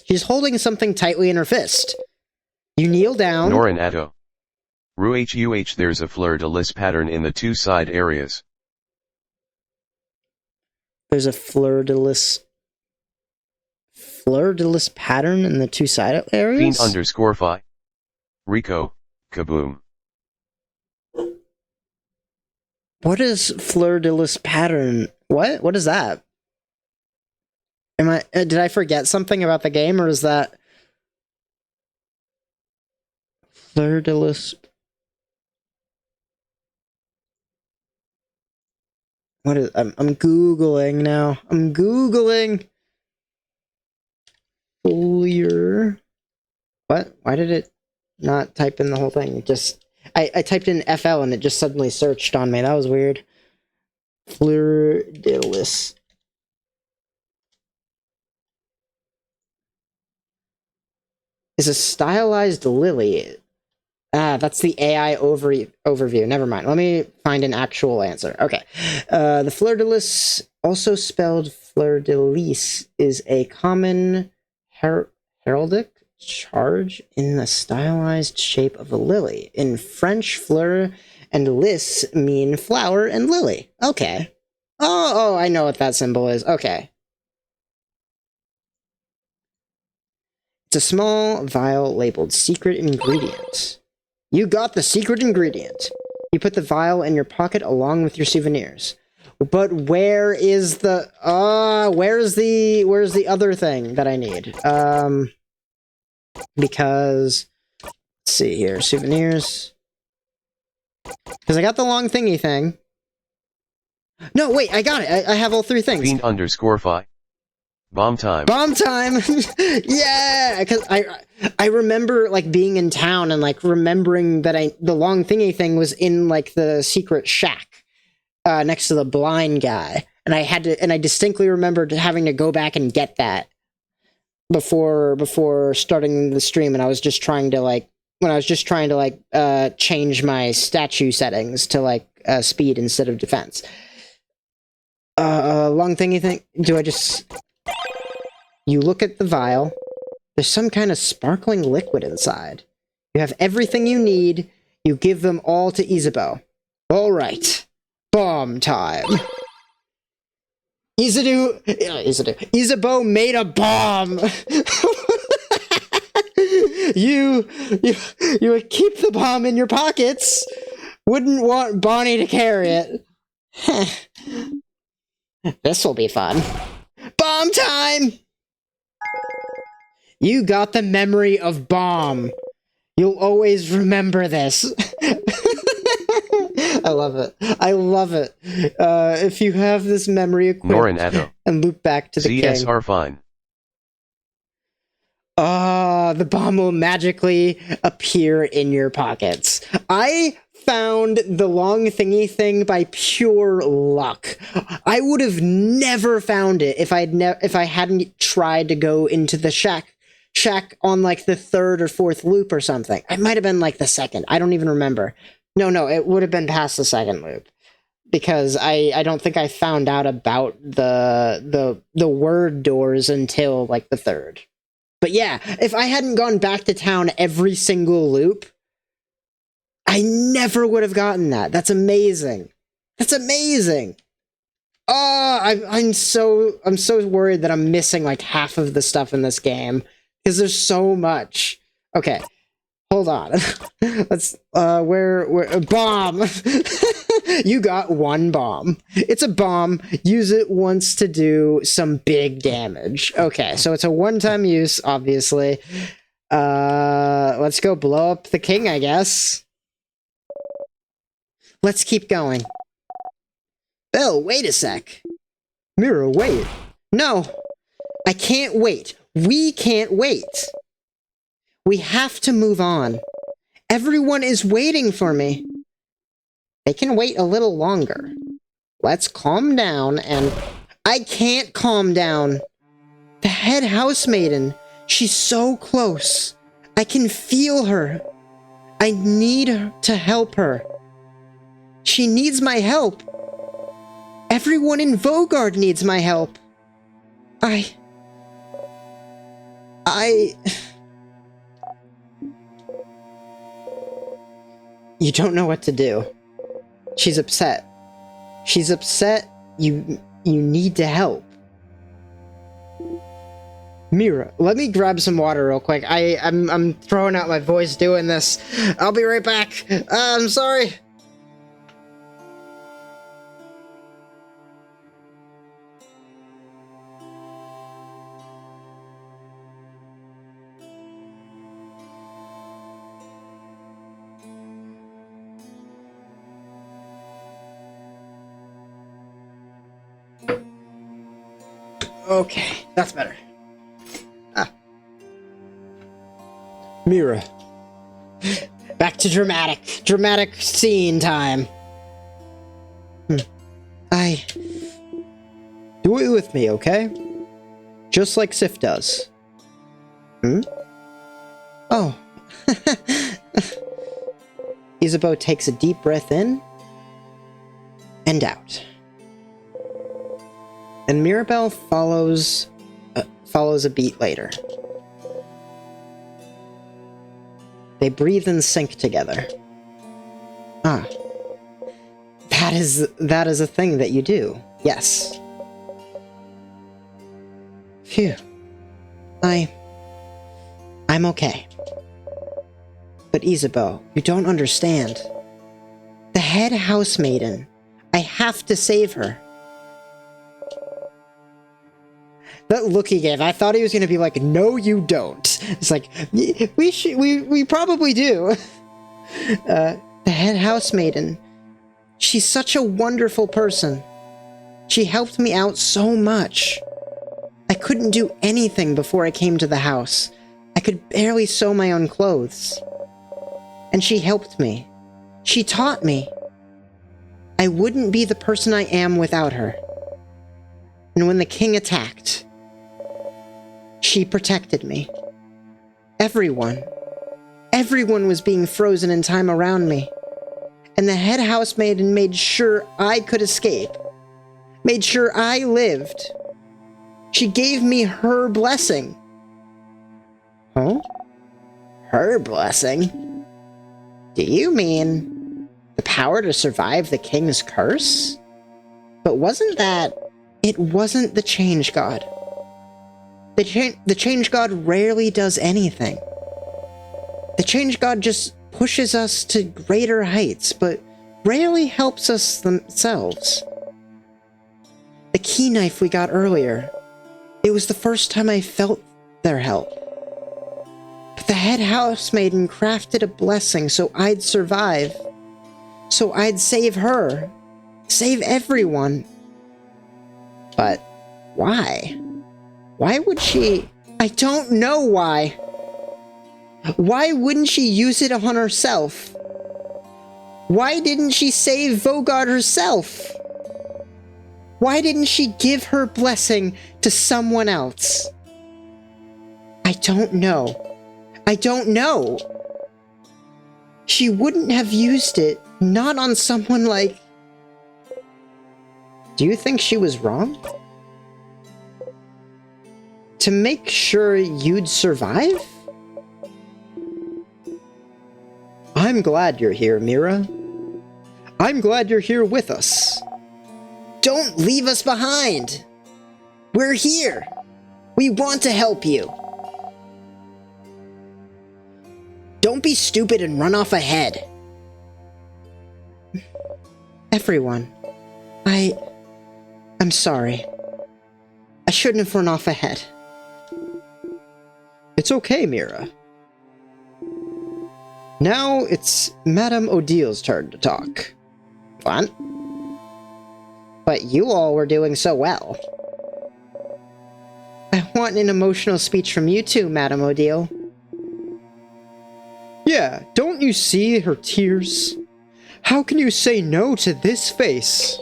She's holding something tightly in her fist. You kneel down... Norin Atto. Ruhuh, there's a fleur-de-lis pattern in the two side areas. There's a fleur-de-lis pattern in the two side areas? Fiend_fi. Rico, kaboom. What is fleur-de-lis pattern? What is that? Did I forget something about the game, or is that fleur-de-lis? What is? I'm googling now. I'm googling. Fleur. What? Why did it not type in the whole thing? It just I typed in FL and it just suddenly searched on me. That was weird. Fleur-de-lis. Is a stylized lily. That's the AI overview. Never mind. Let me find an actual answer. Okay. The fleur-de-lis, also spelled fleur-de-lis, is a common heraldic charge in the stylized shape of a lily. In French, fleur and lis mean flower and lily. Okay. Oh, I know what that symbol is. Okay. It's a small vial labeled secret ingredient. You got the secret ingredient. You put the vial in your pocket along with your souvenirs. But where is the where's the other thing that I need? Because let's see here, souvenirs. Because I got the long thingy thing. No, wait, I got it. I have all three things. Fiend_fi. Bomb time. Bomb time! Yeah! Because I remember, like, being in town and, like, remembering that the long thingy thing was in, like, the secret shack next to the blind guy. And I distinctly remembered having to go back and get that before starting the stream, and I was just trying to, change my statue settings to, like, speed instead of defense. Long thingy thing? Do I just... You look at the vial, There's some kind of sparkling liquid inside. You have everything you need. You give them all to Isabeau. All right. Bomb time. Isabeau made a bomb. You would keep the bomb in your pockets. Wouldn't want Bonnie to carry it. This will be fun. Bomb time! You got the memory of bomb. You'll always remember this. I love it. I love it. If you have this memory equipped and loop back to the king. CSR fine. The bomb will magically appear in your pockets. I found the long thingy thing by pure luck. I would have never found it if I hadn't tried to go into the shack on like the third or fourth loop or something. It might have been like the second. I don't even remember. No, it would have been past the second loop. Because I don't think I found out about the word doors until like the third. But yeah, if I hadn't gone back to town every single loop, I never would have gotten that. That's amazing. That's amazing. Oh, I'm so worried that I'm missing like half of the stuff in this game because there's so much. Okay, hold on. Let's where bomb. You got one bomb. It's a bomb. Use it once to do some big damage. Okay, so it's a one-time use, obviously. Let's go blow up the king, I guess. Let's keep going. Bill, wait a sec. Mira, wait. No, I can't wait. We can't wait. We have to move on. Everyone is waiting for me. They can wait a little longer. Let's calm down and... I can't calm down. The head housemaiden. She's so close. I can feel her. I need to help her. She needs my help. Everyone in Vaugarde needs my help. You don't know what to do. She's upset. She's upset. You need to help. Mira, let me grab some water real quick. I'm throwing out my voice doing this. I'll be right back. I'm sorry. Okay, that's better. Mira. Back to dramatic scene time. Do it with me, okay? Just like Sif does. Oh. Isabeau takes a deep breath in and out. And Mirabelle follows a beat later. They breathe in sync together. Ah. That is a thing that you do. Yes. Phew. I'm okay. But Isabeau, you don't understand. The head housemaiden. I have to save her. That look he gave, I thought he was gonna be like, no you don't. It's like, we probably do. The head housemaiden. She's such a wonderful person. She helped me out so much. I couldn't do anything before I came to the house. I could barely sew my own clothes. And she helped me. She taught me. I wouldn't be the person I am without her. And when the king attacked, she protected me. Everyone was being frozen in time around me. And the head housemaiden made sure I could escape. Made sure I lived. She gave me her blessing. Huh? Her blessing? Do you mean the power to survive the king's curse? But wasn't that... It wasn't the Change God. The Change God rarely does anything. The Change God just pushes us to greater heights, but rarely helps us themselves. The key knife we got earlier, it was the first time I felt their help. But the head housemaiden crafted a blessing so I'd survive. So I'd save her. Save everyone. But why? Why would she... I don't know why. Why wouldn't she use it on herself? Why didn't she save Vaugarde herself? Why didn't she give her blessing to someone else? I don't know. I don't know. She wouldn't have used it, not on someone like... Do you think she was wrong? To make sure you'd survive? I'm glad you're here, Mira. I'm glad you're here with us. Don't leave us behind! We're here! We want to help you! Don't be stupid and run off ahead! Everyone, I'm sorry. I shouldn't have run off ahead. It's okay, Mira. Now it's Madame Odile's turn to talk. What? But you all were doing so well. I want an emotional speech from you too, Madame Odile. Yeah, don't you see her tears? How can you say no to this face?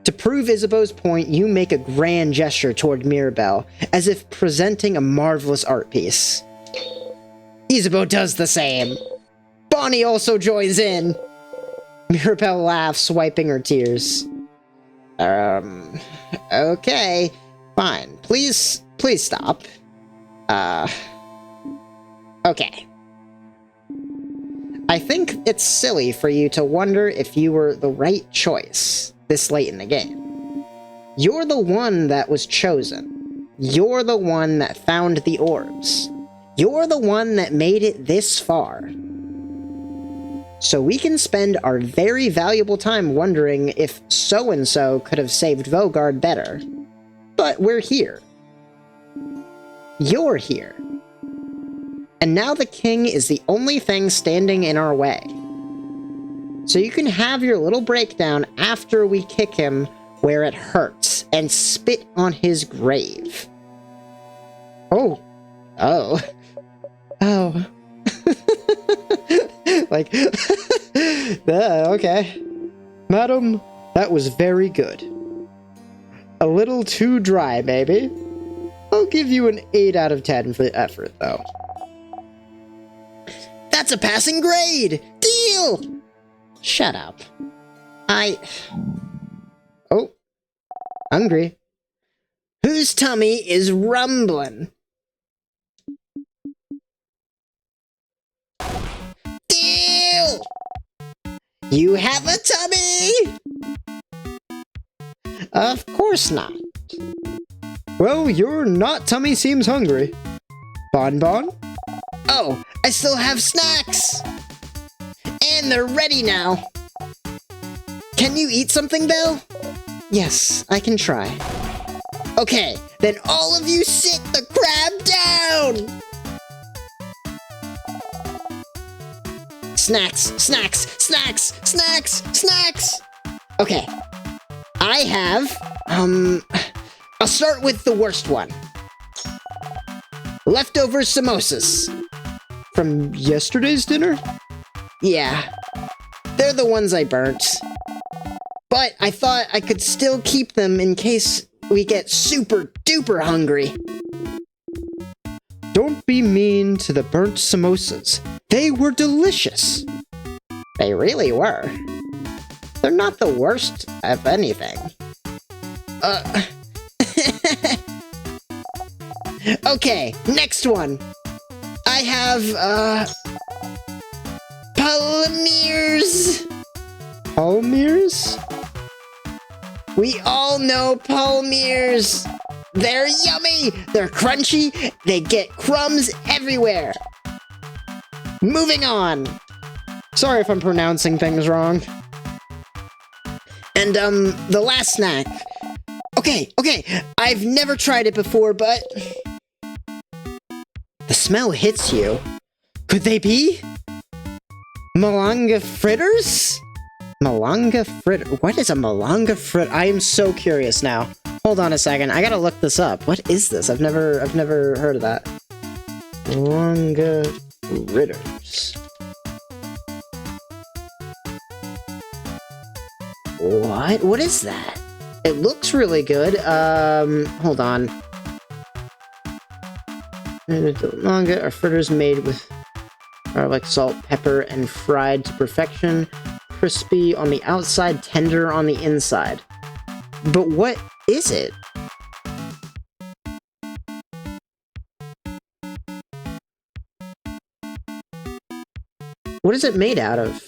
To prove Isabeau's point, you make a grand gesture toward Mirabelle, as if presenting a marvelous art piece. Isabeau does the same. Bonnie also joins in. Mirabelle laughs, wiping her tears. Okay. Fine. Please stop. Okay. I think it's silly for you to wonder if you were the right choice this late in the game. You're the one that was chosen. You're the one that found the orbs. You're the one that made it this far. So we can spend our very valuable time wondering if so-and-so could have saved Vaugarde better. But we're here. You're here. And now the king is the only thing standing in our way. So you can have your little breakdown after we kick him where it hurts and spit on his grave. Oh. Like, okay. Madam, that was very good. A little too dry, maybe. I'll give you an 8 out of 10 for the effort, though. That's a passing grade! Deal! Shut up. Oh. Hungry. Whose tummy is rumbling? Deal! You have a tummy? Of course not. Well, your not tummy seems hungry. Bonbon? Oh, I still have snacks! And they're ready now. Can you eat something, Belle? Yes, I can try. Okay, then all of you sit the crab down! Snacks, snacks, snacks, snacks, snacks! Okay. I have, I'll start with the worst one. Leftover samosas. From yesterday's dinner? Yeah. They're the ones I burnt. But I thought I could still keep them in case we get super duper hungry. Don't be mean to the burnt samosas. They were delicious. They really were. They're not the worst of anything. Okay, next one. I have, Palmiers. Palmiers? We all know Palmiers. They're yummy. They're crunchy. They get crumbs everywhere. Moving on. Sorry if I'm pronouncing things wrong. And, the last snack. Okay, I've never tried it before, but... the smell hits you. Could they be? Malanga fritters? Malanga fritter? What is a malanga fritter? I am so curious now. Hold on a second, I gotta look this up. What is this? I've never heard of that. Malanga fritters. What? What is that? It looks really good. Hold on. Malanga are fritters made with garlic, salt, pepper, and fried to perfection. Crispy on the outside, tender on the inside. But what is it? What is it made out of?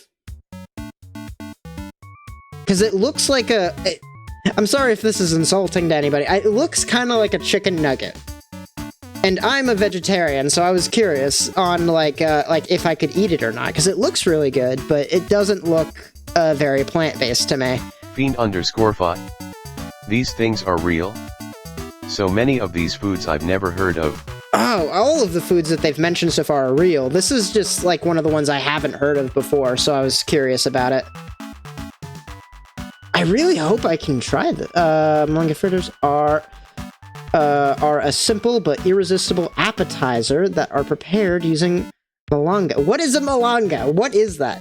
Because it looks like I'm sorry if this is insulting to anybody. It looks kind of like a chicken nugget. And I'm a vegetarian, so I was curious on, like if I could eat it or not, because it looks really good, but it doesn't look very plant-based to me. Fiend_fi. These things are real? So many of these foods I've never heard of. Oh, all of the foods that they've mentioned so far are real. This is just, like, one of the ones I haven't heard of before, so I was curious about it. I really hope I can try this. Malanga fritters are a simple but irresistible appetizer that are prepared using malanga. What is a malanga? What is that?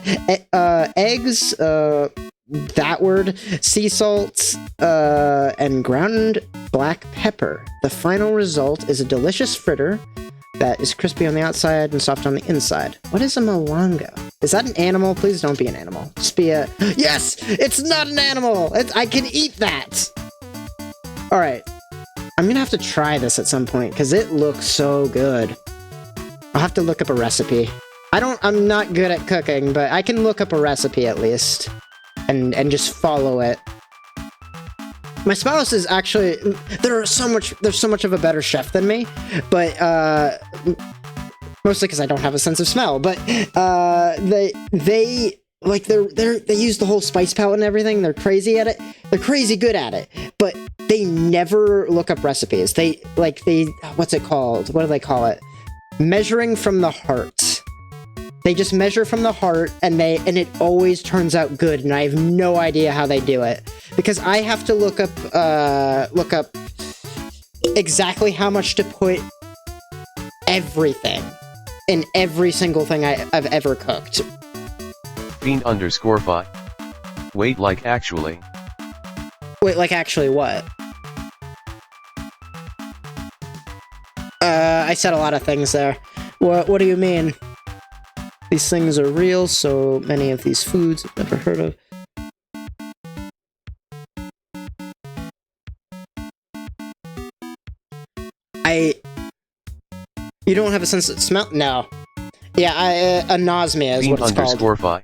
Eggs, that word, sea salt, and ground black pepper. The final result is a delicious fritter that is crispy on the outside and soft on the inside. What is a malanga? Is that an animal? Please don't be an animal. Just be a... Yes! It's not an animal! I can eat that! Alright. I'm gonna have to try this at some point, because it looks so good. I'll have to look up a recipe. I'm not good at cooking, but I can look up a recipe at least. And just follow it. My spouse is actually... There's so much of a better chef than me, but, mostly because I don't have a sense of smell, but, they use the whole spice palette and everything. They're crazy at it. They're crazy good at it, but they never look up recipes. What's it called? What do they call it? Measuring from the heart. They just measure from the heart, and it always turns out good, and I have no idea how they do it. Because I have to look up exactly how much to put everything in every single thing I've ever cooked. Fiend_fi. Wait, like actually? Wait, like actually what? I said a lot of things there. What do you mean? These things are real, so many of these foods I've never heard of. You don't have a sense of smell? No. Yeah, anosmia is what it's called. Fiend_fi.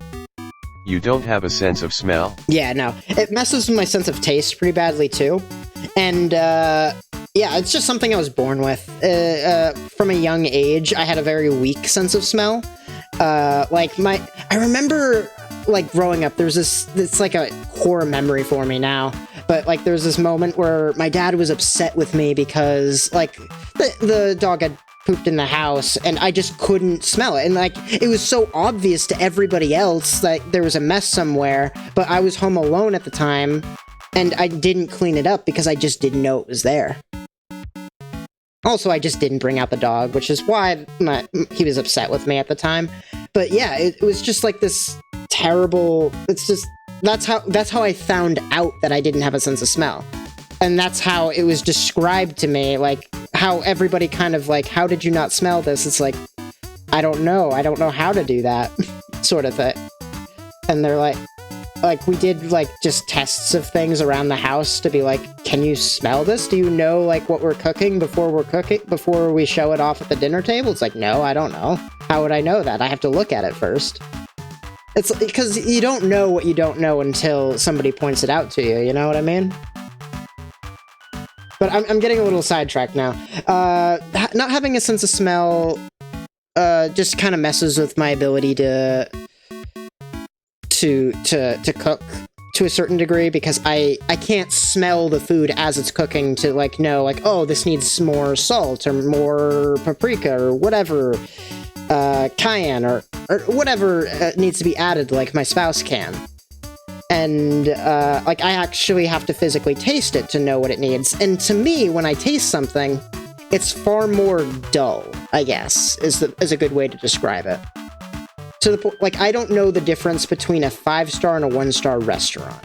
You don't have a sense of smell? Yeah, no. It messes with my sense of taste pretty badly, too. And, yeah, it's just something I was born with. From a young age, I had a very weak sense of smell. I remember, like, growing up, it's like a core memory for me now. But, like, there's this moment where my dad was upset with me because, like, the dog had pooped in the house, and I just couldn't smell it. And, like, it was so obvious to everybody else that there was a mess somewhere, but I was home alone at the time, and I didn't clean it up because I just didn't know it was there. Also, I just didn't bring out the dog, which is why he was upset with me at the time. But yeah, it was just like this terrible... That's how I found out that I didn't have a sense of smell. And that's how it was described to me, like, how everybody kind of like, how did you not smell this? It's like, I don't know how to do that, sort of thing. And they're like, like, we did, like, just tests of things around the house to be like, can you smell this? Do you know, like, what we're cooking before we show it off at the dinner table? It's like, no, I don't know. How would I know that? I have to look at it first. It's because you don't know what you don't know until somebody points it out to you, you know what I mean? But I'm getting a little sidetracked now. Not having a sense of smell just kind of messes with my ability to cook to a certain degree, because I can't smell the food as it's cooking to, like, know, like, oh, this needs more salt or more paprika or whatever, cayenne or whatever needs to be added, like my spouse can. And, like, I actually have to physically taste it to know what it needs. And to me, when I taste something, it's far more dull, I guess, is a good way to describe it. To the point, like, I don't know the difference between a 5-star and a 1-star restaurant.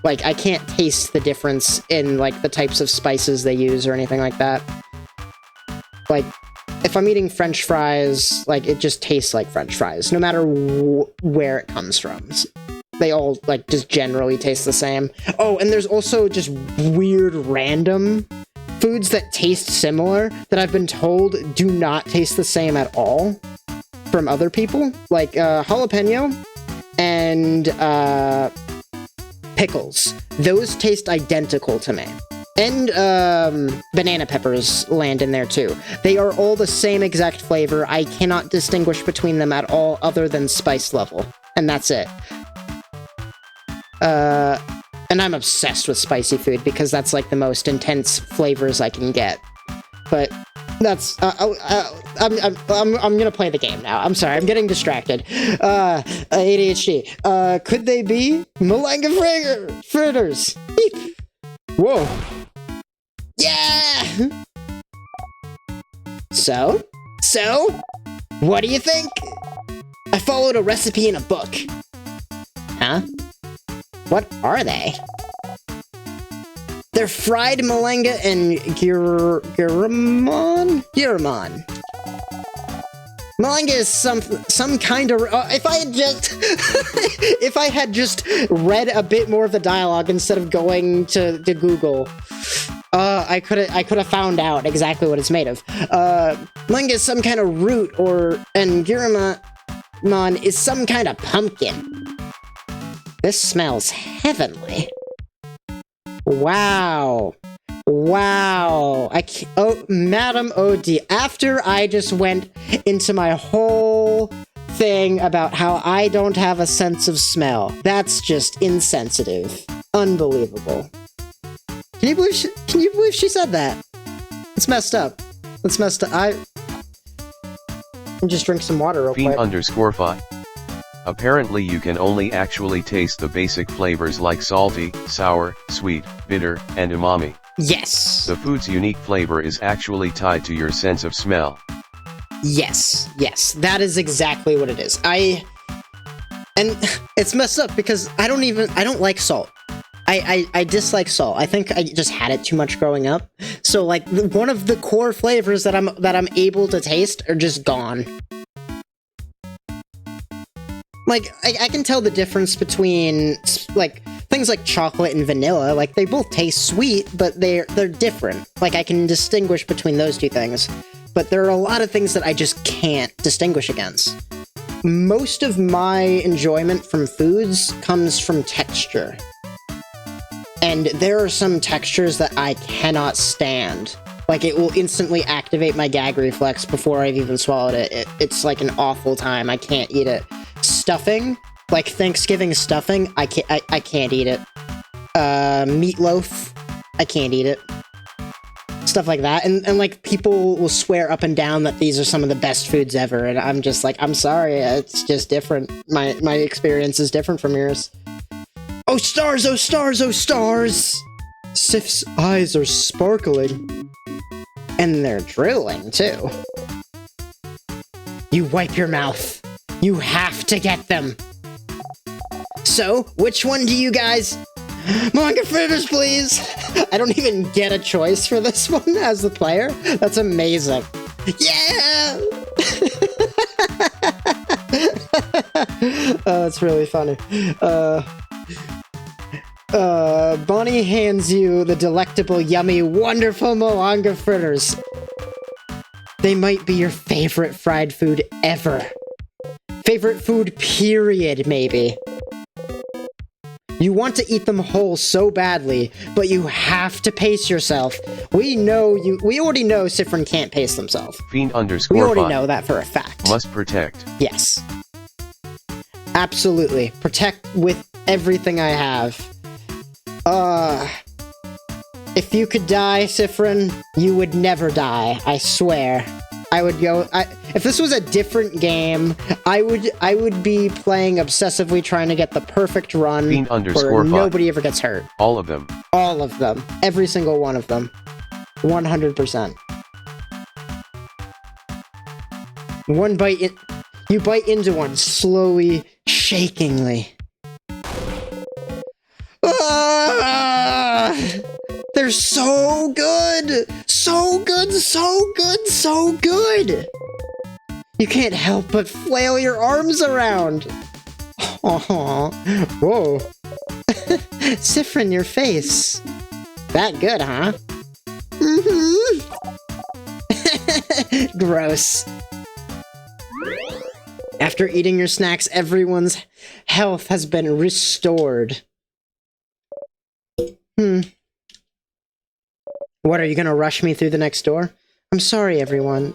Like, I can't taste the difference in, like, the types of spices they use or anything like that. Like, if I'm eating French fries, like, it just tastes like French fries, no matter where it comes from. They all, like, just generally taste the same. Oh, and there's also just weird random foods that taste similar that I've been told do not taste the same at all from other people. Like, jalapeno and, pickles. Those taste identical to me. And, banana peppers land in there, too. They are all the same exact flavor. I cannot distinguish between them at all other than spice level. And that's it. And I'm obsessed with spicy food because that's, like, the most intense flavors I can get. But that's, I'm gonna play the game now. I'm sorry, I'm getting distracted. ADHD. Could they be Malanga fritters? Whoa. Yeah! So, what do you think? I followed a recipe in a book. Huh? What are they? They're fried malanga and gyrimon? Gyrimon. Malanga is some kind of... if I had just read a bit more of the dialogue instead of going to Google, I could have found out exactly what it's made of. Malanga is some kind of root, and gyrimon is some kind of pumpkin. This smells heavenly. Wow. Wow. Oh, Madam OD. After I just went into my whole thing about how I don't have a sense of smell. That's just insensitive. Unbelievable. Can you believe she said that? It's messed up. It's messed up. I'll just drink some water real quick. _fi. Apparently you can only actually taste the basic flavors like salty, sour, sweet, bitter, and umami. Yes. The food's unique flavor is actually tied to your sense of smell. Yes, that is exactly what it is. And it's messed up because I don't like salt. I dislike salt. I think I just had it too much growing up. So, like, one of the core flavors that I'm able to taste are just gone. Like, I can tell the difference between, like, things like chocolate and vanilla. Like, they both taste sweet, but they're different. Like, I can distinguish between those two things. But there are a lot of things that I just can't distinguish against. Most of my enjoyment from foods comes from texture. And there are some textures that I cannot stand. Like, it will instantly activate my gag reflex before I've even swallowed it. It's like an awful time. I can't eat it. Stuffing, like Thanksgiving stuffing, I can't eat it. Meatloaf, I can't eat it. Stuff like that, and like, people will swear up and down that these are some of the best foods ever, and I'm just like, I'm sorry, it's just different. My experience is different from yours. Oh stars, oh stars, oh stars! Sif's eyes are sparkling. And they're drooling, too. You wipe your mouth. You have to get them. So, which one do you guys... Malanga fritters, please! I don't even get a choice for this one as the player. That's amazing. Yeah! Oh, that's really funny. Bonnie hands you the delectable, yummy, wonderful Malanga fritters. They might be your favorite fried food ever. Favorite food, period, maybe. You want to eat them whole so badly, but you have to pace yourself. We already know Siffrin can't pace himself. Fiend _ We already five. know that for a fact. Must protect. Yes. Absolutely. Protect with everything I have. If you could die, Siffrin, you would never die, I swear. I would go... if this was a different game, I would be playing obsessively trying to get the perfect run Fiend _ where five. nobody ever gets hurt. All of them. All of them. Every single one of them. 100%. One bite in... You bite into one, slowly, shakingly. Ah! They're so good! So good, so good, so good! You can't help but flail your arms around! Aww. Whoa. Siffrin, your face. That good, huh? Mm-hmm. Gross. After eating your snacks, everyone's health has been restored. What, are you gonna rush me through the next door? I'm sorry, everyone.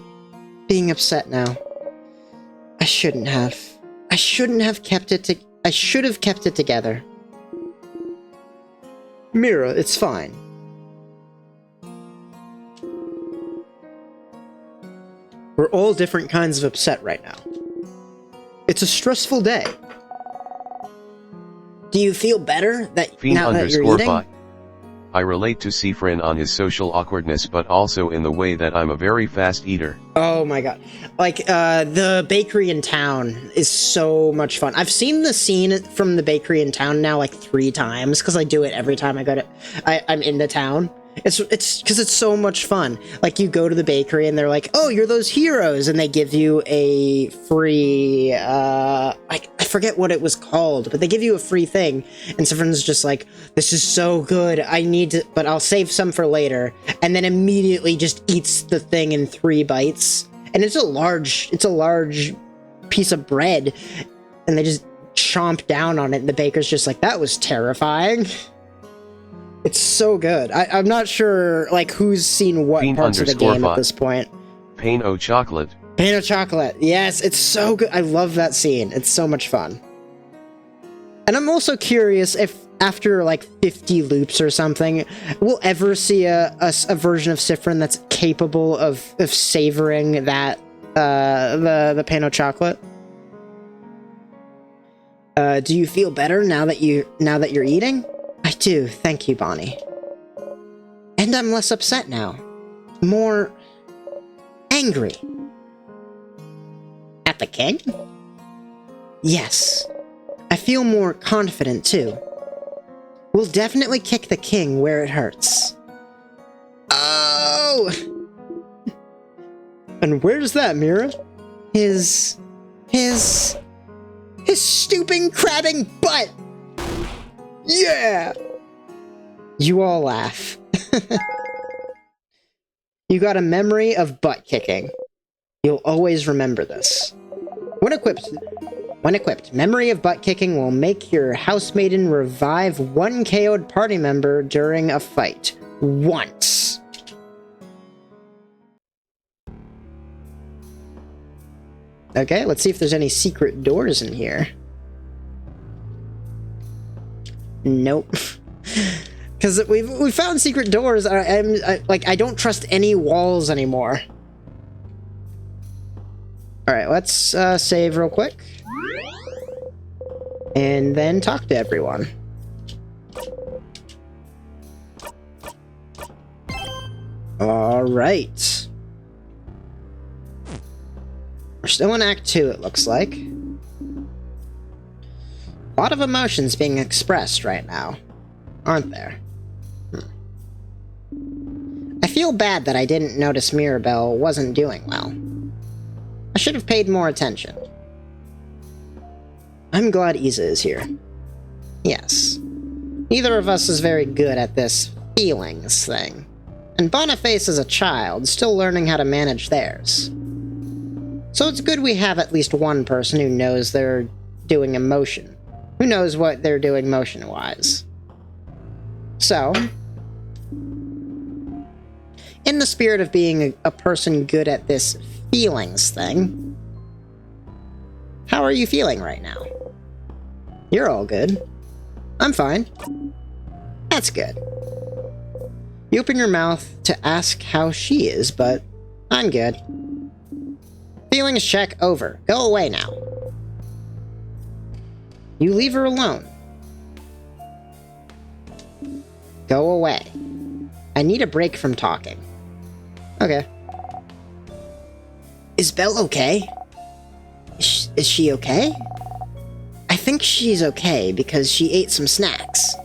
Being upset now. I shouldn't have. I should have kept it together. Mira, it's fine. We're all different kinds of upset right now. It's a stressful day. Do you feel better Fiend now that you're _ eating? five. I relate to Siffrin on his social awkwardness, but also in the way that I'm a very fast eater. Oh my god. Like, the bakery in town is so much fun. I've seen the scene from the bakery in town now like 3 times, because I do it every time I'm in the town. It's because it's so much fun. Like, you go to the bakery and they're like, oh, you're those heroes, and they give you a free, I forget what it was called, but they give you a free thing, and someone's just like, this is so good, I need to, but I'll save some for later, and then immediately just eats the thing in 3 bites, and it's a large piece of bread, and they just chomp down on it, and the baker's just like, that was terrifying. It's so good. I'm not sure, like, who's seen what Fiend parts of the _ game at five. this point. Pain o' chocolate. Pain of chocolate. Yes, it's so good. I love that scene. It's so much fun. And I'm also curious if, after, like, 50 loops or something, we'll ever see a version of Siffrin that's capable of savoring that, the pain of chocolate. Do you feel better now that you're eating? I do, thank you, Bonnie. And I'm less upset now. More angry. At the king? Yes. I feel more confident, too. We'll definitely kick the king where it hurts. Oh! And where's that, Mira? His stooping, crabbing butt! Yeah! You all laugh. You got a memory of butt kicking. You'll always remember this. When equipped, memory of butt kicking will make your housemaiden revive 1 KO'd party member during a fight. Once. Okay, let's see if there's any secret doors in here. Nope. Because we found secret doors. I don't trust any walls anymore. Alright, let's save real quick. And then talk to everyone. Alright. We're still in Act 2, it looks like. A lot of emotions being expressed right now, aren't there? I feel bad that I didn't notice Mirabelle wasn't doing well. I should have paid more attention. I'm glad Isa is here. Yes. Neither of us is very good at this feelings thing. And Boniface is a child, still learning how to manage theirs. So it's good we have at least one person who knows they're doing emotion. Who knows what they're doing motion-wise. So, in the spirit of being a person good at this feelings thing, how are you feeling right now? You're all good. I'm fine. That's good. You open your mouth to ask how she is, but I'm good. Feelings check over. Go away now. You leave her alone. Go away. I need a break from talking. Okay. Is Belle okay? Is she okay? I think she's okay because she ate some snacks.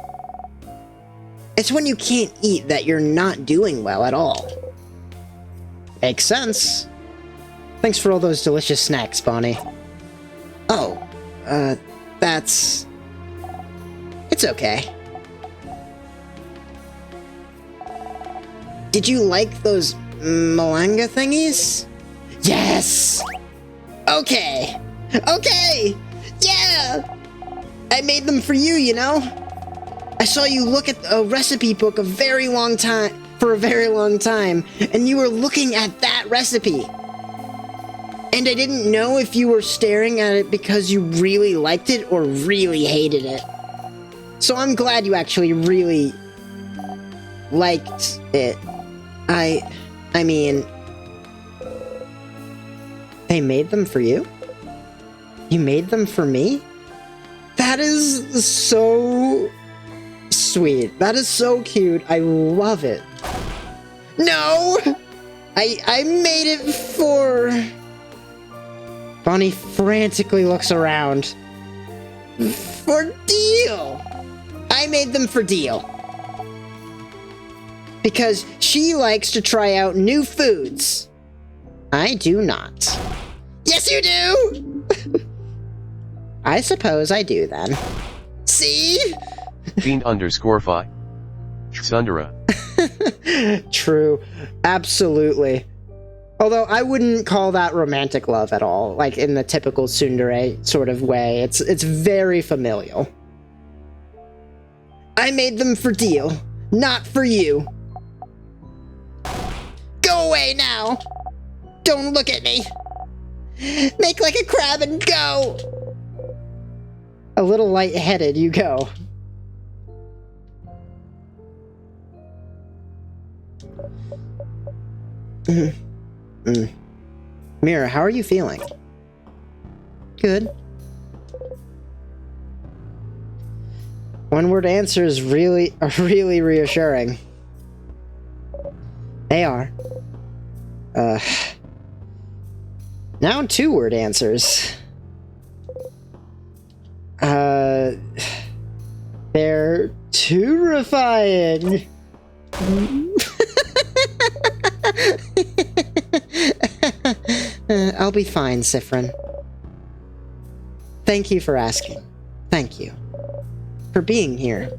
It's when you can't eat that you're not doing well at all. Makes sense. Thanks for all those delicious snacks, Bonnie. Oh, that's... It's okay. Did you like those malanga thingies? Yes! Okay! Okay! Yeah! I made them for you, you know? I saw you look at a recipe book for a very long time, and you were looking at that recipe. And I didn't know if you were staring at it because you really liked it or really hated it. So I'm glad you actually really liked it. I mean... They made them for you? You made them for me? That is so... sweet. That is so cute. I love it. No! I made it for... Bonnie frantically looks around. For Deal! I made them for Deal. Because she likes to try out new foods. I do not. Yes, you do! I suppose I do then. See? Fiend_fi. Tsundere. True. Absolutely. Although I wouldn't call that romantic love at all, like in the typical tsundere sort of way. It's very familial. I made them for Deal, not for you. Go away now! Don't look at me! Make like a crab and go! A little lightheaded, you go. Mira, how are you feeling? Good. One-word answers are really reassuring. They are. Now 2-word answers. They're terrifying. I'll be fine, Siffrin. Thank you for asking. Thank you. For being here.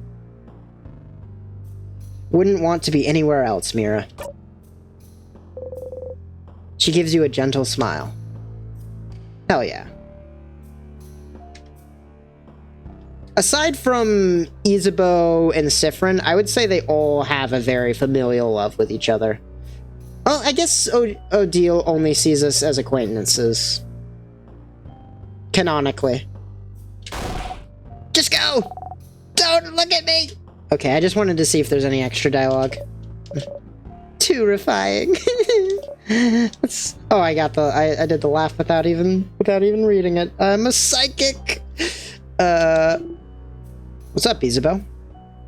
Wouldn't want to be anywhere else, Mira. She gives you a gentle smile. Hell yeah. Aside from Isabeau and Siffrin, I would say they all have a very familial love with each other. Well, I guess Odile only sees us as acquaintances. Canonically. Just go! Don't look at me! Okay, I just wanted to see if there's any extra dialogue. Terrifying. Oh, I got the... I did the laugh without even reading it. I'm a psychic! What's up, Isabeau?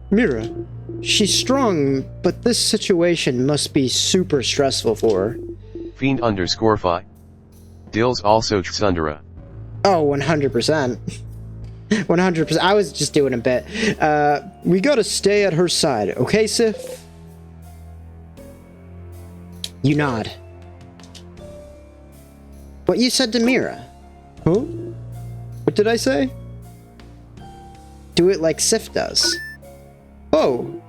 Mira. She's strong, but this situation must be super stressful for her. Fiend_fi. Dill's also Tsundere. Oh, 100%. 100%. I was just doing a bit. We gotta stay at her side, okay, Sif? You nod. What you said to Mira? Huh? What did I say? Do it like Sif does. Oh,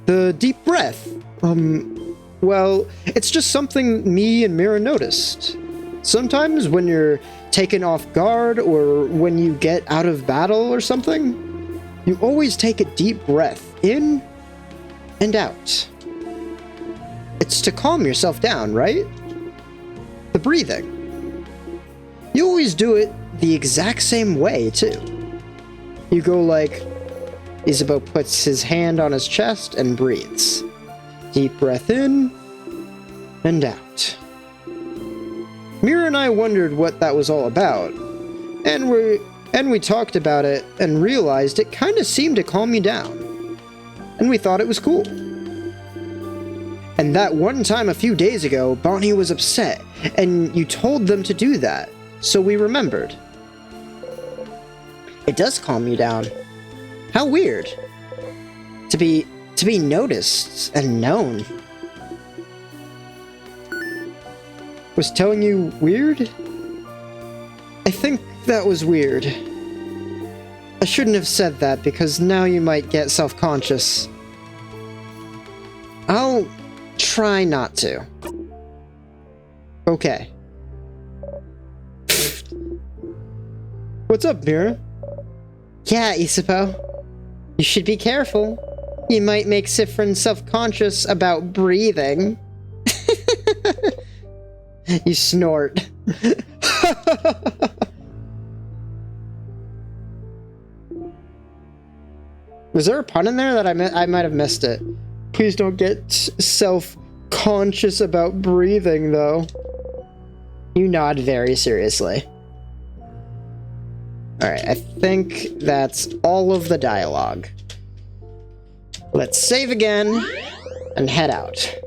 the deep breath. Well, it's just something me and Mira noticed. Sometimes when you're taken off guard or when you get out of battle or something, you always take a deep breath in and out. It's to calm yourself down, right? The breathing. You always do it the exact same way, too. You go like, Isabeau puts his hand on his chest and breathes. Deep breath in and out. Mira and I wondered what that was all about, and we talked about it and realized it kind of seemed to calm you down, and we thought it was cool. And that one time a few days ago, Bonnie was upset, and you told them to do that, so we remembered. It does calm you down. How weird. To be noticed and known. Was telling you weird? I think that was weird. I shouldn't have said that because now you might get self-conscious. I'll try not to. Okay. What's up, Mira? Yeah, Isabeau. You should be careful. You might make Siffrin self-conscious about breathing. You snort. Was there a pun in there that I might have missed it? Please don't get self-conscious about breathing, though. You nod very seriously. Alright, I think that's all of the dialogue. Let's save again and head out.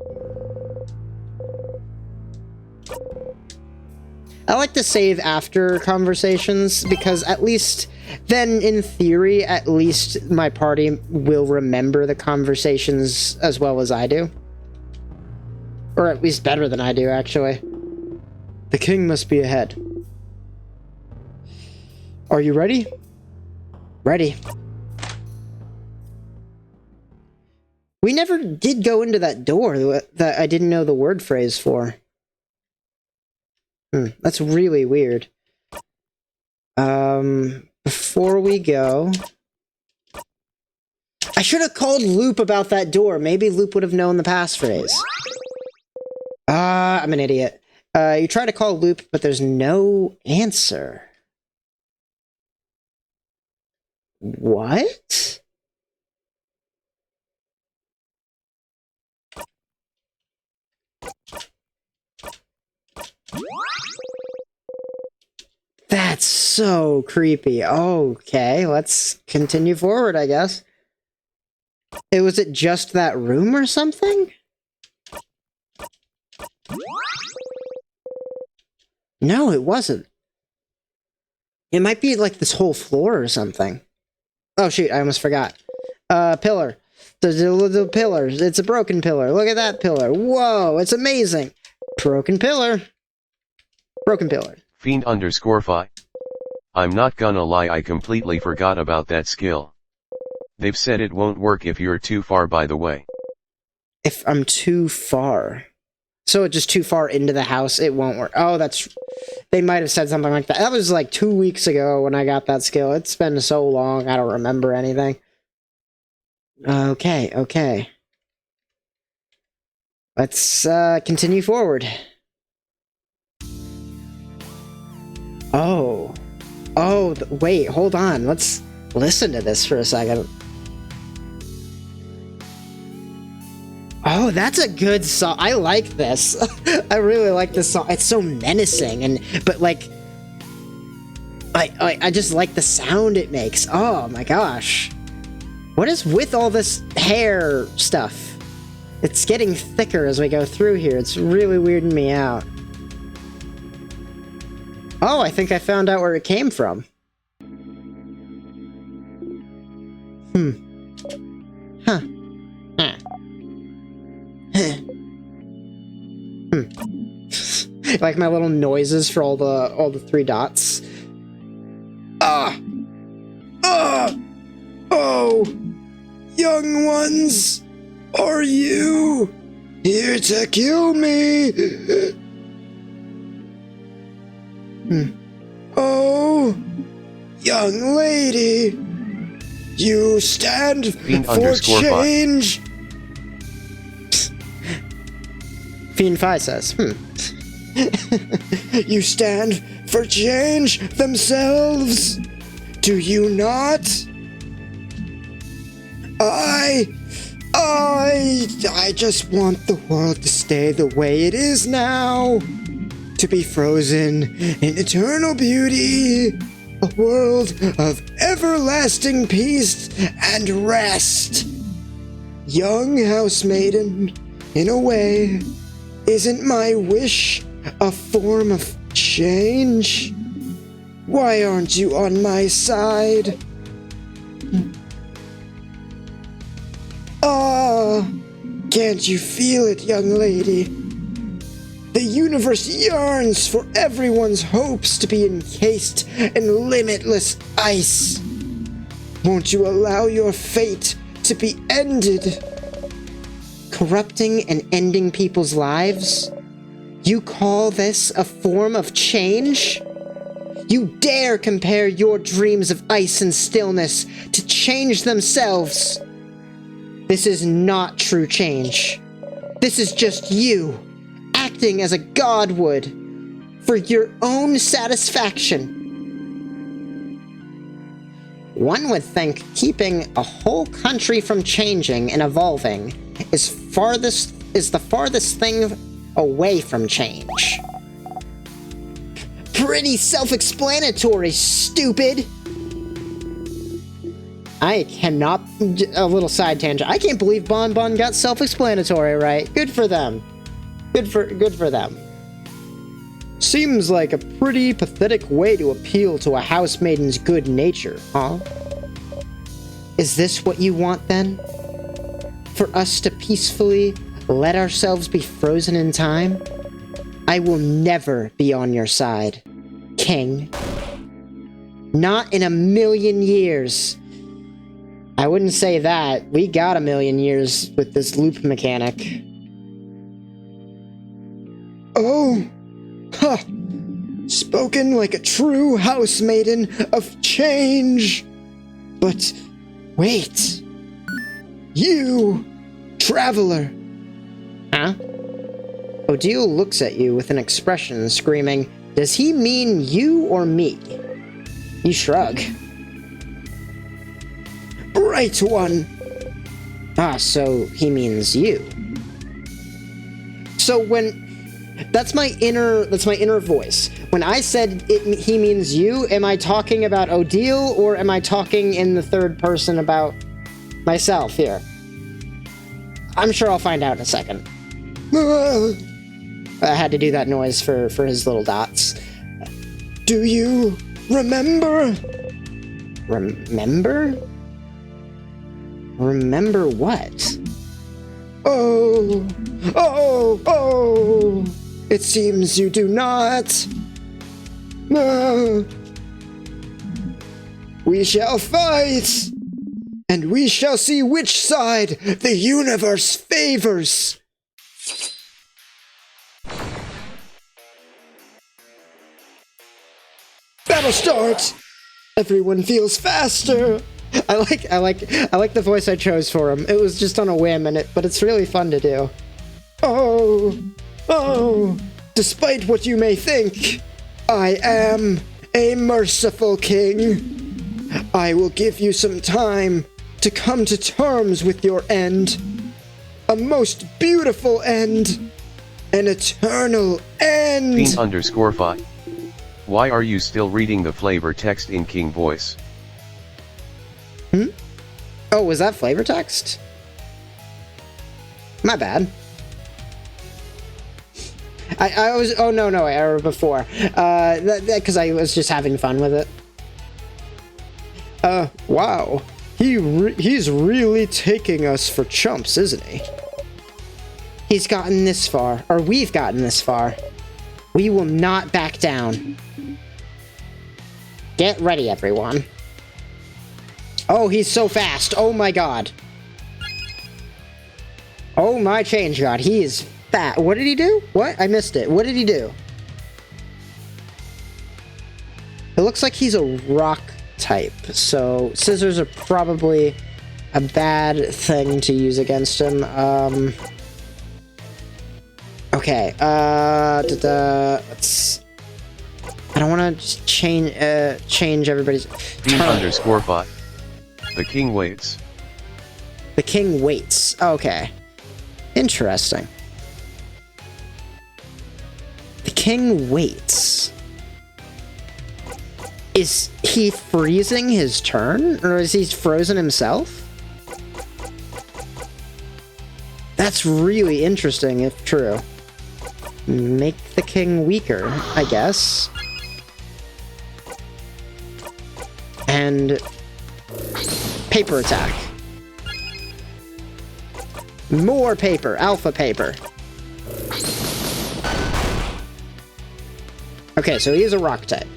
I like to save after conversations because at least then, in theory, at least my party will remember the conversations as well as I do. Or at least better than I do, actually. The king must be ahead. Are you ready? Ready. We never did go into that door that I didn't know the word phrase for. That's really weird. Before we go... I should have called Loop about that door. Maybe Loop would have known the passphrase. I'm an idiot. You try to call Loop, but there's no answer. What? That's so creepy. Okay, let's continue forward, I guess. Was it just that room or something? No, it wasn't. It might be like this whole floor or something. Oh shoot, I almost forgot. Pillar. The pillars. It's a broken pillar. Look at that pillar. Whoa, it's amazing. Broken pillar. Broken pillar. Fiend_fi. I'm not gonna lie, I completely forgot about that skill. They've said it won't work if you're too far, by the way. If I'm too far. So just too far into the house, it won't work. Oh, that's... They might have said something like that. That was like 2 weeks ago when I got that skill. It's been so long, I don't remember anything. Okay, okay. Let's continue forward. Oh. Oh, wait, hold on. Let's listen to this for a second. Oh, that's a good song. I like this. I really like this song. It's so menacing, but like, I just like the sound it makes. Oh my gosh. What is with all this hair stuff? It's getting thicker as we go through here. It's really weirding me out. Oh, I think I found out where it came from. Huh. Like my little noises for all the 3 dots. Oh, young young ones? Are you here to kill me? Oh, young lady, you stand for change. Fiend5 says, You stand for change themselves, do you not? I just want the world to stay the way it is now. To be frozen in eternal beauty. A world of everlasting peace and rest. Young housemaiden, in a way, isn't my wish a form of change? Why aren't you on my side? Can't you feel it, young lady? The universe yearns for everyone's hopes to be encased in limitless ice. Won't you allow your fate to be ended? Corrupting and ending people's lives? You call this a form of change? You dare compare your dreams of ice and stillness to change themselves? This is not true change. This is just you, acting as a god would, for your own satisfaction. One would think keeping a whole country from changing and evolving is the farthest thing away from change. Pretty self-explanatory, stupid! I cannot... A little side tangent. I can't believe Bon Bon got self-explanatory right. Good for them. Good for them. Seems like a pretty pathetic way to appeal to a housemaiden's good nature, huh? Is this what you want, then? For us to peacefully let ourselves be frozen in time? I will never be on your side, King. Not in a million years. I wouldn't say that. We got a million years with this loop mechanic. Oh, huh. Spoken like a true housemaiden of change. But wait. You, traveler. Huh? Odile looks at you with an expression, screaming, "Does he mean you or me?" You shrug. Bright one. Ah, so he means you. So when... That's my inner voice. When I said he means you, am I talking about Odile, or am I talking in the third person about myself here? I'm sure I'll find out in a second. I had to do that noise for his little dots. Do you remember? Remember? Remember what? Oh! It seems you do not. We shall fight, and we shall see which side the universe favors. Battle start! Everyone feels faster. I like the voice I chose for him. It was just on a whim, but it's really fun to do. Oh, despite what you may think, I am a merciful king. I will give you some time to come to terms with your end. A most beautiful end. An eternal end. Fiend_5. Why are you still reading the flavor text in King voice? Oh, was that flavor text? My bad. I was... Oh, no, error before. Because I was just having fun with it. Wow. He's really taking us for chumps, isn't he? He's gotten this far. Or we've gotten this far. We will not back down. Get ready, everyone. Oh, he's so fast. Oh my god. Oh my change god, he is fat. What did he do? What? I missed it. What did he do? It looks like he's a rock type, so scissors are probably a bad thing to use against him. Okay, let's... I don't want to just change everybody's turn. _5. The king waits. The king waits. Okay. Interesting. The king waits. Is he freezing his turn? Or is he frozen himself? That's really interesting, if true. Make the king weaker, I guess. And... paper attack. More paper. Alpha paper. Okay, so he is a rock type.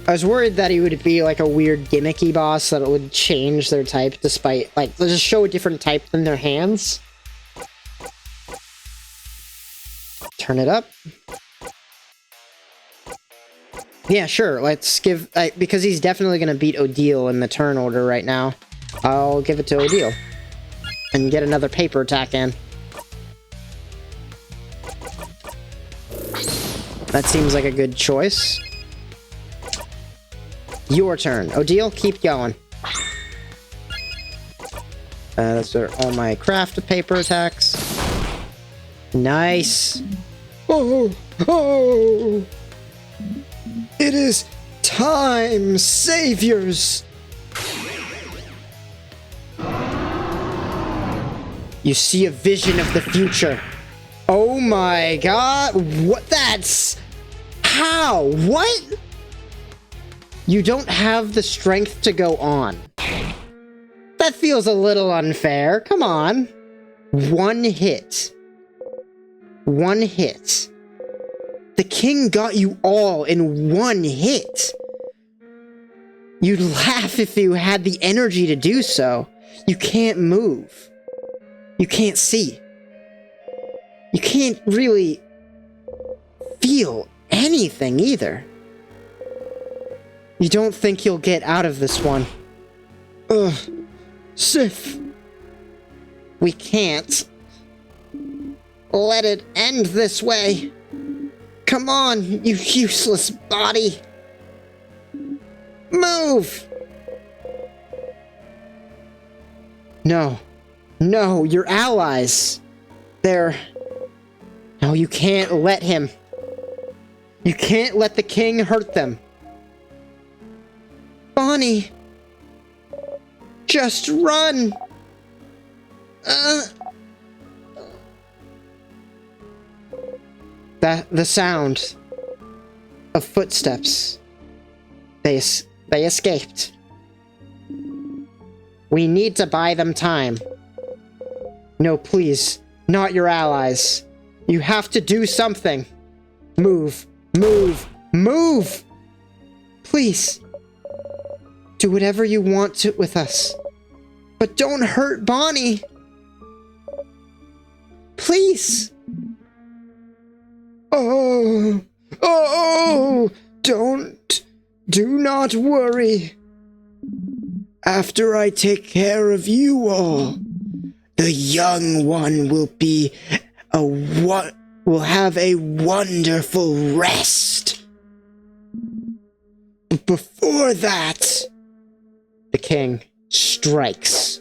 I was worried that he would be like a weird gimmicky boss that it would change their type despite, like, they'll just show a different type than their hands. Turn it up. Yeah, sure, let's give... because he's definitely going to beat Odile in the turn order right now. I'll give it to Odile. And get another paper attack in. That seems like a good choice. Your turn. Odile, keep going. Those are all my craft paper attacks. Nice. Oh! Oh! It is time, saviors! You see a vision of the future. Oh my god! What? That's... How? What? You don't have the strength to go on. That feels a little unfair. Come on. One hit. One hit. The king got you all in one hit. You'd laugh if you had the energy to do so. You can't move. You can't see. You can't really feel anything either. You don't think you'll get out of this one. Ugh. Sif. We can't let it end this way. Come on, you useless body. Move! No. No, you're allies. They're... No, you can't let him. You can't let the king hurt them. Bonnie! Just run! The sound of footsteps. They escaped. We need to buy them time. No, please. Not your allies. You have to do something. Move. Move. Move! Please. Do whatever you want to with us. But don't hurt Bonnie. Please. Oh. Oh. Do not worry. After I take care of you all, the young one will have a wonderful rest. But before that, the king strikes.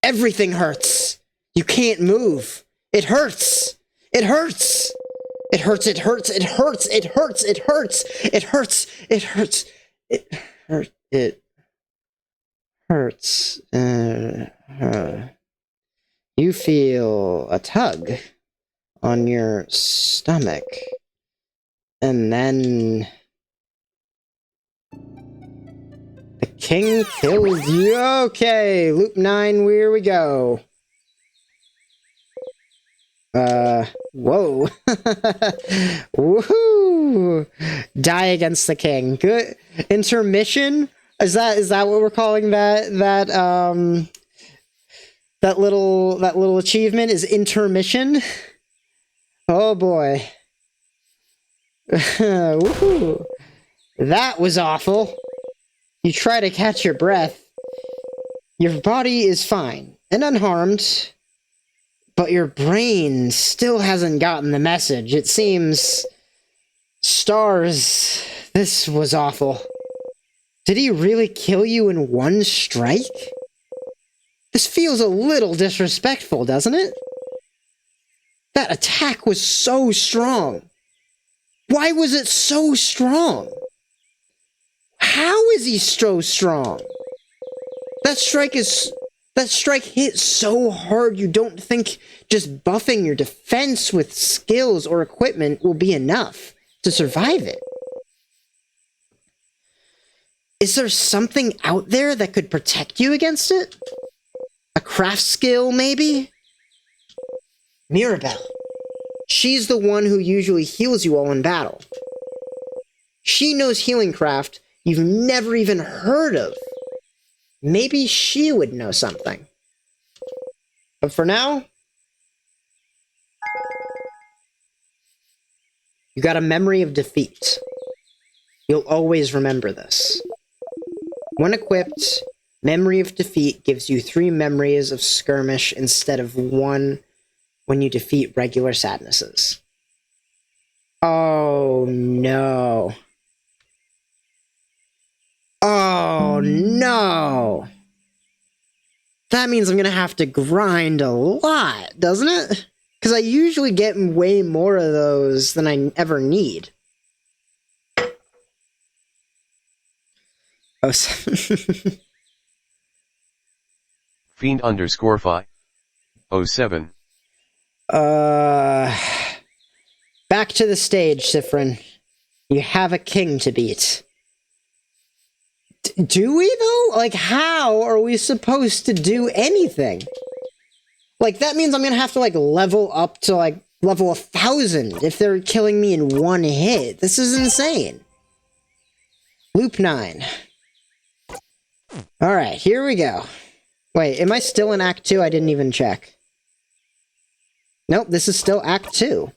Everything hurts. You can't move. It hurts. It hurts. It hurts, it hurts, it hurts, it hurts, it hurts, it hurts, it hurts, it hurts. You feel a tug on your stomach. And then... the king kills you. Okay, loop 9, here we go. Whoa. Woohoo! Die against the king. Good. Intermission? Is that what we're calling that little achievement is intermission? Oh boy. Woohoo. That was awful. You try to catch your breath. Your body is fine and unharmed, but your brain still hasn't gotten the message. It seems... Stars, this was awful. Did he really kill you in one strike? This feels a little disrespectful, doesn't it? That attack was so strong. Why was it so strong? How is he so strong? That strike hit so hard you don't think just buffing your defense with skills or equipment will be enough to survive it. Is there something out there that could protect you against it? A craft skill, maybe? Mirabelle. She's the one who usually heals you all in battle. She knows healing craft you've never even heard of. Maybe she would know something. But for now, you got a memory of defeat. You'll always remember this. When equipped, Memory of Defeat gives you 3 memories of skirmish instead of 1 when you defeat regular sadnesses. Oh no. Oh no. That means I'm gonna have to grind a lot, doesn't it? Because I usually get way more of those than I ever need. Oh, Fiend underscore fi. 07. Back to the stage, Siffrin. You have a king to beat. Do we, though? Like, how are we supposed to do anything? Like, that means I'm gonna have to, like, level up to, like, level 1,000 if they're killing me in one hit. This is insane. Loop 9. Alright, here we go. Wait, am I still in Act 2? I didn't even check. Nope, this is still Act 2.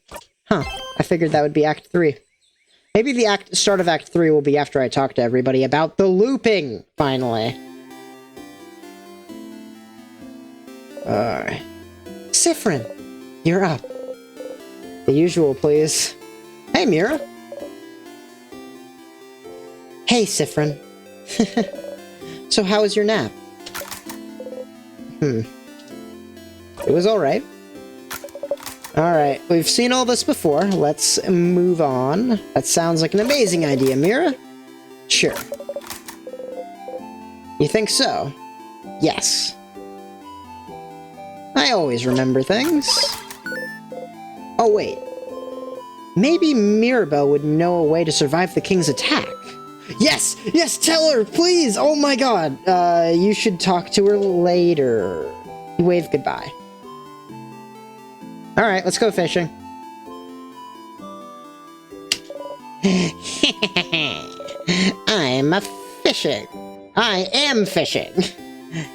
Huh, I figured that would be Act 3. Maybe the start of Act 3 will be after I talk to everybody about the looping, finally. Alright. Siffrin, you're up. The usual, please. Hey, Mira. Hey, Siffrin. So how was your nap? It was alright. Alright, we've seen all this before. Let's move on. That sounds like an amazing idea, Mira. Sure. You think so? Yes. I always remember things. Oh, wait. Maybe Mirabelle would know a way to survive the king's attack. Yes! Yes, tell her, please! Oh my god! You should talk to her later. Wave goodbye. Alright, let's go fishing. I'm fishing. I am fishing.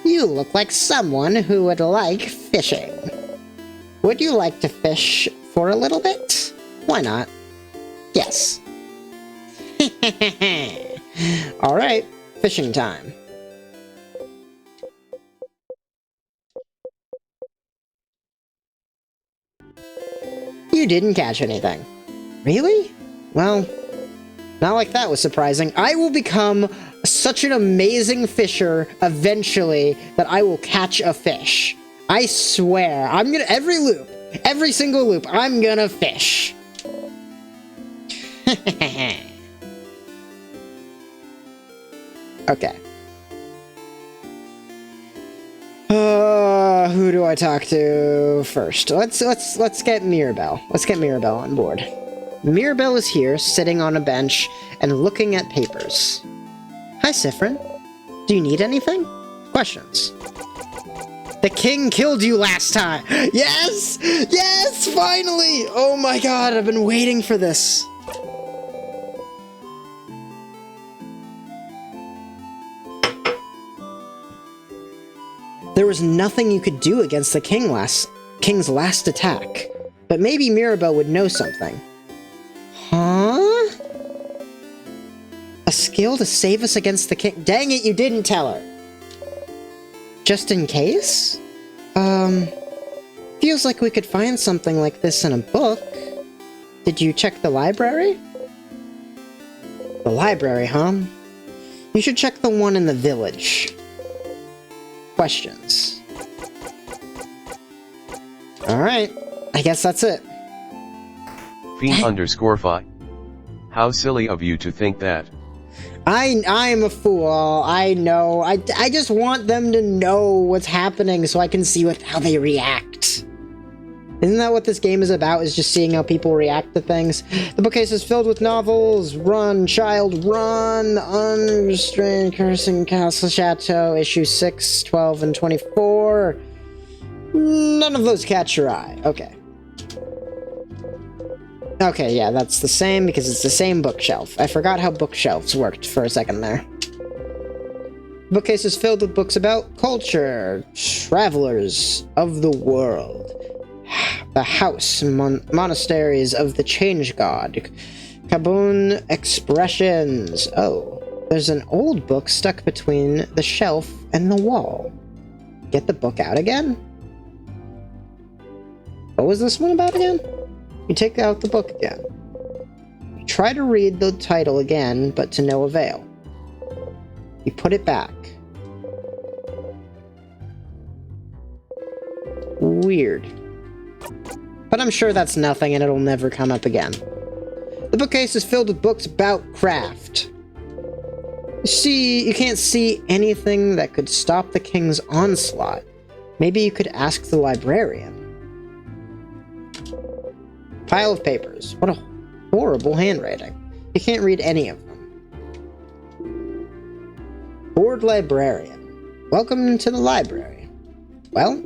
You look like someone who would like fishing. Would you like to fish for a little bit? Why not? Yes. Alright, fishing time. You didn't catch anything. Really? Well, not like that was surprising. I will become such an amazing fisher eventually that I will catch a fish. I swear. I'm gonna, every single loop, I'm gonna fish. Okay. Who do I talk to first? Let's get Mirabelle. Let's get Mirabelle on board. Mirabelle is here, sitting on a bench and looking at papers. Hi, Siffrin. Do you need anything? Questions. The king killed you last time. Yes! Yes, finally! Oh my god, I've been waiting for this. There was nothing you could do against the king's last attack. But maybe Mirabelle would know something. Huh? A skill to save us against the king? Dang it, you didn't tell her! Just in case? Feels like we could find something like this in a book. Did you check the library? The library, huh? You should check the one in the village. Questions. Alright, I guess that's it. Fiend_Fi. How silly of you to think that. I'm a fool, I know. I just want them to know what's happening so I can see how they react. Isn't that what this game is about, is just seeing how people react to things? The bookcase is filled with novels. Run, child, run! Unrestrained Cursing Castle Chateau, issue 6, 12, and 24. None of those catch your eye. Okay. Okay, yeah, that's the same because it's the same bookshelf. I forgot how bookshelves worked for a second there. The bookcase is filled with books about culture, travelers of the world. The house, monasteries of the change god, Kaboon expressions. Oh, there's an old book stuck between the shelf and the wall. Get the book out again? What was this one about again? You take out the book again. You try to read the title again, but to no avail. You put it back. Weird. But I'm sure that's nothing and it'll never come up again. The bookcase is filled with books about craft. You can't see anything that could stop the king's onslaught. Maybe you could ask the librarian. Pile of papers. What a horrible handwriting. You can't read any of them. Bored librarian. Welcome to the library. Well,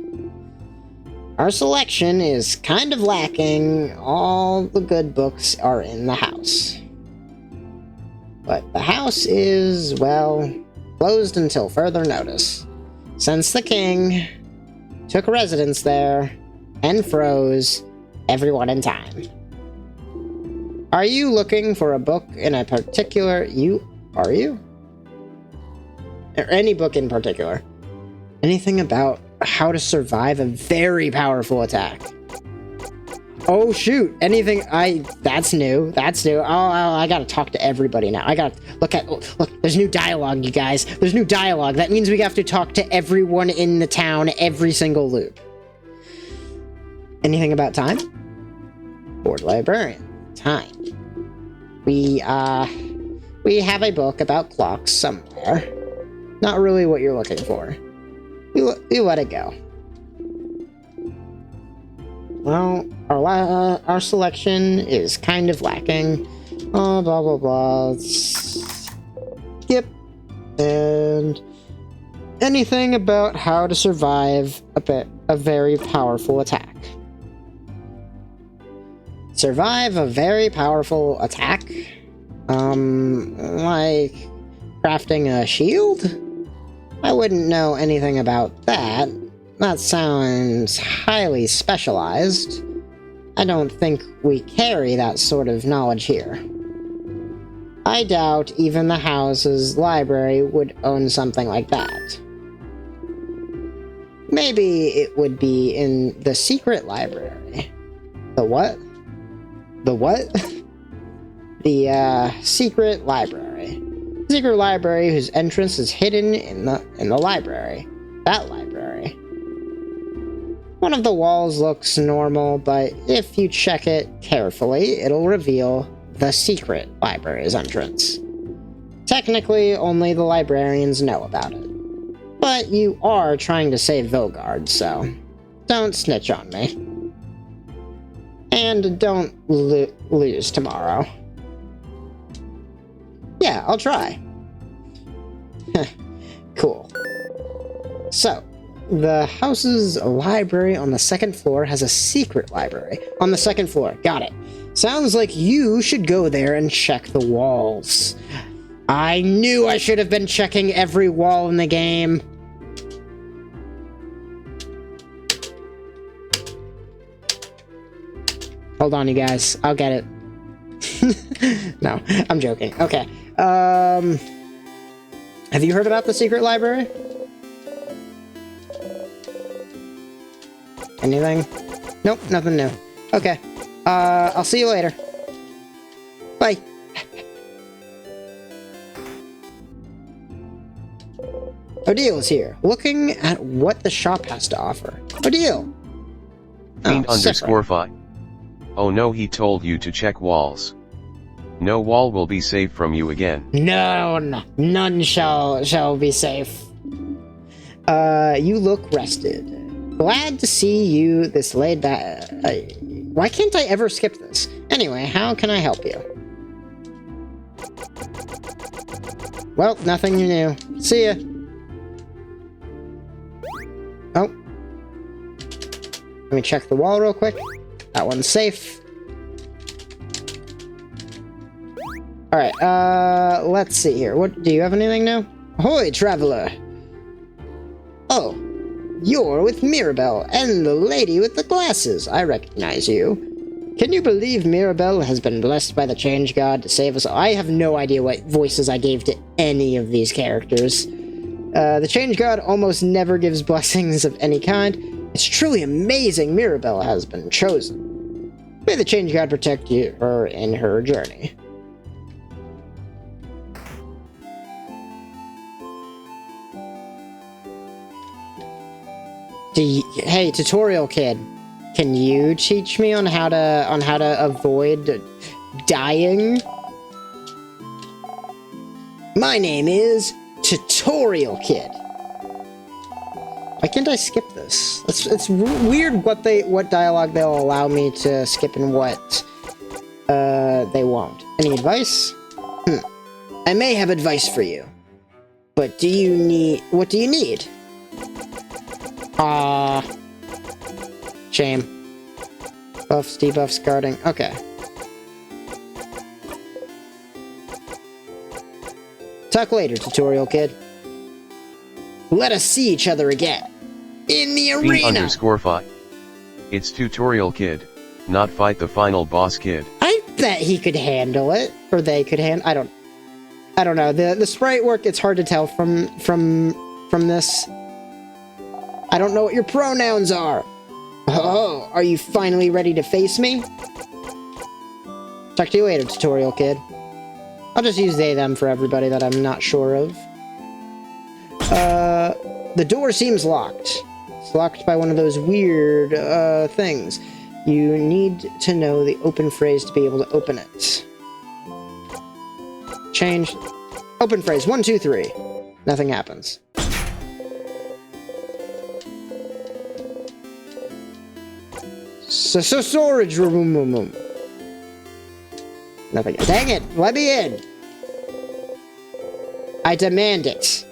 our selection is kind of lacking. All the good books are in the house. But the house is, well, closed until further notice. Since the king took residence there and froze everyone in time. Are you looking for a book in a particular... Are you? Or any book in particular. Anything about how to survive a very powerful attack. Oh shoot, that's new. Oh, I gotta talk to everybody now. Look, there's new dialogue, you guys. There's new dialogue. That means we have to talk to everyone in the town every single loop. Anything about time? Board librarian. Time. We have a book about clocks somewhere. Not really what you're looking for. You let it go. Well, our selection is kind of lacking. Blah, blah, blah. Skip. And anything about how to survive a very powerful attack. Survive a very powerful attack? Like crafting a shield? I wouldn't know anything about that. That sounds highly specialized. I don't think we carry that sort of knowledge here. I doubt even the house's library would own something like that. Maybe it would be in the secret library. The what? The what? The, secret library. Secret library whose entrance is hidden in the library. That library. One of the walls looks normal, but if you check it carefully, it'll reveal the secret library's entrance. Technically, only the librarians know about it. But you are trying to save Vilgard, so don't snitch on me. And don't lose tomorrow. Yeah, I'll try. Cool. So, the house's library on the second floor has a secret library. On the second floor, got it. Sounds like you should go there and check the walls. I knew I should have been checking every wall in the game. Hold on, you guys. I'll get it. No, I'm joking. Okay. Have you heard about the secret library? Anything? Nope, nothing new. Okay. I'll see you later. Bye. Odile is here, looking at what the shop has to offer. Odile! Fiend_fi. Oh no, he told you to check walls. No wall will be safe from you again. None shall be safe. You look rested. Glad to see you this laid back. Why can't I ever skip this? Anyway, how can I help you? Well, nothing new. See ya. Oh. Let me check the wall real quick. That one's safe. Alright, let's see here. What, do you have anything new? Ahoy, traveler! Oh, you're with Mirabelle and the lady with the glasses. I recognize you. Can you believe Mirabelle has been blessed by the Change God to save us all? I have no idea what voices I gave to any of these characters. The Change God almost never gives blessings of any kind. It's truly amazing Mirabelle has been chosen. May the Change God protect her in her journey. Hey, tutorial kid, can you teach me on how to avoid dying? My name is Tutorial Kid. Why can't I skip this? It's weird what dialogue they'll allow me to skip and what they won't. Any advice? I may have advice for you, but what do you need? Shame. Buffs, debuffs, guarding. Okay. Talk later, tutorial kid. Let us see each other again. In the arena! Fiend_fi. It's tutorial kid, not fight the final boss kid. I bet he could handle it. Or they could handle. I don't know. The sprite work, it's hard to tell from this. I don't know what your pronouns are. Oh, are you finally ready to face me? Talk to you later, tutorial kid. I'll just use they, them for everybody that I'm not sure of. The door seems locked. It's locked by one of those weird, things. You need to know the open phrase to be able to open it. Change. Open phrase, 1, 2, 3. Nothing happens. Storage room. Nothing. Dang it! Let me in! I demand it.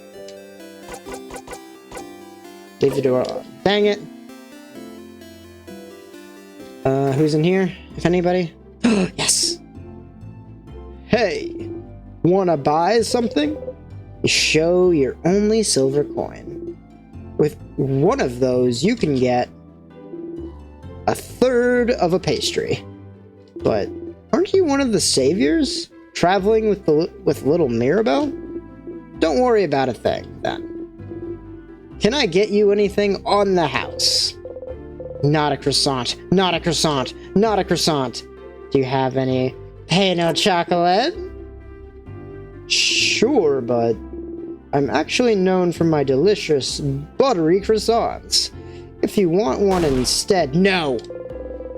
Leave the door on. Dang it. Who's in here? If anybody? Yes! Hey! Wanna buy something? Show your only silver coin. With one of those, you can get 1/3 of a pastry. But aren't you one of the saviors? Traveling with little Mirabelle? Don't worry about a thing, then. Can I get you anything on the house? Not a croissant. Not a croissant. Not a croissant. Do you have any pain au chocolat? Sure, but I'm actually known for my delicious buttery croissants. If you want one instead... No!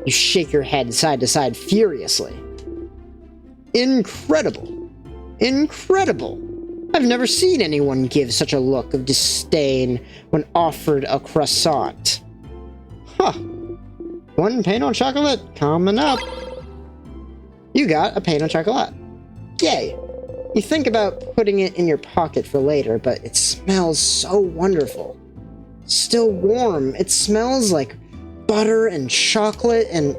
You shake your head side to side furiously. Incredible. Incredible. I've never seen anyone give such a look of disdain when offered a croissant. Huh. One pain au chocolat coming up. You got a pain au chocolat. Yay. You think about putting it in your pocket for later, but it smells so wonderful. Still warm. It smells like butter and chocolate, and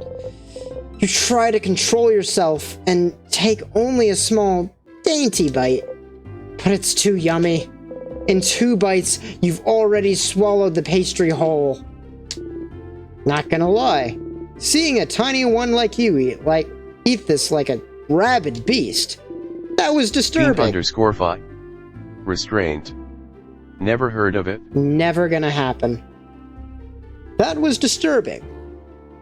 you try to control yourself and take only a small, dainty bite. But it's too yummy. In 2 bites, you've already swallowed the pastry whole. Not gonna lie, Seeing a tiny one like you eat this like a rabid beast, that was disturbing. Bean_fi. Restraint. Never heard of it? Never gonna happen. That was disturbing,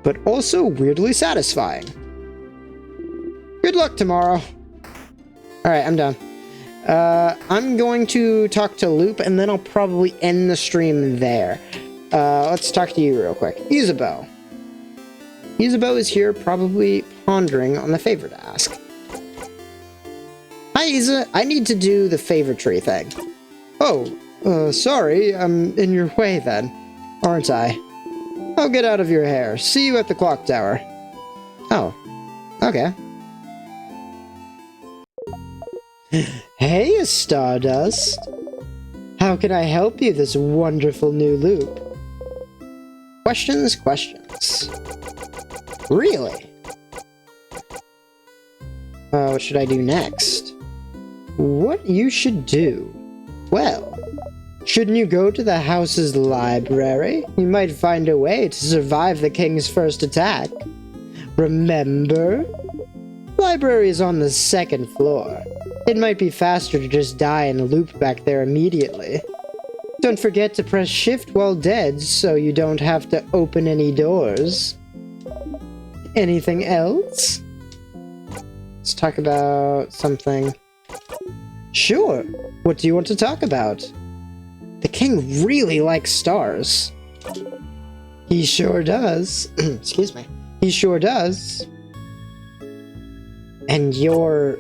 but also weirdly satisfying. Good luck tomorrow. Alright, I'm done. I'm going to talk to Loop, and then I'll probably end the stream there. Let's talk to you real quick. Isabeau. Isabeau is here, probably pondering on the favor to ask. Hi, Isa. I need to do the favor tree thing. Oh, sorry. I'm in your way then, aren't I? I'll get out of your hair. See you at the clock tower. Oh, okay. Hey, Stardust. How can I help you this wonderful new loop? Questions. Really? What should I do next? What you should do? Well, shouldn't you go to the house's library? You might find a way to survive the king's first attack. Remember? Library is on the 2nd floor. It might be faster to just die and loop back there immediately. Don't forget to press shift while dead so you don't have to open any doors. Anything else? Let's talk about something. Sure. What do you want to talk about? The king really likes stars. He sure does. Excuse me. He sure does. And you're...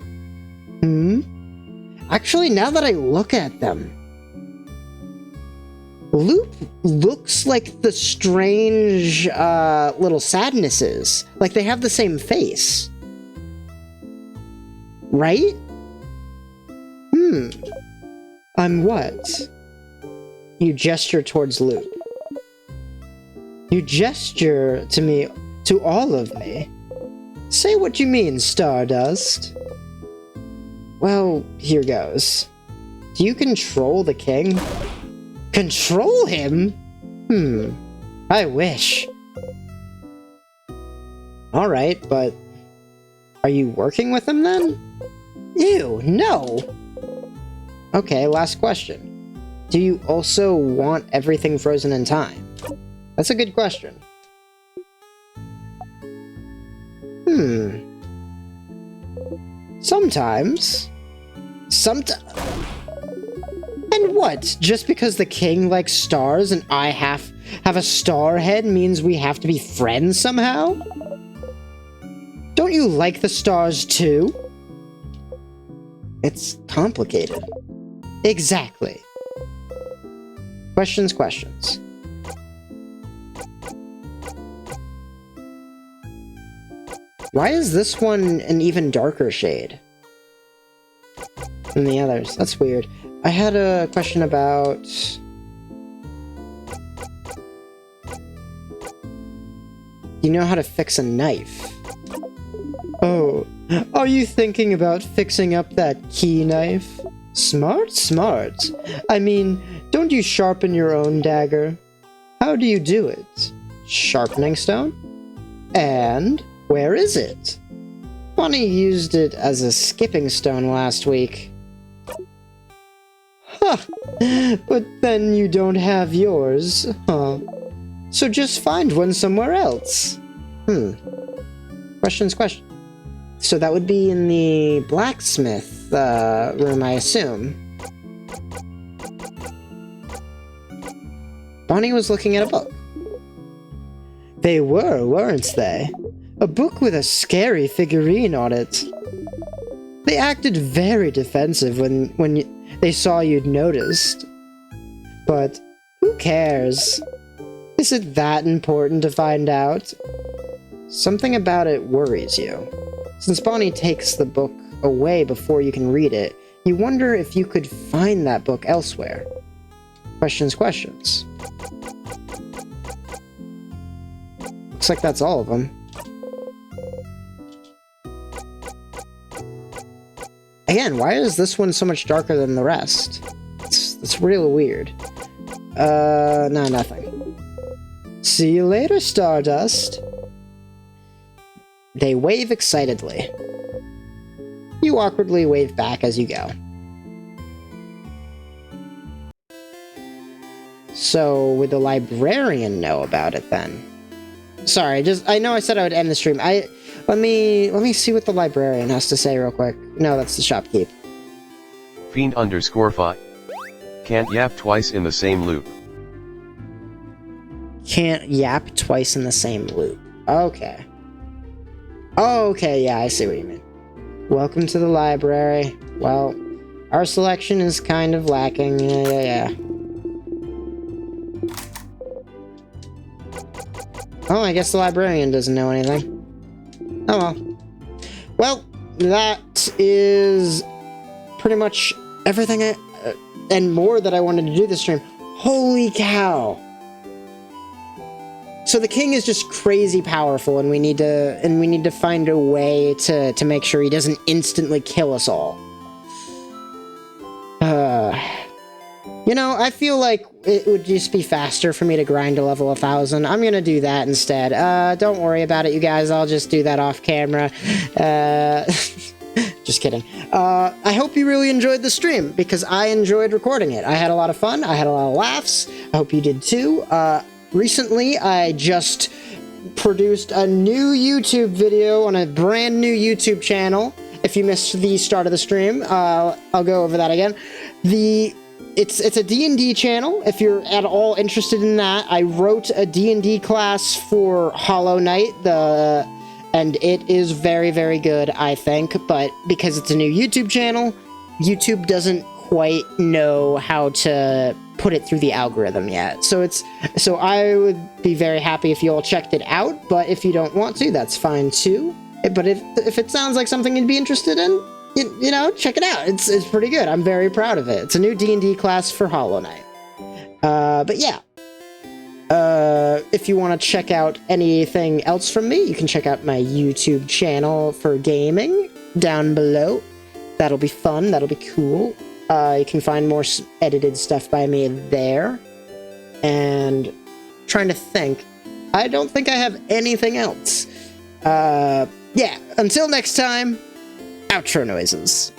Actually, now that I look at them, Loop looks like the strange little Sadnesses. Like they have the same face. Right? I'm what? You gesture towards Loop. You gesture to me, to all of me. Say what you mean, Stardust. Well, here goes. Do you control the king? Control him? I wish. Alright, but are you working with him then? Ew, no! Okay, last question. Do you also want everything frozen in time? That's a good question. Sometimes. And what? Just because the king likes stars and I have a star head means we have to be friends somehow? Don't you like the stars too? It's complicated. Exactly. Questions. Why is this one an even darker shade than the others? That's weird. I had a question about... You know how to fix a knife? Oh, are you thinking about fixing up that key knife? Smart. I mean, don't you sharpen your own dagger? How do you do it? Sharpening stone? And where is it? Bonnie used it as a skipping stone last week. Huh, but then you don't have yours, huh? So just find one somewhere else. Questions. So that would be in the blacksmith room, I assume. Bonnie was looking at a book. They were, weren't they? A book with a scary figurine on it. They acted very defensive when they saw you'd noticed. But who cares? Is it that important to find out? Something about it worries you. Since Bonnie takes the book away before you can read it, you wonder if you could find that book elsewhere. Questions. Looks like that's all of them. Again, why is this one so much darker than the rest? It's really weird. No, nothing. See you later, Stardust. They wave excitedly. You awkwardly wave back as you go. So, would the librarian know about it then? Sorry, I know I said I would end the stream. Let me see what the librarian has to say real quick. No, that's the shopkeep. Fiend_fi. Can't yap twice in the same loop. Can't yap twice in the same loop. Okay. Okay, yeah, I see what you mean. Welcome to the library. Well, our selection is kind of lacking. Yeah. Oh, I guess the librarian doesn't know anything. Oh well. Well, that is pretty much everything and more that I wanted to do this stream. Holy cow! So the king is just crazy powerful, and we need to find a way to make sure he doesn't instantly kill us all. You know, I feel like it would just be faster for me to grind to level 1000. I'm gonna do that instead. Don't worry about it, you guys. I'll just do that off camera. Just kidding. I hope you really enjoyed the stream, because I enjoyed recording it. I had a lot of fun. I had a lot of laughs. I hope you did too. Recently, I just produced a new YouTube video on a brand new YouTube channel. If you missed the start of the stream, I'll go over that again. It's a D&D channel, if you're at all interested in that. I wrote a D&D class for Hollow Knight, and it is very, very good, I think, but because it's a new YouTube channel, YouTube doesn't quite know how to put it through the algorithm yet. So I would be very happy if you all checked it out, but if you don't want to, that's fine too. But if it sounds like something you'd be interested in, you know, check it out. It's pretty good. I'm very proud of it. It's a new D&D class for Hollow Knight. But yeah. If you want to check out anything else from me, you can check out my YouTube channel for gaming down below. That'll be fun. That'll be cool. You can find more edited stuff by me there. And trying to think. I don't think I have anything else. Yeah, until next time, outro noises.